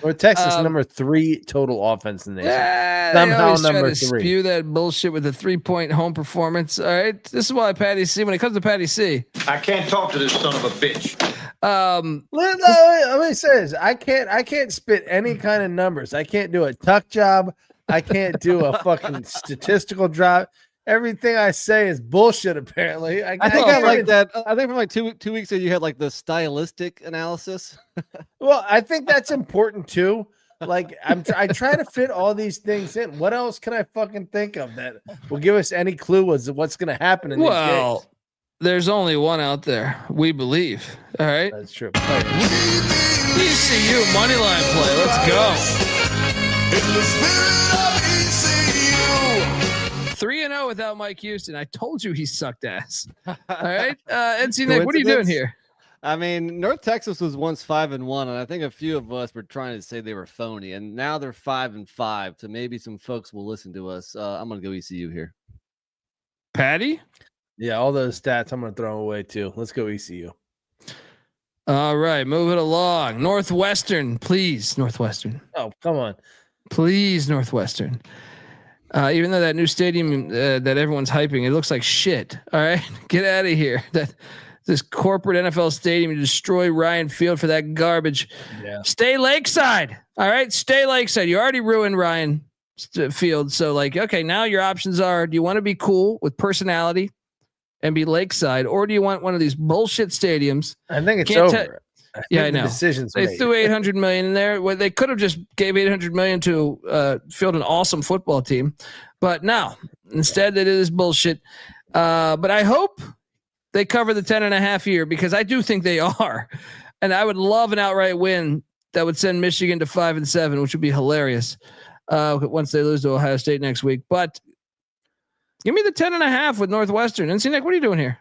North Texas number 3 total offense in the nation. Somehow number 3. Spew that bullshit with a 3-point home performance. All right, this is why Patty C. When it comes to Patty C, I can't talk to this son of a bitch. Let me say this: I can't spit any kind of numbers. I can't do a tuck job. I can't do a fucking statistical drop. Everything I say is bullshit. Apparently, I think I like that. I think from like two weeks ago, you had like the stylistic analysis. Well, I think that's important too. Like I try to fit all these things in. What else can I fucking think of that will give us any clue as to what's going to happen in these games? There's only one out there. We believe. All right, that's true. ECU moneyline play. Let's go. 3-0 without Mike Houston. I told you he sucked ass. All right. NC Nick, what are you doing here? I mean, North Texas was once 5-1, and I think a few of us were trying to say they were phony, and now they're 5-5. So maybe some folks will listen to us. I'm gonna go ECU here. Patty? Yeah, all those stats I'm gonna throw away too. Let's go ECU. All right, move it along. Northwestern, please. Northwestern. Oh, come on. Please, Northwestern. Even though that new stadium that everyone's hyping, it looks like shit. All right, get out of here. This corporate NFL stadium, you destroy Ryan Field for that garbage. Yeah. Stay Lakeside. All right, stay Lakeside. You already ruined Ryan. field. So like, okay, now your options are: do you want to be cool with personality and be Lakeside, or do you want one of these bullshit stadiums? I think it's over. I know. Decisions they made. threw $800 million in there. Well, they could have just gave $800 million to field an awesome football team, but no. Instead, they did this bullshit. But I hope they cover the 10.5 year, because I do think they are, and I would love an outright win that would send Michigan to 5-7, which would be hilarious once they lose to Ohio State next week. But give me the 10.5 with Northwestern. And see, Nick, what are you doing here?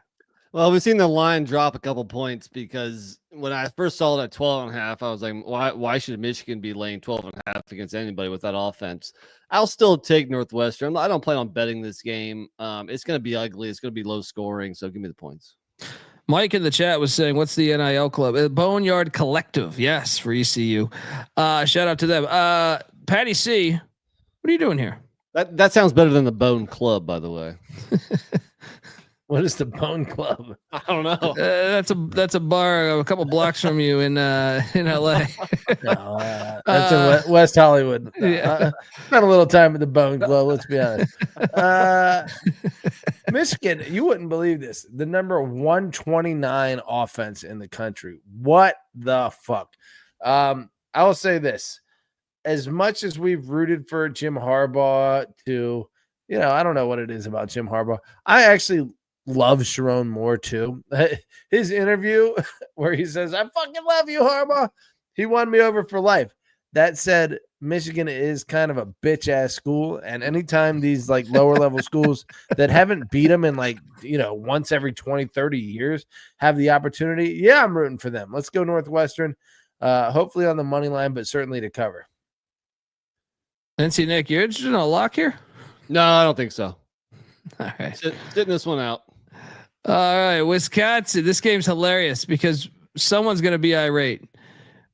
Well, we've seen the line drop a couple points, because when I first saw it at 12.5, I was like, why should Michigan be laying 12.5 against anybody with that offense? I'll still take Northwestern. I don't plan on betting this game. It's going to be ugly. It's going to be low scoring. So give me the points. Mike in the chat was saying, what's the NIL club? Boneyard Collective. Yes, for ECU. Shout out to them. Patty C, what are you doing here? That sounds better than the Bone Club, by the way. What is the Bone Club? I don't know. That's a bar a couple blocks from you in LA. That's in West Hollywood. Yeah. Spent a little time at the Bone Club. Let's be honest. Michigan, you wouldn't believe this. The number 129 offense in the country. What the fuck? I will say this: as much as we've rooted for Jim Harbaugh to, I don't know what it is about Jim Harbaugh. I actually love Sharon Moore too. His interview where he says, "I fucking love you, Harbaugh." He won me over for life. That said, Michigan is kind of a bitch ass school, and anytime these like lower level schools that haven't beat them in once every 20, 30 years have the opportunity, I'm rooting for them. Let's go Northwestern. Hopefully on the money line, but certainly to cover. NC Nick, you're interested in a lock here? No, I don't think so. All right. Sitting this one out. All right. Wisconsin. This game's hilarious because someone's going to be irate.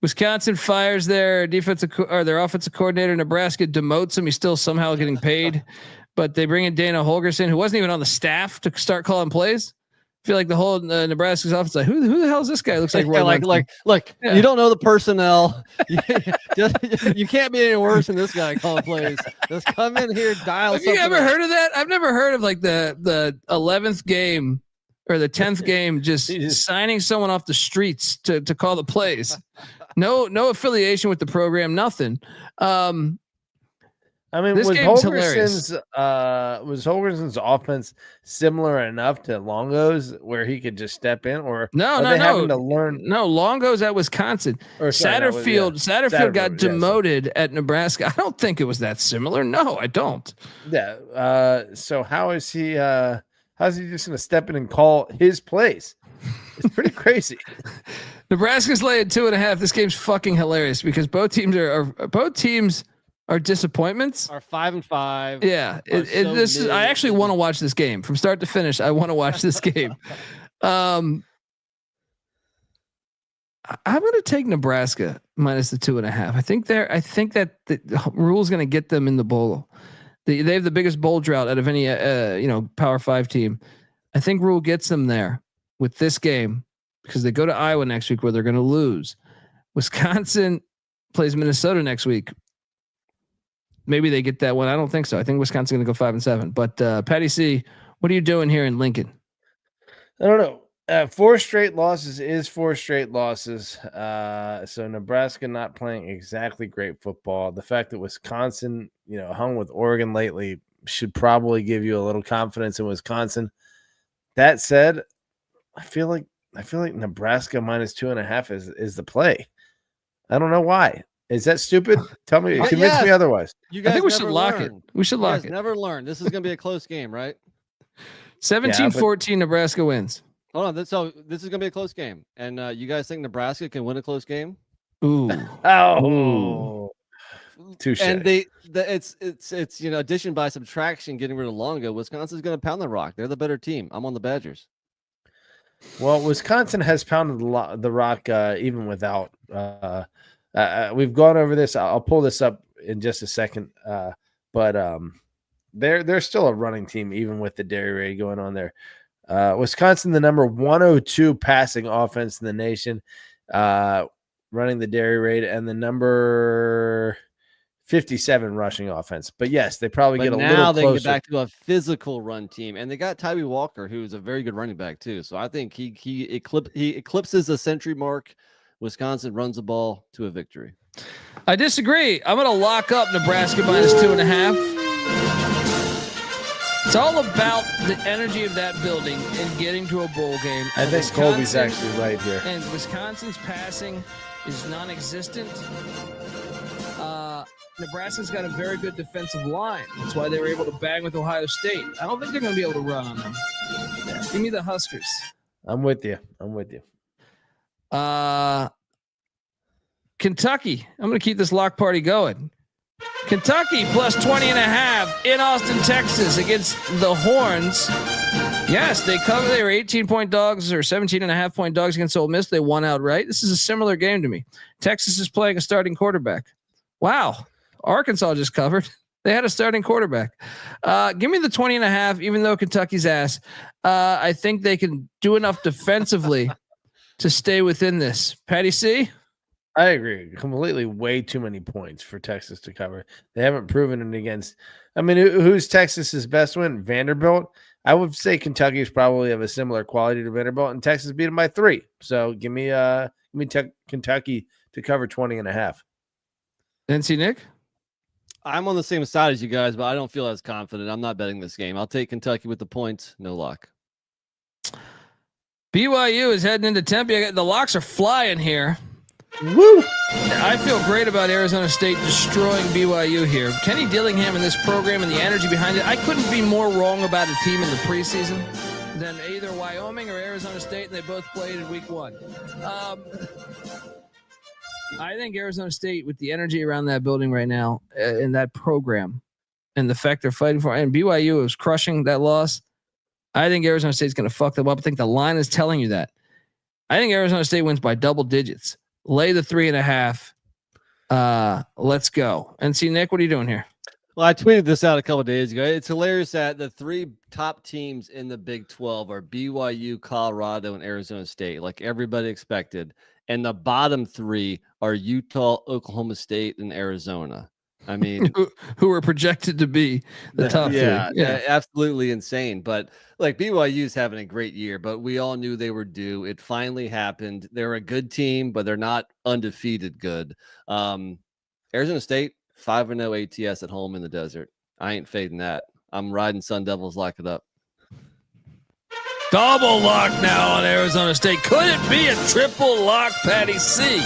Wisconsin fires their their offensive coordinator. Nebraska demotes him. He's still somehow getting paid, but they bring in Dana Holgorsen, who wasn't even on the staff, to start calling plays. I feel like the whole Nebraska's offense, like, who the hell is this guy? Looks like Roy look, you don't know the personnel. You can't be any worse than this guy calling plays. Just come in here, dial. Have you ever heard of that? I've never heard of like the 11th game or the 10th game just signing someone off the streets to call the plays. No affiliation with the program, nothing. I mean, was Holgerson's offense similar enough to Longo's where he could just step in, or having to learn? No, Longo's at Wisconsin. Satterfield got demoted at Nebraska. I don't think it was that similar. No, I don't. Yeah. So how is he? How's he just going to step in and call his place? It's pretty crazy. Nebraska's laying 2.5. This game's fucking hilarious because both teams are disappointments. Are 5-5. Yeah, I actually want to watch this game from start to finish. I want to watch this game. I'm going to take Nebraska minus the 2.5. I think that the rule's going to get them in the bowl. They have the biggest bowl drought out of any Power 5 team. I think rule gets them there with this game because they go to Iowa next week where they're going to lose. Wisconsin plays Minnesota next week. Maybe they get that one. I don't think so. I think Wisconsin's going to go 5-7. But Patty C, what are you doing here in Lincoln? I don't know. 4 straight losses is 4 straight losses. So Nebraska not playing exactly great football. The fact that Wisconsin, hung with Oregon lately should probably give you a little confidence in Wisconsin. That said, I feel like Nebraska minus 2.5 is the play. I don't know why. Is that stupid? Tell me, convince me otherwise. I think we should lock it. We should lock it. Never learn. This is going to be a close game, right? 17-14 Nebraska wins. Hold on. So this is going to be a close game. And you guys think Nebraska can win a close game? Ooh. Touche. And it's addition by subtraction, getting rid of Longo. Wisconsin's going to pound the rock. They're the better team. I'm on the Badgers. Well, Wisconsin has pounded the rock even without we've gone over this. I'll pull this up in just a second. But they're still a running team, even with the dairy raid going on there. Wisconsin, the number 102 passing offense in the nation, running the dairy raid, and the number 57 rushing offense. But yes, they probably get a little now they closer. get back to a physical run team, and they got Tyree Walker, who's a very good running back too. So I think he eclipses the century mark. Wisconsin runs the ball to a victory. I disagree. I'm going to lock up Nebraska -2.5. It's all about the energy of that building and getting to a bowl game. I think Colby's actually right here. And Wisconsin's passing is non-existent. Nebraska's got a very good defensive line. That's why they were able to bang with Ohio State. I don't think they're going to be able to run on them. Give me the Huskers. I'm with you. Kentucky. I'm going to keep this lock party going. Kentucky +20.5 in Austin, Texas against the Horns. Yes, they cover. They were 18-point dogs or 17.5-point dogs against Ole Miss. They won outright. This is a similar game to me. Texas is playing a starting quarterback. Wow. Arkansas just covered. They had a starting quarterback. Give me the 20.5, even though Kentucky's ass. I think they can do enough defensively to stay within this. Patty C? I agree. Completely way too many points for Texas to cover. They haven't proven it against. I mean, who's Texas's best win? Vanderbilt? I would say Kentucky is probably of a similar quality to Vanderbilt, and Texas beat them by 3. So give me Kentucky to cover 20.5. NC Nick? I'm on the same side as you guys, but I don't feel as confident. I'm not betting this game. I'll take Kentucky with the points. No lock. BYU is heading into Tempe. The locks are flying here. Woo! I feel great about Arizona State destroying BYU here. Kenny Dillingham and this program and the energy behind it. I couldn't be more wrong about a team in the preseason than either Wyoming or Arizona State, and they both played in week 1. I think Arizona State, with the energy around that building right now in that program and the fact they're fighting for, and BYU is crushing that loss, I think Arizona State's going to fuck them up. I think the line is telling you that. I think Arizona State wins by double digits. Lay the 3.5. Let's go. And see, Nick, what are you doing here? Well, I tweeted this out a couple of days ago. It's hilarious that the 3 top teams in the Big 12 are BYU, Colorado, and Arizona State, like everybody expected. And the bottom 3 are Utah, Oklahoma State, and Arizona. I mean, who were projected to be the top 3. Yeah, absolutely insane. But like BYU's having a great year, but we all knew they were due. It finally happened. They're a good team, but they're not undefeated good. Arizona State, 5-0 ATS at home in the desert. I ain't fading that. I'm riding Sun Devils, lock it up. Double lock now on Arizona State. Could it be a triple lock, Patty C?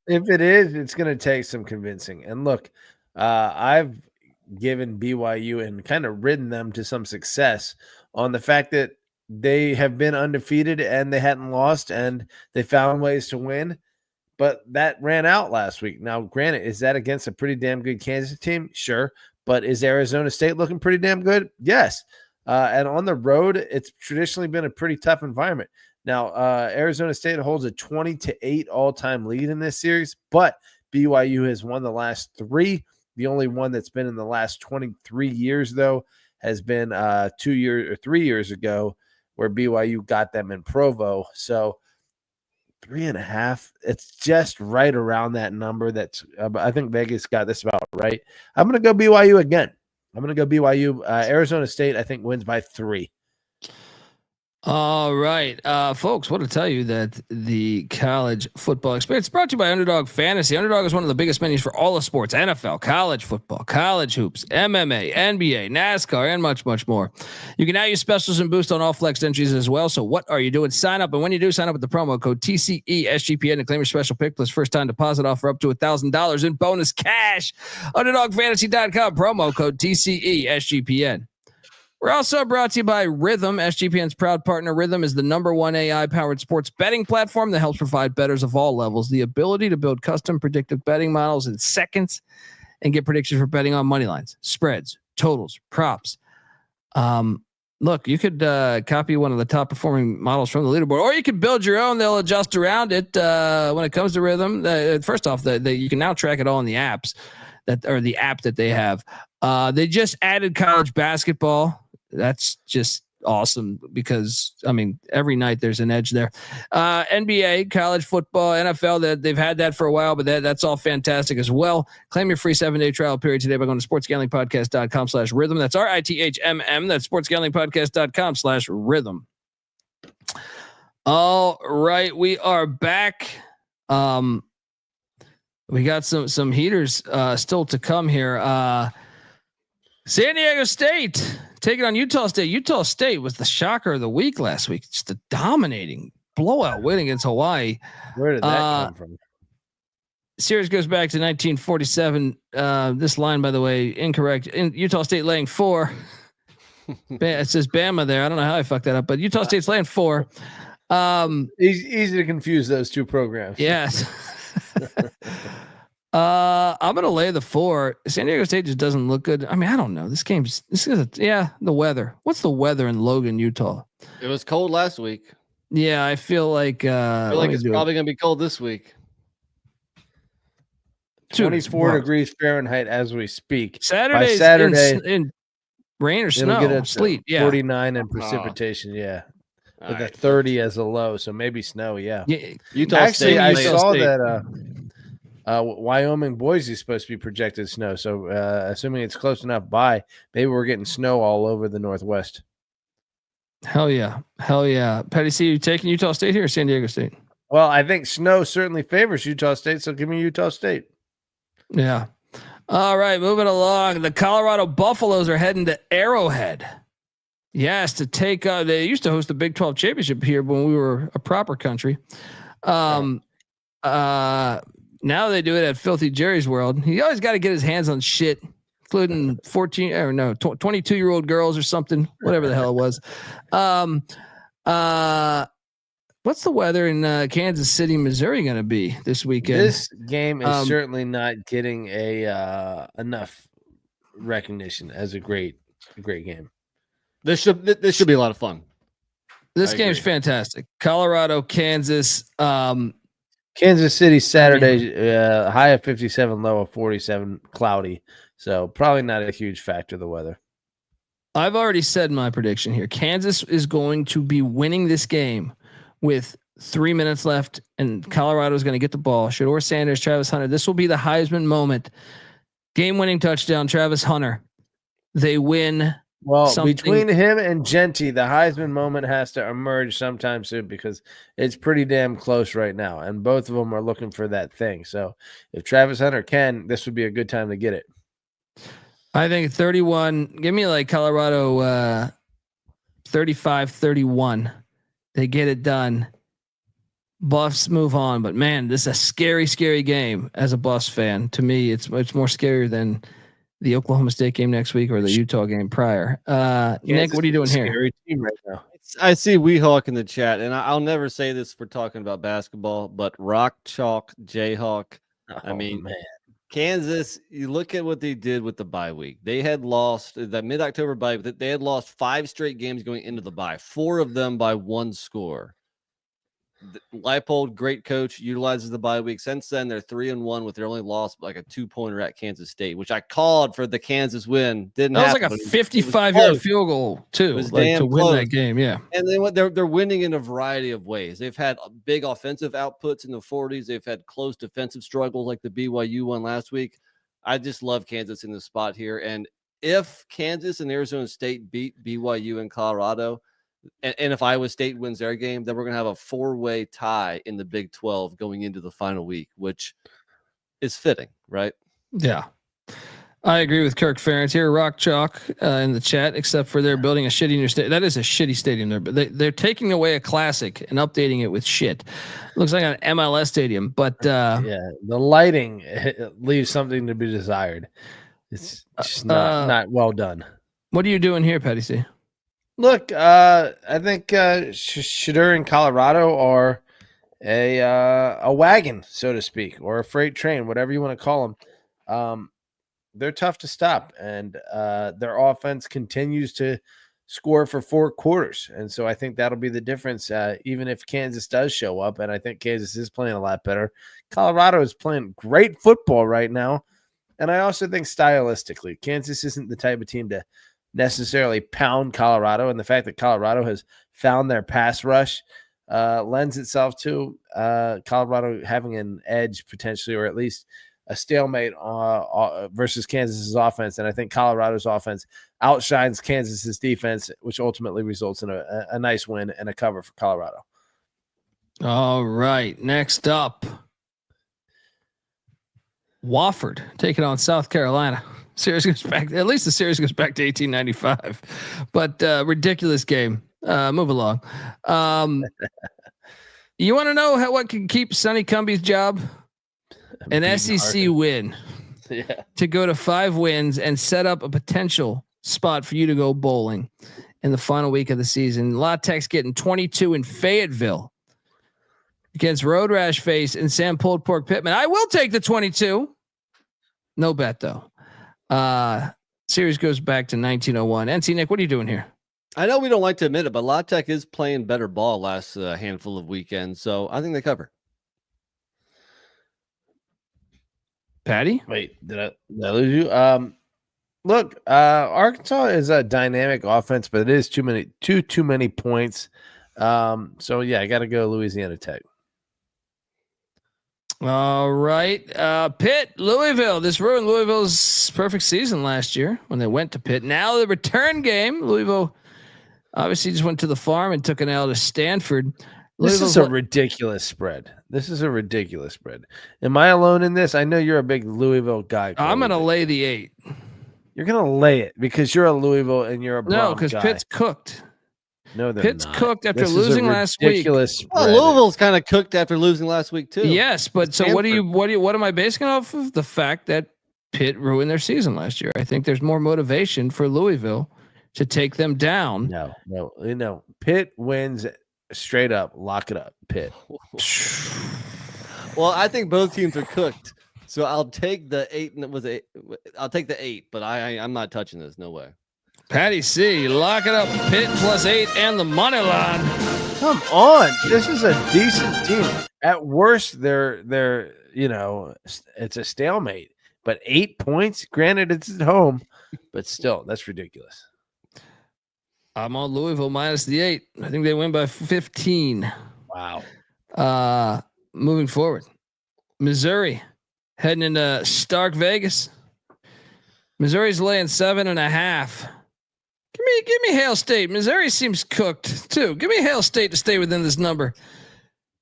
If it is, it's going to take some convincing. And look, I've given BYU and kind of ridden them to some success on the fact that they have been undefeated and they hadn't lost and they found ways to win. But that ran out last week. Now, granted, is that against a pretty damn good Kansas team? Sure. But is Arizona State looking pretty damn good? Yes. And on the road, it's traditionally been a pretty tough environment. Now, Arizona State holds a 20-8 all-time lead in this series, but BYU has won the last 3. The only one that's been in the last 23 years, though, has been 2 years or 3 years ago, where BYU got them in Provo. So 3.5, it's just right around that number. That's I think Vegas got this about right. I'm going to go BYU again. I'm going to go BYU. Arizona State, I think, wins by 3. All right, folks, want to tell you that the college football experience is brought to you by Underdog Fantasy. Underdog is one of the biggest menus for all the sports: NFL, college football, college hoops, MMA, NBA, NASCAR, and much, much more. You can now use specials and boost on all flex entries as well. So what are you doing? Sign up. And when you do, sign up with the promo code TCE SGPN to claim your special pick plus first time deposit offer up to $1,000 in bonus cash. UnderdogFantasy.com, promo code TCE SGPN. We're also brought to you by Rhythm, SGPN's proud partner. Rhythm is the #1 AI-powered sports betting platform that helps provide bettors of all levels the ability to build custom predictive betting models in seconds and get predictions for betting on money lines, spreads, totals, props. Look, you could copy one of the top-performing models from the leaderboard, or you could build your own. They'll adjust around it when it comes to Rhythm. First off, you can now track it all in the apps the app that they have. They just added college basketball. That's just awesome because I mean every night there's an edge there. NBA, college football, NFL, they've had that for a while, but that's all fantastic as well. Claim your free 7-day trial period today by going to sportsgamblingpodcast.com/rhythm. That's RITHMM. That's sportsgamblingpodcast.com/rhythm. All right, we are back. We got some heaters still to come here. San Diego State taking on Utah State. Utah State was the shocker of the week last week. Just a dominating blowout win against Hawaii. Where did that come from? Series goes back to 1947. This line, by the way, incorrect. In Utah State laying 4. It says Bama there. I don't know how I fucked that up, but Utah State's laying 4. Easy to confuse those two programs. Yes. I'm gonna lay the 4. San Diego State just doesn't look good. I mean, I don't know. This is the weather. What's the weather in Logan, Utah? It was cold last week. Yeah, I feel like it's probably gonna be cold this week. 24 degrees Fahrenheit as we speak. Saturday in rain or snow, sleet. Yeah, 49 and precipitation. Yeah. With a 30 as a low, so maybe snow. Yeah. Utah State. I saw that Wyoming, Boise is supposed to be projected snow. So assuming it's close enough by, maybe we're getting snow all over the Northwest. Hell yeah. Petty C, you taking Utah State here or San Diego State? Well, I think snow certainly favors Utah State, so give me Utah State. Yeah. All right, moving along. The Colorado Buffaloes are heading to Arrowhead. Yes, to take they used to host the Big 12 championship here when we were a proper country. Now they do it at Filthy Jerry's World. He always got to get his hands on shit, including 22-year-old girls or something, whatever the hell it was. What's the weather in Kansas City, Missouri going to be this weekend? This game is certainly not getting enough recognition as a great game. This should be a lot of fun. This game's fantastic. Colorado, Kansas. Kansas City Saturday, high of 57, low of 47, cloudy. So probably not a huge factor, the weather. I've already said my prediction here. Kansas is going to be winning this game with 3 minutes left, and Colorado is going to get the ball. Shedeur Sanders, Travis Hunter. This will be the Heisman moment. Game-winning touchdown, Travis Hunter. They win. Well, between him and Genty, the Heisman moment has to emerge sometime soon because it's pretty damn close right now, and both of them are looking for that thing. So if Travis Hunter can, this would be a good time to get it. I think 31. Give me like Colorado 35-31. They get it done. Buffs move on, but man, this is a scary, scary game as a Buffs fan. To me, it's more scarier than the Oklahoma State game next week or the Utah game prior. Nick, what are you doing here? Scary team right now. I see Weehawk in the chat, and I'll never say this for talking about basketball, but Rock Chalk Jayhawk. I mean, man. Kansas, you look at what they did with the bye week. They had lost that mid-October bye. They had lost 5 straight games going into the bye, 4 of them by 1 score. Leipold, great coach, utilizes the bye week. Since then, they're 3-1 with their only loss like a 2-pointer at Kansas State, which I called for the Kansas win. Didn't happen. That was like a 55-yard field goal too, like to win that game. Yeah, and then they're winning in a variety of ways. They've had big offensive outputs in the 40s. They've had close defensive struggles like the BYU one last week. I just love Kansas in the spot here, and if Kansas and Arizona State beat BYU and Colorado. And if Iowa State wins their game, then we're going to have a 4-way tie in the Big 12 going into the final week, which is fitting, right? Yeah. I agree with Kirk Ferentz here. Rock Chalk in the chat, except for they're building a shitty new stadium. That is a shitty stadium there, but they're taking away a classic and updating it with shit. It looks like an MLS stadium, but yeah, the lighting leaves something to be desired. It's just not well done. What are you doing here, Petty C? Look, I think Shedeur in Colorado are a wagon, so to speak, or a freight train, whatever you want to call them. They're tough to stop, and their offense continues to score for 4 quarters. And so I think that'll be the difference, even if Kansas does show up, and I think Kansas is playing a lot better. Colorado is playing great football right now, and I also think stylistically, Kansas isn't the type of team to necessarily pound Colorado, and the fact that Colorado has found their pass rush lends itself to Colorado having an edge potentially, or at least a stalemate versus Kansas's offense. And I think Colorado's offense outshines Kansas's defense, which ultimately results in a nice win and a cover for Colorado. All right. Next up, Wofford taking on South Carolina. Series goes back. At least the series goes back to 1895, but ridiculous game. Move along. You want to know what can keep Sonny Cumbie's job? An SEC win to go to 5 wins and set up a potential spot for you to go bowling in the final week of the season. La Tech's getting 22 in Fayetteville against Road Rash Face and Sam Pulled Pork Pittman. I will take the 22. No bet though. Series goes back to 1901. NC Nick, what are you doing here? I know we don't like to admit it, but La Tech is playing better ball last handful of weekends, so I think they cover. Patty? Wait, did I lose you? Look, Arkansas is a dynamic offense, but it is too many points. So yeah, I got to go Louisiana Tech. All right. Pitt, Louisville. This ruined Louisville's perfect season last year when they went to Pitt. Now the return game, Louisville obviously just went to the farm and took an L to Stanford. This is a ridiculous spread. Am I alone in this? I know you're a big Louisville guy. I'm going to lay the 8. You're going to lay it because you're a Louisville and you're a Brom No, because Pitt's cooked. No, they're Pitt's not. cooked after This losing is a last week. ridiculous spread. Well, Louisville's kind of cooked after losing last week too. Yes, but so what am I basing it off of? The fact that Pitt ruined their season last year. I think there's more motivation for Louisville to take them down. No. Pitt wins straight up. Lock it up, Pitt. Well, I think both teams are cooked, so I'll take the 8. I'll take the 8, but I'm not touching this. No way. Patty C, lock it up. Pitt +8 and the money line. Come on, this is a decent team. At worst, they're it's a stalemate. But 8 points, granted, it's at home, but still, that's ridiculous. I'm on Louisville minus the 8. I think they win by 15. Wow. Moving forward, Missouri heading into Stark Vegas. Missouri's laying 7.5. Give me Hail State. Missouri seems cooked too. Give me Hail State to stay within this number.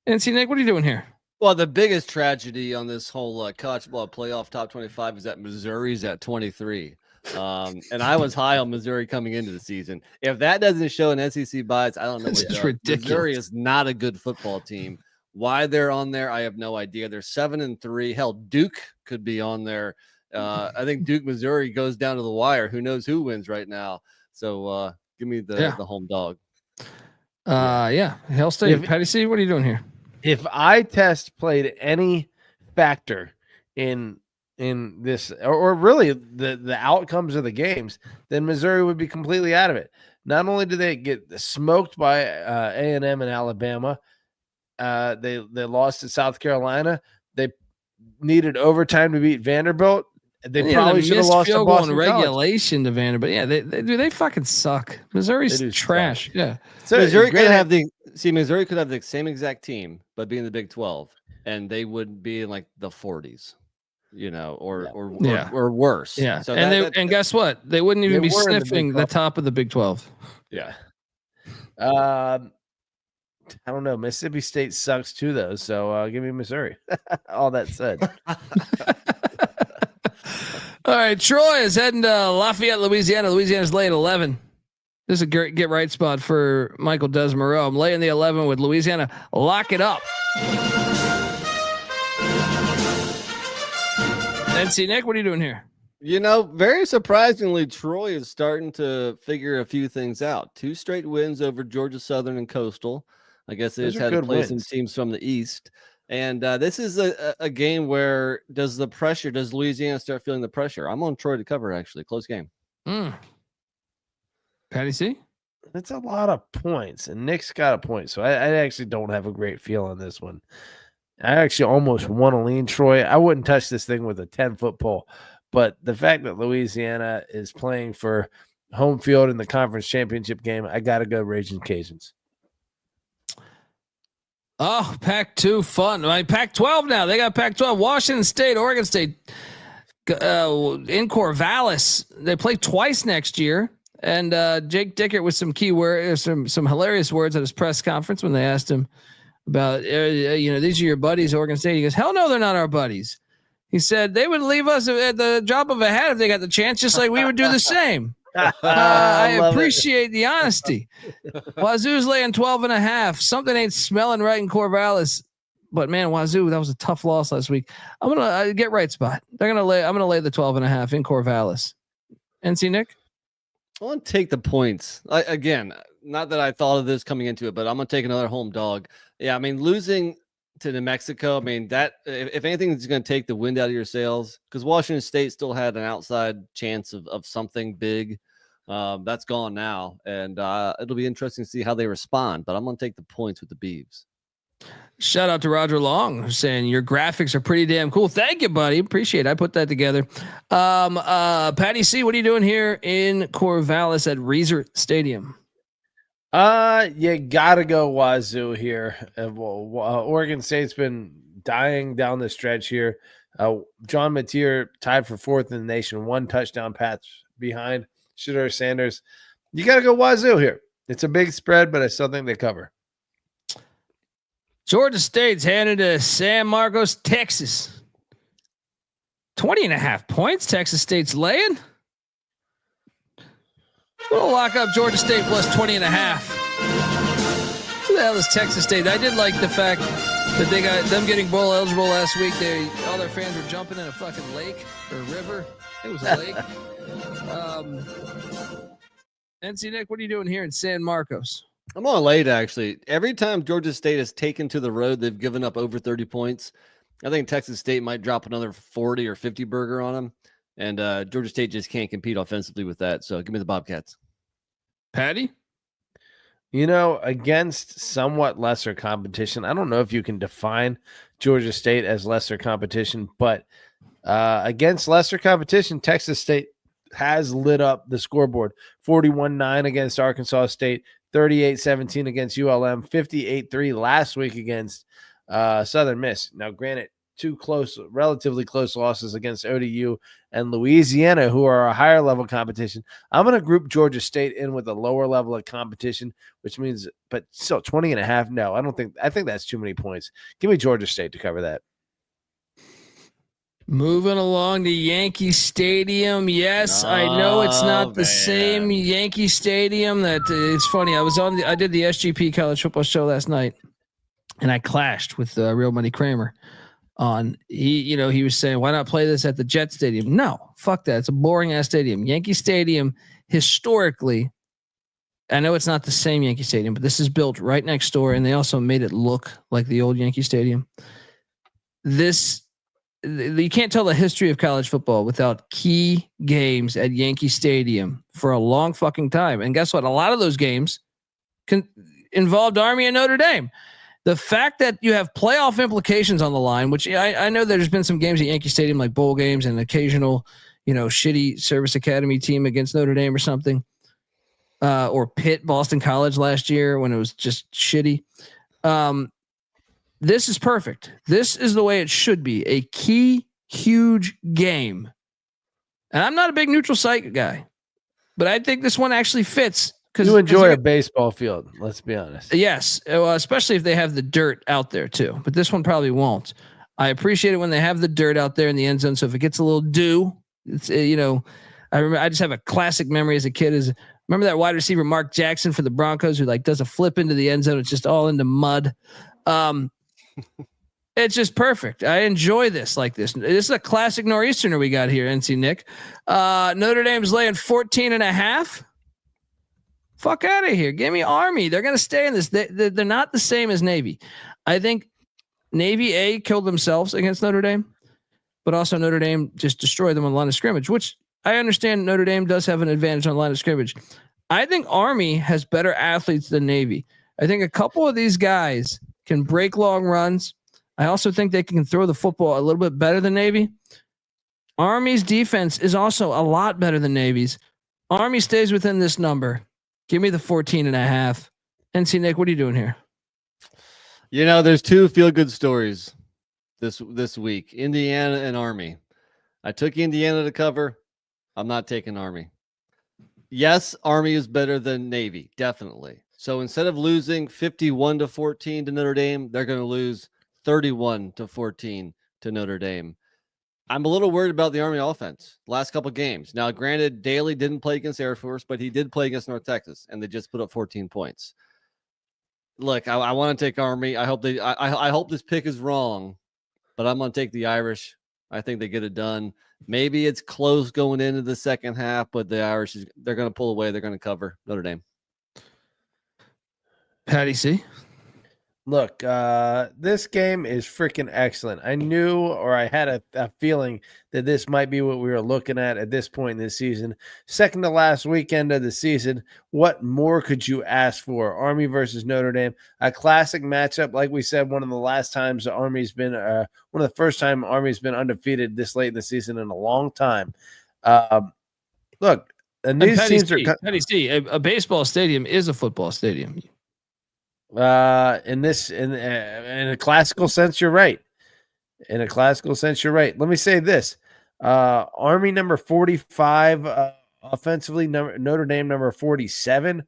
NC Nick, what are you doing here? Well, the biggest tragedy on this whole college ball playoff top 25 is that Missouri's at 23. And I was high on Missouri coming into the season. If that doesn't show an SEC bias, I don't know. It's just ridiculous. Missouri is not a good football team. Why they're on there, I have no idea. They're 7-3. Hell, Duke could be on there. I think Duke, Missouri goes down to the wire. Who knows who wins right now? So give me the home dog. Hail State. Patty C, what are you doing here? If eye test played any factor in this, or really the outcomes of the games, then Missouri would be completely out of it. Not only do they get smoked by A&M and Alabama, they lost to South Carolina. They needed overtime to beat Vanderbilt. They probably should have lost to Boston regulation to Vanderbilt. Yeah, they fucking suck. Missouri's trash. Suck. Yeah, so Missouri could have the same exact team, but be in the Big 12, and they would be in like the 40s, or worse. Yeah. So and guess what? They wouldn't even be sniffing the top of the Big 12. Yeah. I don't know. Mississippi State sucks too, though. So give me Missouri. All that said. All right, Troy is heading to Lafayette, Louisiana. Louisiana's laying 11. This is a great get right spot for Michael Desmarais. I'm laying the 11 with Louisiana. Lock it up. NC Nick, what are you doing here? Very surprisingly, Troy is starting to figure a few things out. 2 straight wins over Georgia Southern and Coastal. I guess they just had to play some teams from the East. And this is a game where does Louisiana start feeling the pressure? I'm on Troy to cover, actually. Close game. Patty C? That's a lot of points, and Nick's got a point. So I actually don't have a great feel on this one. I actually almost want to lean Troy. I wouldn't touch this thing with a 10-foot pole. But the fact that Louisiana is playing for home field in the conference championship game. I got to go Raging Cajuns. Oh, Pac-2 fun. I mean, Pac-12 now. They got Pac-12. Washington State, Oregon State, in Corvallis. They play twice next year. And Jake Dickert with some key words, some hilarious words at his press conference when they asked him about, these are your buddies, Oregon State. He goes, hell no, they're not our buddies. He said they would leave us at the drop of a hat if they got the chance, just like we would do the same. I appreciate the honesty. Wazoo's laying 12.5. Something ain't smelling right in Corvallis. But man, Wazoo, that was a tough loss last week. I'm gonna get right spot. I'm gonna lay the 12.5 in Corvallis. NC Nick? I want to take the points. Again, not that I thought of this coming into it, but I'm gonna take another home dog. Yeah, I mean, losing to New Mexico, I mean, that if anything is going to take the wind out of your sails, because Washington State still had an outside chance of something big. That's gone now, and it'll be interesting to see how they respond. But I'm going to take the points with the Beavs. Shout out to Roger Long saying your graphics are pretty damn cool. Thank you, buddy. Appreciate it. I put that together. Patty C, what are you doing here in Corvallis at Reser Stadium? You gotta go Wazoo here. Oregon State's been dying down the stretch here. John Mateer tied for 4th in the nation, 1 touchdown pass behind Shedeur Sanders. You gotta go Wazoo here. It's a big spread, but I still think they cover. Georgia State's handed to San Marcos, Texas. 20.5 points. Texas State's laying. We'll lock up Georgia State plus 20.5. Who the hell is Texas State? I did like the fact that they got them getting bowl eligible last week. All their fans were jumping in a fucking lake or river. It was a lake. NC Nick, what are you doing here in San Marcos? I'm on late, actually. Every time Georgia State has taken to the road, they've given up over 30 points. I think Texas State might drop another 40 or 50 burger on them. And Georgia State just can't compete offensively with that. So give me the Bobcats. Patty? Against somewhat lesser competition, I don't know if you can define Georgia State as lesser competition, but against lesser competition, Texas State has lit up the scoreboard. 41-9 against Arkansas State, 38-17 against ULM, 58-3 last week against Southern Miss. Now, granted, 2 relatively close losses against ODU and Louisiana, who are a higher level competition. I'm going to group Georgia State in with a lower level of competition, which means, but still 20.5. No, I think that's too many points. Give me Georgia State to cover that. Moving along to Yankee Stadium. Yes, I know it's not the same Yankee Stadium. It's funny. I did the SGP college football show last night, and I clashed with Real Money Kramer. He was saying, why not play this at the Jet Stadium? No, fuck that. It's a boring ass stadium. Yankee Stadium, historically, I know it's not the same Yankee Stadium, but this is built right next door, and they also made it look like the old Yankee Stadium. You can't tell the history of college football without key games at Yankee Stadium for a long fucking time. And guess what? A lot of those games involved Army and Notre Dame. The fact that you have playoff implications on the line, which I know there's been some games at Yankee Stadium, like bowl games and occasional, shitty Service Academy team against Notre Dame or something, or Pitt, Boston College last year when it was just shitty. This is perfect. This is the way it should be. A key, huge game. And I'm not a big neutral site guy, but I think this one actually fits. You enjoy a baseball field, let's be honest. Yes, especially if they have the dirt out there too. But this one probably won't. I appreciate it when they have the dirt out there in the end zone. So if it gets a little dew, it's I just have a classic memory as a kid. Remember that wide receiver Mark Jackson for the Broncos who does a flip into the end zone? It's just all into mud. It's just perfect. I enjoy this like this. This is a classic Nor'easterner we got here, NC Nick. Notre Dame's laying 14.5. Fuck out of here. Give me Army. They're going to stay in this. They're not the same as Navy. I think Navy killed themselves against Notre Dame, but also Notre Dame just destroyed them on the line of scrimmage, which I understand Notre Dame does have an advantage on the line of scrimmage. I think Army has better athletes than Navy. I think a couple of these guys can break long runs. I also think they can throw the football a little bit better than Navy. Army's defense is also a lot better than Navy's. Army stays within this number. Give me the 14.5. NC Nick, what are you doing here? You know, there's two feel-good stories this week: Indiana and Army. I took Indiana to cover. I'm not taking Army. Yes, Army is better than Navy, definitely. So instead of losing 51-14 to Notre Dame, they're going to lose 31-14 to Notre Dame. I'm a little worried about the Army offense last couple games. Now, granted, Daly didn't play against Air Force, but he did play against North Texas, and they just put up 14 points. Look, I want to take Army. I hope I hope this pick is wrong, but I'm going to take the Irish. I think they get it done. Maybe it's close going into the second half, but the Irish, they're going to pull away. They're going to cover Notre Dame. Patty C. Look, this game is freaking excellent. I knew, or I had a feeling that this might be what we were looking at this point in the season. Second to last weekend of the season. What more could you ask for? Army versus Notre Dame, a classic matchup. Like we said, one of the last times the Army's been, one of the first time Army's been undefeated this late in the season in a long time. Look, and these teams are Patty C. A baseball stadium is a football stadium. In a classical sense, you're right. In a classical sense, you're right. Let me say this: Army number 45 offensively, Notre Dame number 47.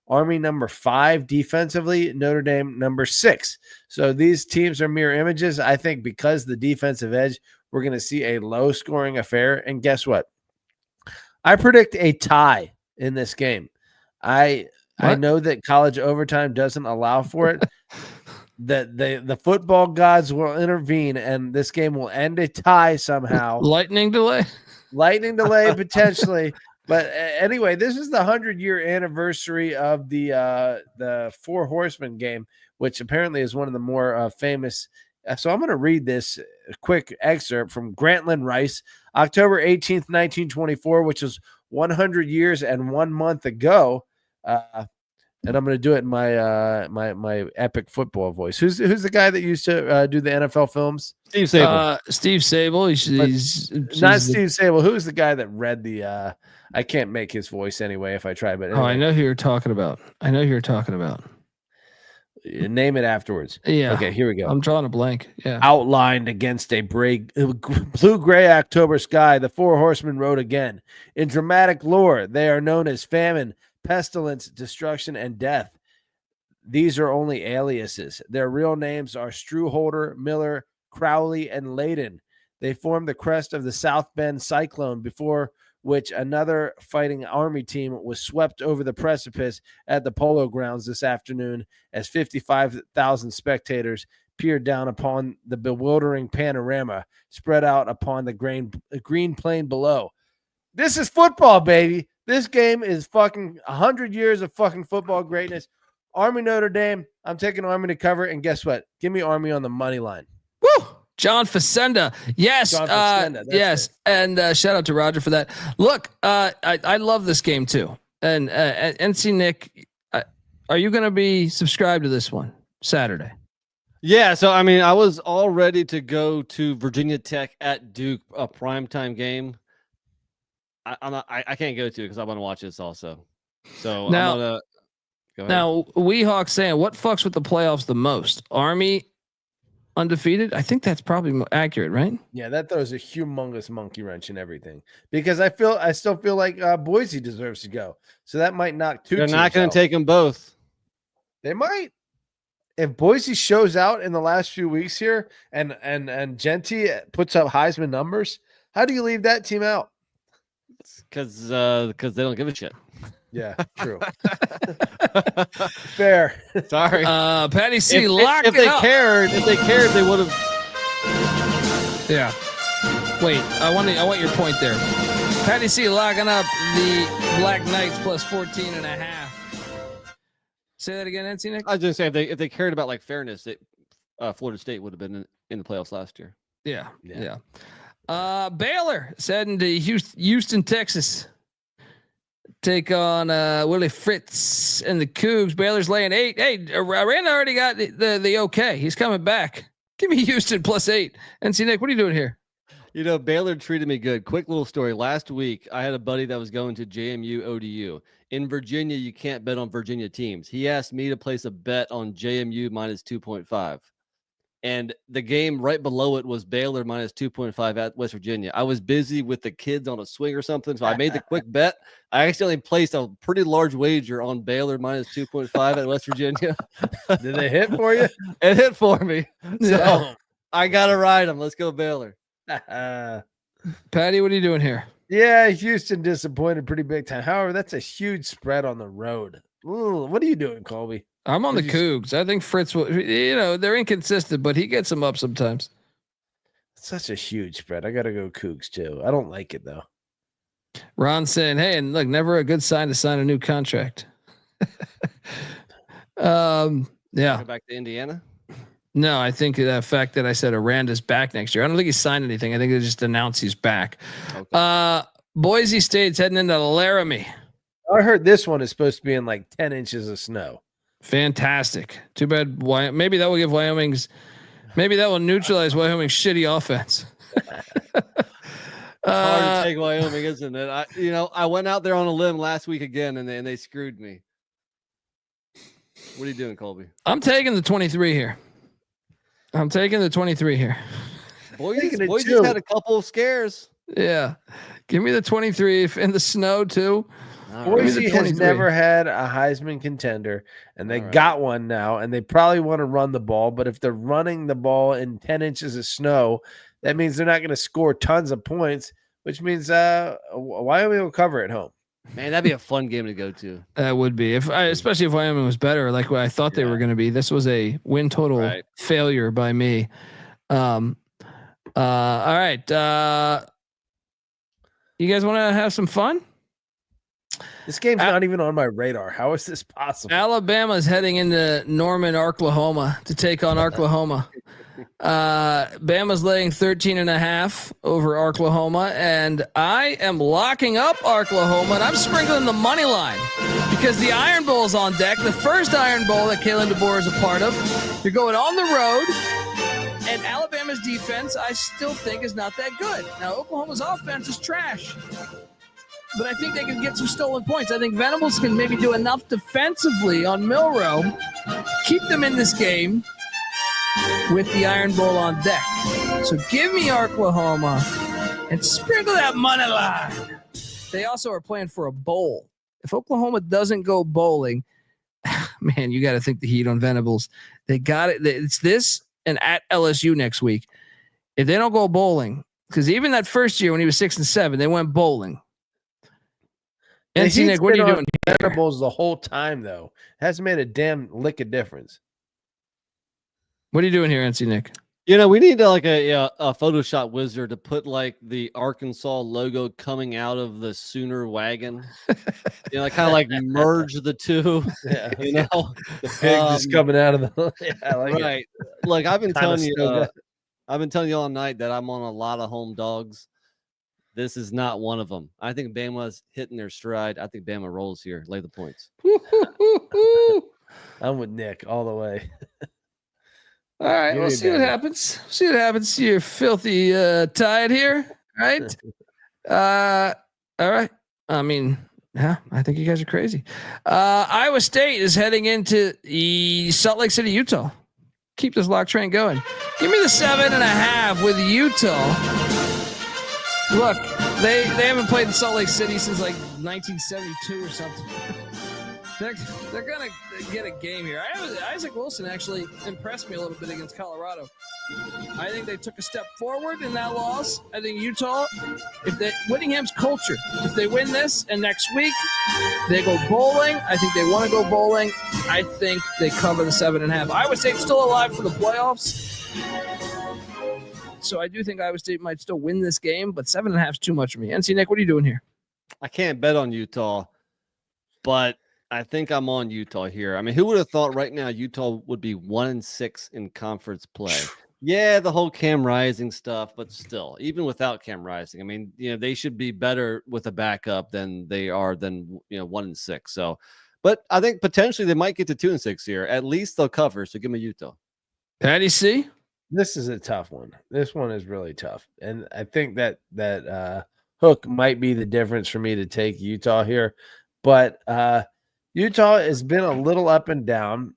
Army number 5 defensively, Notre Dame number 6. So these teams are mirror images. I think because the defensive edge, we're going to see a low-scoring affair. And guess what? I predict a tie in this game. I know that college overtime doesn't allow for it. That the football gods will intervene, and this game will end a tie somehow. Lightning delay potentially. But anyway, this is the 100-year anniversary of the Four Horsemen game, which apparently is one of the more famous. So I'm going to read this quick excerpt from Grantland Rice, October 18th, 1924, which was 100 years and 1 month ago. And I'm going to do it in my my epic football voice. Who's the guy that used to do the NFL films? Steve Sable. Steve Sable. He's not Steve Sable. Who's the guy that read the? I can't make his voice anyway if I try. But anyway. I know who you're talking about. Name it afterwards. Yeah. Okay. Here we go. I'm drawing a blank. Yeah. Outlined against a blue-gray October sky, the Four Horsemen rode again. In dramatic lore, they are known as famine, pestilence, destruction, and death. These are only aliases. Their real names are Struholder, Miller, Crowley, and Layden. They formed the crest of the South Bend Cyclone, before which another fighting Army team was swept over the precipice at the Polo Grounds this afternoon as 55,000 spectators peered down upon the bewildering panorama spread out upon the green plain below. This is football, baby. This game is fucking 100 years of fucking football greatness. Army Notre Dame. I'm taking Army to cover, and guess what? Give me Army on the money line. Woo! John Facenda. Yes. Yes. It. And shout out to Roger for that. Look, I love this game too. And NC Nick, are you going to be subscribed to this one Saturday? Yeah. So, I mean, I was all ready to go to Virginia Tech at Duke, a primetime game. I can't go to because I want to watch this also. So now, I'm gonna go ahead. Now, Weehawk saying, what fucks with the playoffs the most? Army undefeated? I think that's probably accurate, right? Yeah, that throws a humongous monkey wrench in everything because I still feel like Boise deserves to go. So that might knock two. They're not going to take them both. They might. If Boise shows out in the last few weeks here and Genty puts up Heisman numbers, how do you leave that team out? Because they don't give a shit. Yeah, true. Fair. Sorry. Patty C, if they cared, they would have. Yeah. Wait, I want your point there. Patty C locking up the Black Knights plus 14.5. Say that again, NC Nick. I was just saying if they cared about like fairness, Florida State would have been in the playoffs last year. Yeah. Baylor is heading to Houston, Texas. Take on Willie Fritz and the Cougs. Baylor's laying 8. Hey, Aranda already got the okay. He's coming back. Give me Houston plus 8. NC Nick, what are you doing here? Baylor treated me good. Quick little story. Last week, I had a buddy that was going to JMU ODU. In Virginia, you can't bet on Virginia teams. He asked me to place a bet on JMU minus 2.5. And the game right below it was Baylor minus 2.5 at West Virginia. I was busy with the kids on a swing or something, so I made the quick bet. I accidentally placed a pretty large wager on Baylor minus 2.5 at West Virginia. Did they hit for you? It hit for me. So Yeah. I got to ride them. Let's go Baylor. Patty, what are you doing here? Yeah, Houston disappointed pretty big time. However, that's a huge spread on the road. Ooh, what are you doing, Colby? I'm on the Cougs. I think Fritz will, they're inconsistent, but he gets them up sometimes. Such a huge spread. I got to go Cougs too. I don't like it though. Ron saying, hey, and look, never a good sign to sign a new contract. Yeah. Go back to Indiana. No, I think the fact that I said Aranda's back next year. I don't think he signed anything. I think they just announced he's back. Okay. Boise State's heading into Laramie. I heard this one is supposed to be in like 10 inches of snow. Fantastic. Too bad. Maybe that will give maybe that will neutralize Wyoming's shitty offense. It's hard to take Wyoming, isn't it? I went out there on a limb last week again, and they screwed me. What are you doing, Colby? I'm taking the 23 here. Boise's had a couple of scares. Yeah. Give me the 23 in the snow too. Boise has never had a Heisman contender, and they got one now, and they probably want to run the ball. But if they're running the ball in 10 inches of snow, that means they're not going to score tons of points, which means Wyoming will cover at home. Man, that'd be a fun game to go to. That would be, especially if Wyoming was better, like what I thought they were going to be. This was a win total failure by me. All right. You guys want to have some fun? This game's not even on my radar. How is this possible? Alabama's heading into Norman, Oklahoma to take on Oklahoma. Bama's laying 13.5 over Oklahoma, and I am locking up Oklahoma, and I'm sprinkling the money line because the Iron Bowl is on deck. The first Iron Bowl that Kalen DeBoer is a part of. You're going on the road, and Alabama's defense, I still think, is not that good. Now, Oklahoma's offense is trash. But I think they can get some stolen points. I think Venables can maybe do enough defensively on Milrow, keep them in this game with the Iron Bowl on deck. So give me Oklahoma and sprinkle that money line. They also are playing for a bowl. If Oklahoma doesn't go bowling, man, you got to think the heat on Venables. They got it. It's this and at LSU next week. If they don't go bowling, because even that first year when he was 6-7, they went bowling. NC Nick, what are you doing here? Venables the whole time, though. Hasn't made a damn lick of difference. What are you doing here, NC Nick? We need like a Photoshop wizard to put like the Arkansas logo coming out of the Sooner wagon. Kind of like merge the two. Yeah. The pig just coming out of the. Yeah, I like right. It. Look, I've been telling you all night that I'm on a lot of home dogs. This is not one of them. I think Bama's hitting their stride. I think Bama rolls here. Lay the points. I'm with Nick all the way. All right, we'll see what happens. See what happens. You're filthy tied here, right? All right. I mean, yeah, I think you guys are crazy. Iowa State is heading into Salt Lake City, Utah. Keep this lock train going. Give me the 7.5 with Utah. Look, they haven't played in Salt Lake City since like 1972 or something. They're gonna get a game here. Isaac Wilson actually impressed me a little bit against Colorado. I think they took a step forward in that loss. I think Utah, Whittingham's culture, if they win this and next week they go bowling, I think they want to go bowling. I think they cover the 7.5. Iowa State's still alive for the playoffs. So I do think Iowa State might still win this game, but 7.5 is too much for me. NC Nick, what are you doing here? I can't bet on Utah, but I think I'm on Utah here. I mean, who would have thought right now Utah would be 1-6 in conference play? Yeah, the whole Cam Rising stuff, but still, even without Cam Rising, I mean, they should be better with a backup than they are 1-6. So, but I think potentially they might get to 2-6 here. At least they'll cover. So give me Utah. Patty C. This is a tough one. This one is really tough. And I think that hook might be the difference for me to take Utah here. But Utah has been a little up and down,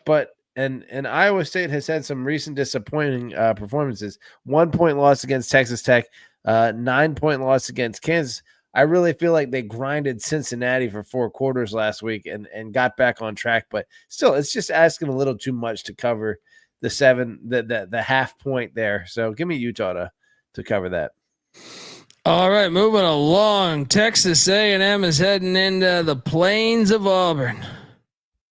but and Iowa State has had some recent disappointing performances. 1 point loss against Texas Tech, 9 point loss against Kansas. I really feel like they grinded Cincinnati for 4 quarters last week and got back on track. But still, it's just asking a little too much to cover the half point there. So give me Utah to cover that. All right, moving along. Texas A&M is heading into the plains of Auburn.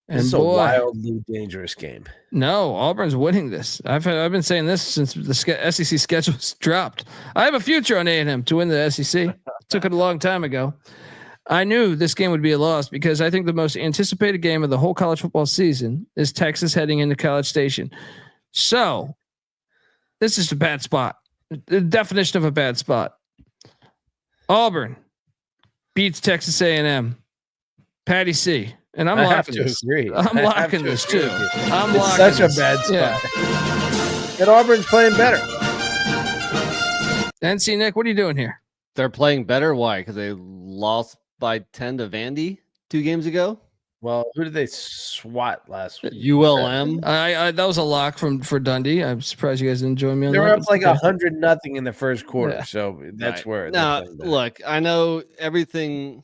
And it's a wildly dangerous game. No, Auburn's winning this. I've been saying this since the SEC schedule's dropped. I have a future on A&M to win the SEC. Took it a long time ago. I knew this game would be a loss because I think the most anticipated game of the whole college football season is Texas heading into College Station. So this is a bad spot. The definition of a bad spot. Auburn beats Texas A&M. Patty C. And I'm locking this. I'm locking this too. I'm locking such a bad spot. Yeah. And Auburn's playing better. NC Nick, what are you doing here? They're playing better. Why? Because they lost by 10 to Vandy 2 games ago. Well, who did they swat last week? ULM. That was a lock for Dundee. I'm surprised you guys didn't join me on that. They were up like 100-0 in the first quarter, so that's right. Where. Now, look, I know everything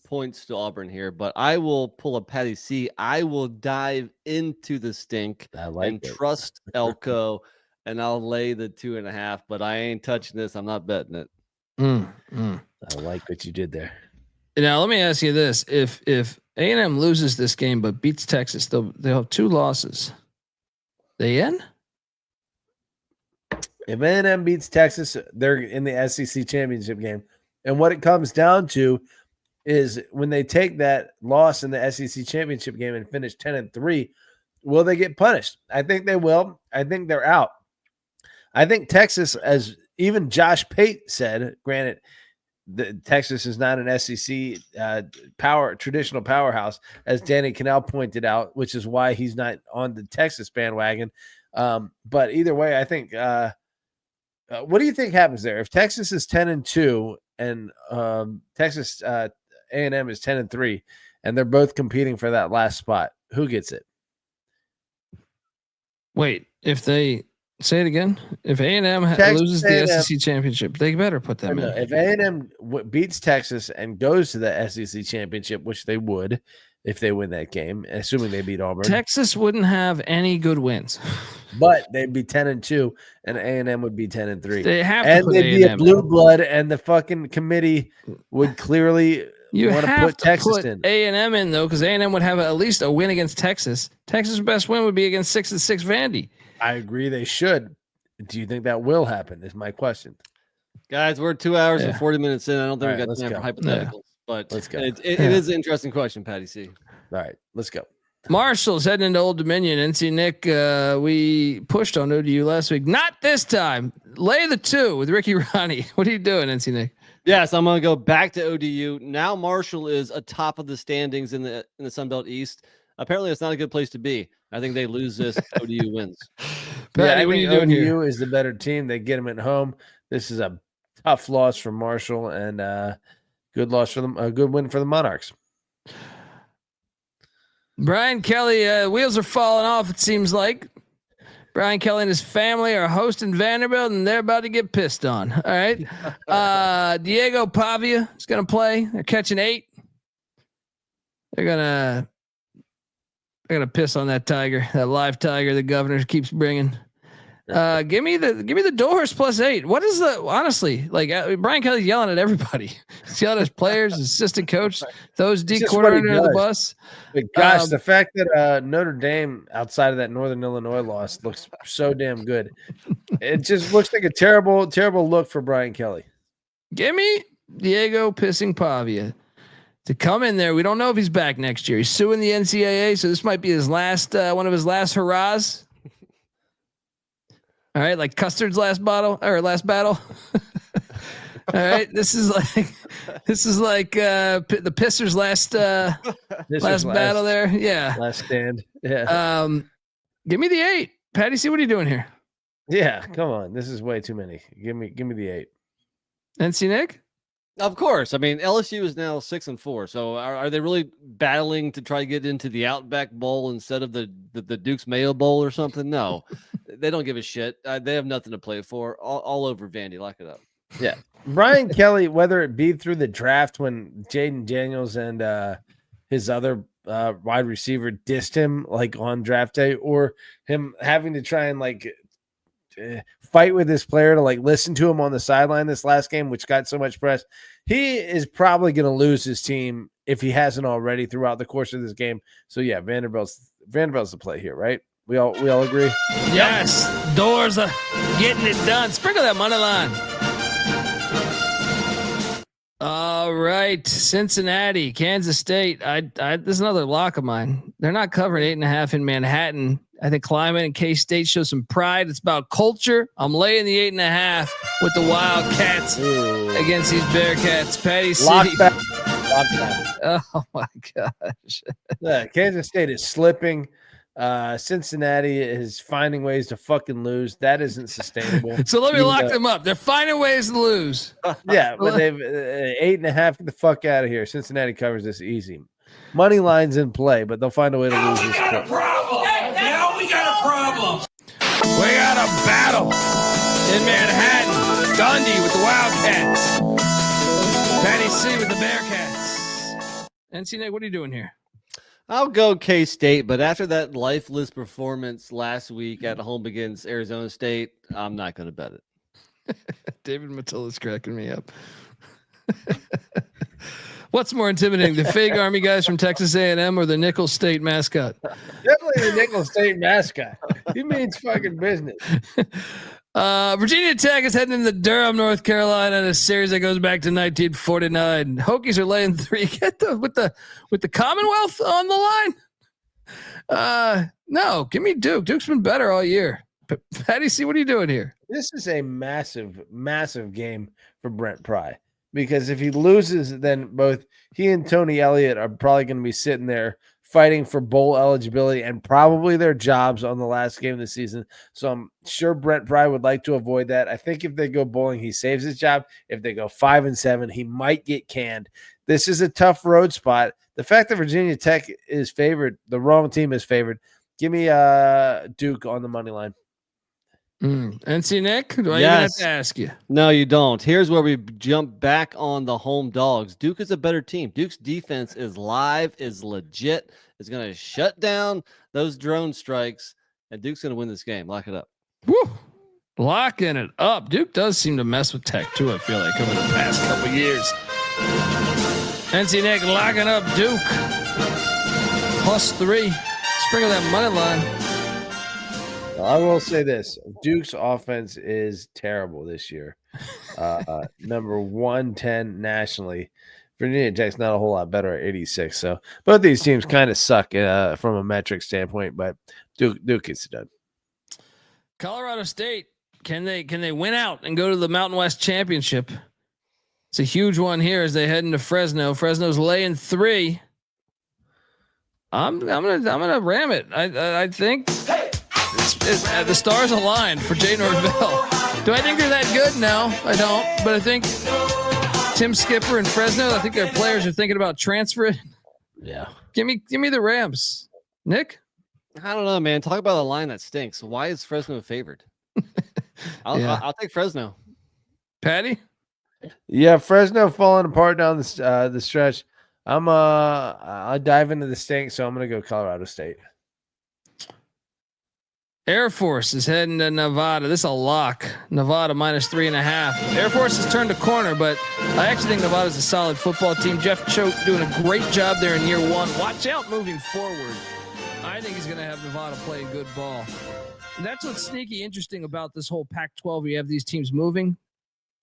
points to Auburn here, but I will pull a Patty C. I will dive into the stink and trust Elko, and I'll lay the 2.5. But I ain't touching this. I'm not betting it. I like what you did there. Now let me ask you this: if A&M loses this game but beats Texas, they'll have 2 losses. They in? If A&M beats Texas, they're in the SEC championship game, and what it comes down to is when they take that loss in the SEC championship game and finish 10-3, will they get punished? I think they will. I think they're out. I think Texas, as even Josh Pate said, granted, Texas is not an SEC traditional powerhouse, as Danny Cannell pointed out, which is why he's not on the Texas bandwagon. But either way, I think what do you think happens there? If Texas is 10-2 and Texas A&M is 10-3, and they're both competing for that last spot, who gets it? Wait, if they say it again, if A&M loses the SEC championship, they better put them in. If A&M beats Texas and goes to the SEC championship, which they would if they win that game, assuming they beat Auburn, Texas wouldn't have any good wins, but they'd be 10-2, and A&M would be 10-3. They have to, and put they'd A&M be a blue blood, and the fucking committee would clearly. You want have to put Texas in. A&M in though, because A&M would have at least a win against Texas. Texas' best win would be against 6-6 Vandy. I agree they should. Do you think that will happen? Is my question. Guys, we're 2 hours and 40 minutes in. I don't think we got time for hypotheticals, but let's go. It is an interesting question, Patty C. All right, let's go. Marshall's heading into Old Dominion. NC Nick, we pushed on ODU last week. Not this time. Lay the 2 with Ricky Ronnie. What are you doing, NC Nick? Yes, I'm going to go back to ODU. Now Marshall is atop of the standings in the Sun Belt East. Apparently, it's not a good place to be. I think they lose this. ODU wins. Patty, what are you doing ODU here? Is the better team. They get them at home. This is a tough loss for Marshall and good loss for them. A good win for the Monarchs. Brian Kelly, wheels are falling off. It seems like Brian Kelly and his family are hosting Vanderbilt, and they're about to get pissed on. All right. Diego Pavia is going to play. They're catching 8. They're gonna piss on that tiger, that live tiger the governor keeps bringing. Give me the Doors +8. What is honestly like? Brian Kelly's yelling at everybody. He's yelling at players, assistant coach, those D coordinator under the bus. But gosh, the fact that Notre Dame outside of that Northern Illinois loss looks so damn good. It just looks like a terrible look for Brian Kelly. Give me Diego pissing Pavia to come in there. We don't know if he's back next year. He's suing the NCAA, so this might be his last one of his last hurrahs. All right, like Custard's last battle. All right, this is like the Pissers' last battle there. Yeah, last stand. Yeah. Give me the 8. Patty C, what are you doing here? Yeah, come on. This is way too many. Give me the 8. NC Nick? Of course. I mean, LSU is now 6-4. So are they really battling to try to get into the Outback Bowl instead of the Duke's Mayo Bowl or something? No, they don't give a shit. They have nothing to play for. All over Vandy. Lock it up. Yeah. Brian Kelly, whether it be through the draft when Jaden Daniels and his other wide receiver dissed him like on draft day, or him having to try and fight with this player to listen to him on the sideline this last game, which got so much press. He is probably going to lose his team if he hasn't already throughout the course of this game. So yeah, Vanderbilt's the play here, right? We all agree. Yes, Doors are getting it done. Sprinkle that money line. All right, Cincinnati, Kansas State. This is another lock of mine. They're not covering 8.5 in Manhattan. I think Climate and K-State show some pride. It's about culture. I'm laying the 8.5 with the Wildcats against these Bearcats. Patty C. Lock back. Oh my gosh. Yeah, Kansas State is slipping. Cincinnati is finding ways to fucking lose. That isn't sustainable. So let me lock them up. They're finding ways to lose. Yeah, but they've 8.5. Get the fuck out of here. Cincinnati covers this easy. Money line's in play, but they'll find a way to lose this. We got a problem. We got a battle in Manhattan. Dundee with the Wildcats. Patty C with the Bearcats. NC Nick, what are you doing here? I'll go K-State, but after that lifeless performance last week at home against Arizona State, I'm not going to bet it. David Matilla's cracking me up. What's more intimidating, the fake Army guys from Texas A&M or the Nicholls State mascot? Definitely the Nicholls State mascot. He means fucking business. Virginia Tech is heading into Durham, North Carolina in a series that goes back to 1949. Hokies are laying 3. Get with the Commonwealth on the line. No, give me Duke. Duke's been better all year. But Patty C, what are you doing here? This is a massive, massive game for Brent Pry. Because if he loses, then both he and Tony Elliott are probably going to be sitting there fighting for bowl eligibility and probably their jobs on the last game of the season. So I'm sure Brent Pry would like to avoid that. I think if they go bowling, he saves his job. If they go 5-7, he might get canned. This is a tough road spot. The fact that Virginia Tech is favored, the wrong team is favored. Give me Duke on the money line. NC Nick, do I even have to ask you? No, you don't. Here's where we jump back on the home dogs. Duke is a better team. Duke's defense is live, is legit. It's going to shut down those drone strikes, and Duke's going to win this game. Lock it up. Woo! Locking it up. Duke does seem to mess with Tech too, I feel like, over the past couple years. NC Nick locking up Duke. +3. Sprinkle that money line. I will say this. Duke's offense is terrible this year. Number 110 nationally. Virginia Tech's not a whole lot better at 86. So both these teams kind of suck from a metric standpoint, but Duke gets it done. Colorado State, can they win out and go to the Mountain West Championship? It's a huge one here as they head into Fresno. Fresno's laying 3. I'm gonna ram it. I think the stars aligned for Jay Norvell. Do I think they're that good? No, I don't. But I think Tim Skipper and Fresno, I think their players are thinking about transferring. Yeah. Give me the Rams. Nick? I don't know, man. Talk about a line that stinks. Why is Fresno favored? I'll take Fresno. Patty? Yeah, Fresno falling apart down the stretch. I'll dive into the stink, so I'm gonna go Colorado State. Air Force is heading to Nevada. This is a lock. Nevada -3.5. Air Force has turned a corner, but I actually think Nevada's a solid football team. Jeff Choate doing a great job there in year 1. Watch out moving forward. I think he's going to have Nevada play good ball. And that's what's sneaky interesting about this whole Pac-12. You have these teams moving.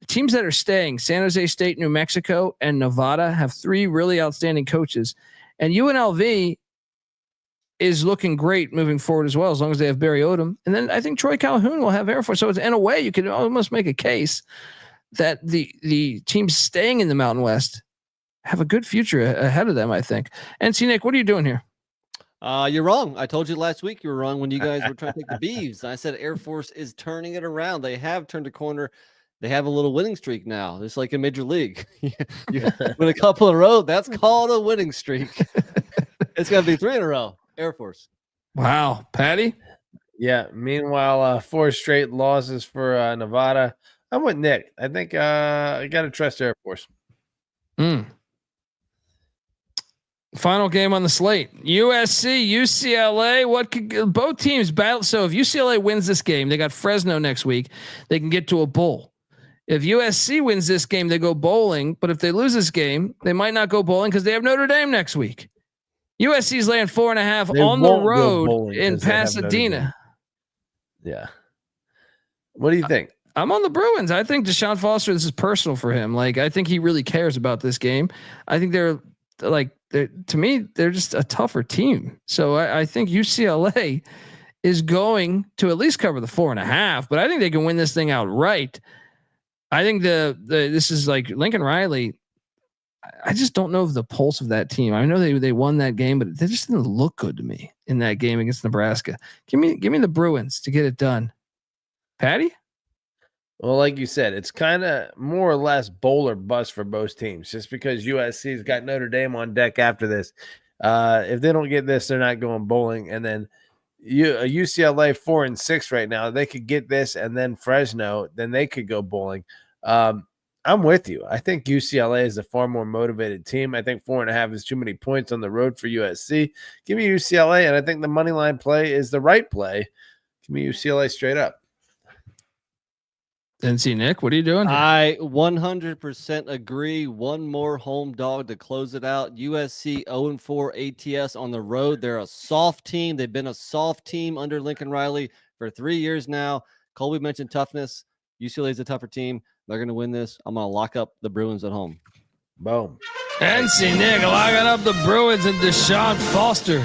The teams that are staying, San Jose State, New Mexico, and Nevada, have 3 really outstanding coaches. And UNLV is looking great moving forward as well, as long as they have Barry Odom. And then I think Troy Calhoun will have Air Force. So it's, in a way, you could almost make a case that the teams staying in the Mountain West have a good future ahead of them, I think. NC Nick, what are you doing here? You're wrong. I told you last week you were wrong when you guys were trying to take the Beavs. I said Air Force is turning it around. They have turned a corner. They have a little winning streak now. It's like in Major League. You win a couple in a row. That's called a winning streak. It's going to be 3 in a row. Air Force. Wow. Patty? Yeah. Meanwhile, 4 straight losses for Nevada. I'm with Nick. I think I got to trust Air Force. Final game on the slate: USC, UCLA. What could both teams battle? So if UCLA wins this game, they got Fresno next week. They can get to a bowl. If USC wins this game, they go bowling. But if they lose this game, they might not go bowling because they have Notre Dame next week. USC's laying 4.5 on the road in Pasadena. Yeah. What do you think? I'm on the Bruins. I think Deshaun Foster, this is personal for him. Like, I think he really cares about this game. I think they're to me, they're just a tougher team. So I think UCLA is going to at least cover the 4.5, but I think they can win this thing outright. I think this is like Lincoln Riley. I just don't know the pulse of that team. I know they won that game, but they just didn't look good to me in that game against Nebraska. Give me the Bruins to get it done. Patty? Well, like you said, it's kind of more or less bowl or bust for both teams. Just because USC's got Notre Dame on deck after this, if they don't get this, they're not going bowling. And then UCLA 4-6 right now, they could get this, and then Fresno, then they could go bowling. I'm with you. I think UCLA is a far more motivated team. I think 4.5 is too many points on the road for USC. Give me UCLA, and I think the money line play is the right play. Give me UCLA straight up. NC Nick, what are you doing here? I 100% agree. One more home dog to close it out. USC 0-4 ATS on the road. They're a soft team. They've been a soft team under Lincoln Riley for 3 years now. Colby mentioned toughness. UCLA is a tougher team. They're going to win this. I'm going to lock up the Bruins at home. Boom. NC Nick locking up the Bruins and Deshaun Foster.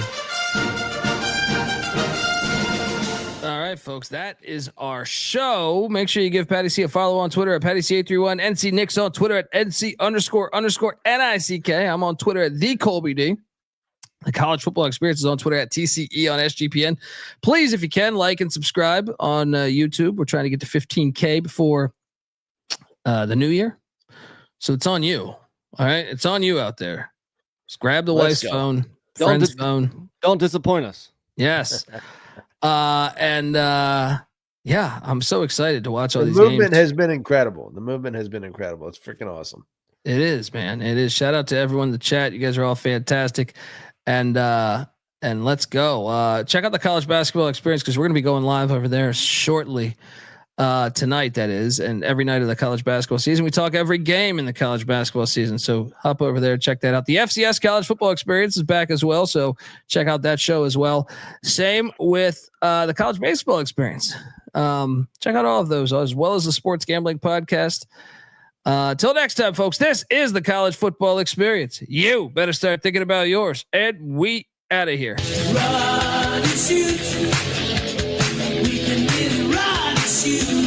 All right, folks, that is our show. Make sure you give Patty C a follow on Twitter at PattyC831. NC Nick's on Twitter at NC__NICK. I'm on Twitter at TheColbyD. The College Football Experience is on Twitter at TCE on SGPN. Please, if you can, like and subscribe on YouTube. We're trying to get to 15K before the new year. So it's on you. All right. It's on you out there. Just grab the wife's phone, friend's phone. Don't disappoint us. Yes. Yeah, I'm so excited to watch all these games. The movement has been incredible. It's freaking awesome. It is, man. It is. Shout out to everyone in the chat. You guys are all fantastic. And let's go. Check out the College Basketball Experience because we're going to be going live over there shortly. Tonight, that is, and every night of the college basketball season. We talk every game in the college basketball season. So hop over there, check that out. The FCS College Football Experience is back as well. So check out that show as well. Same with the College Baseball Experience. Check out all of those as well as the Sports Gambling Podcast. Till next time, folks, this is the College Football Experience. You better start thinking about yours. And we out of here. Run and shoot. We can get it, run and shoot.